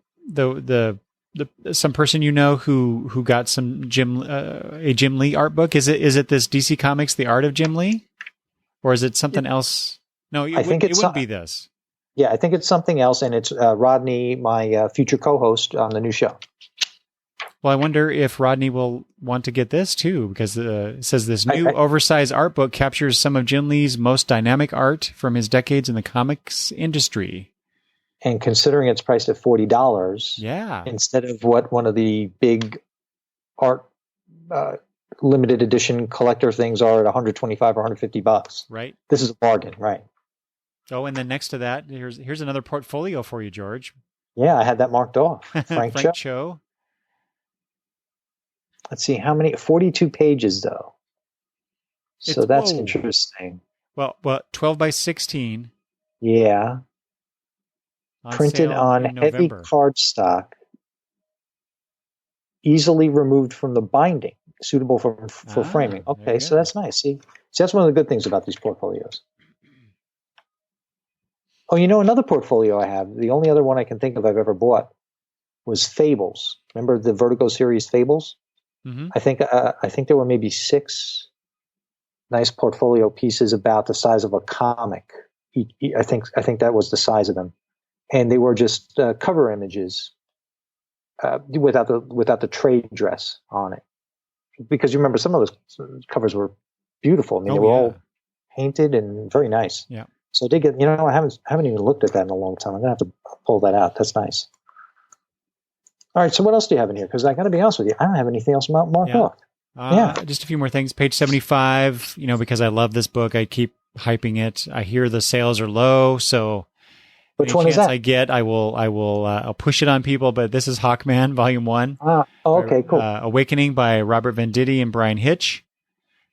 some person who got some a Jim Lee art book. Is it this DC Comics The Art of Jim Lee, or is it something else? No, it would be this. Yeah, I think it's something else, and it's Rodney, my future co-host on the new show. Well, I wonder if Rodney will want to get this too, because it says this new oversized art book captures some of Jim Lee's most dynamic art from his decades in the comics industry. And considering it's priced at $40, instead of what one of the big art limited edition collector things are at $125 or $150, right? This is a bargain, right? Oh, and then next to that, here's another portfolio for you, George. Yeah, I had that marked off. Frank Cho. Let's see, how many? 42 pages, though. So that's interesting. Well, 12 by 16. Yeah. Printed on heavy cardstock, easily removed from the binding, suitable for framing. Okay, so that's nice. See, that's one of the good things about these portfolios. Oh, another portfolio I have, the only other one I can think of I've ever bought, was Fables. Remember the Vertigo series Fables? Mm-hmm. I think there were maybe 6 nice portfolio pieces about the size of a comic. I think that was the size of them, and they were just cover images without the trade dress on it. Because you remember some of those covers were beautiful. I mean, they were all painted and very nice. Yeah. So I did get. I haven't even looked at that in a long time. I'm gonna have to pull that out. That's nice. All right. So what else do you have in here? Because I got to be honest with you, I don't have anything else marked off. Just a few more things. Page 75. Because I love this book, I keep hyping it. I hear the sales are low, so which one is that? I get, I'll push it on people. But this is Hawkman, Volume 1. Okay, cool. Awakening by Robert Venditti and Brian Hitch.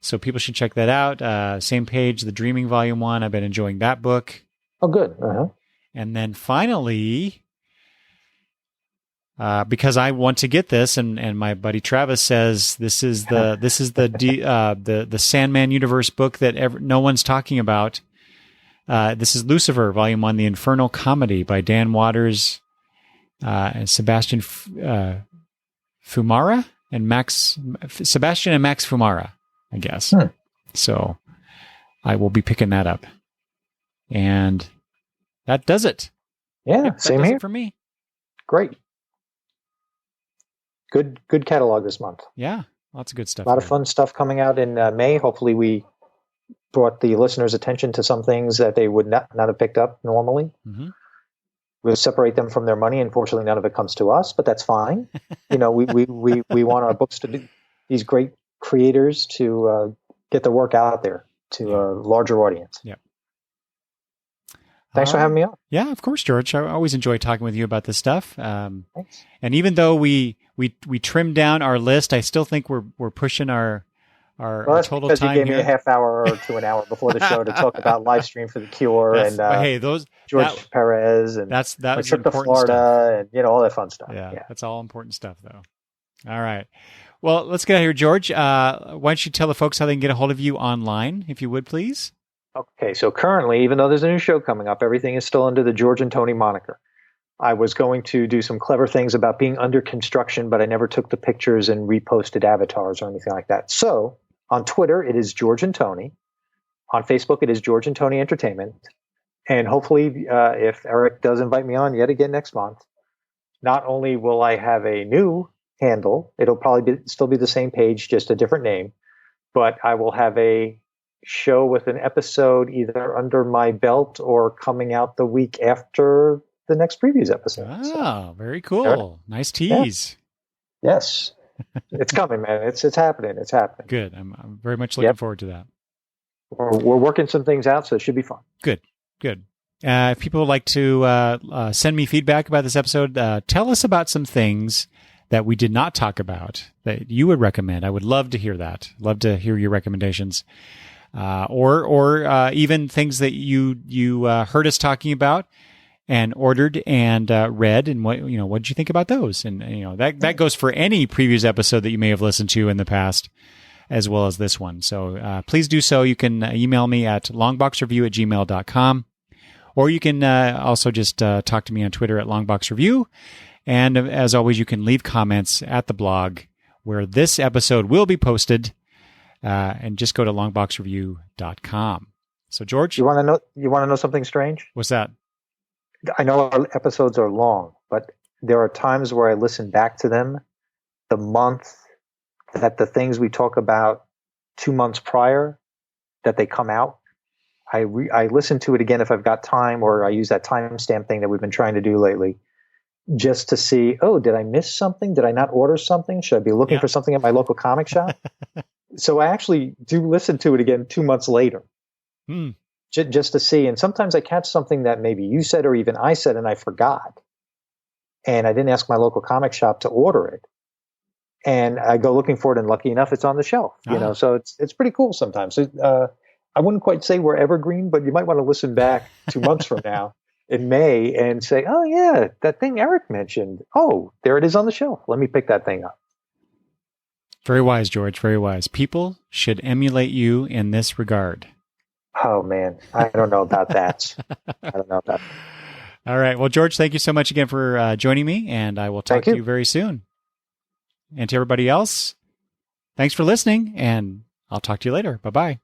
So people should check that out. Same page, The Dreaming, Volume 1. I've been enjoying that book. Oh, good. Uh-huh. And then finally, because I want to get this, and my buddy Travis says this is the Sandman universe book that no one's talking about. This is Lucifer, Volume 1, The Infernal Comedy by Dan Waters and Sebastian Fumara and Max Fumara, I guess. So I will be picking that up, and that does it. Yeah, same here for me. Great. Good catalog this month. Yeah, lots of good stuff. A lot of fun stuff coming out in May. Hopefully we brought the listeners' attention to some things that they would not have picked up normally. Mm-hmm. We'll separate them from their money. Unfortunately, none of it comes to us, but that's fine. We want our books to be these great creators to get the work out there to a larger audience. Yeah. Thanks for having me on. Yeah, of course, George. I always enjoy talking with you about this stuff. Thanks. And even though we trimmed down our list, I still think we're pushing our total time you gave here. me a half hour to an hour before the show to talk about live stream for the Cure George Perez and that's trip to Florida and all that fun stuff. Yeah, that's all important stuff though. All right. Well, let's get out of here, George. Why don't you tell the folks how they can get a hold of you online, if you would, please? Okay, so currently, even though there's a new show coming up, everything is still under the George and Tony moniker. I was going to do some clever things about being under construction, but I never took the pictures and reposted avatars or anything like that. So on Twitter, it is George and Tony. On Facebook, it is George and Tony Entertainment. And hopefully, if Eric does invite me on yet again next month, not only will I have a new handle, it'll probably still be the same page, just a different name, but I will have a show with an episode either under my belt or coming out the week after the next previews episode. Oh, very cool. Nice tease. Yeah. Yes. It's coming, man. It's happening. It's happening. Good. I'm very much looking forward to that. We're working some things out, so it should be fun. Good. If people would like to send me feedback about this episode, tell us about some things that we did not talk about that you would recommend. I would love to hear that. Love to hear your recommendations. Or even things that you heard us talking about and ordered and read, and what did you think about those? And that goes for any previous episode that you may have listened to in the past, as well as this one. So please do so. You can email me at longboxreview@gmail.com, or you can also just talk to me on Twitter at longboxreview. And as always, you can leave comments at the blog where this episode will be posted. And just go to longboxreview.com. So, George, you want to know something strange? What's that? I know our episodes are long, but there are times where I listen back to them the month that the things we talk about 2 months prior that they come out. I listen to it again if I've got time, or I use that timestamp thing that we've been trying to do lately, just to see, did I miss something? Did I not order something? Should I be looking for something at my local comic shop? So I actually do listen to it again 2 months later, just to see. And sometimes I catch something that maybe you said or even I said and I forgot. And I didn't ask my local comic shop to order it. And I go looking for it, and lucky enough, it's on the shelf. So it's pretty cool sometimes. I wouldn't quite say we're evergreen, but you might want to listen back 2 months from now in May and say, oh, yeah, that thing Eric mentioned. Oh, there it is on the shelf. Let me pick that thing up. Very wise, George. Very wise. People should emulate you in this regard. Oh, man. I don't know about that. All right. Well, George, thank you so much again for joining me, and I will talk to you very soon. And to everybody else, thanks for listening, and I'll talk to you later. Bye-bye.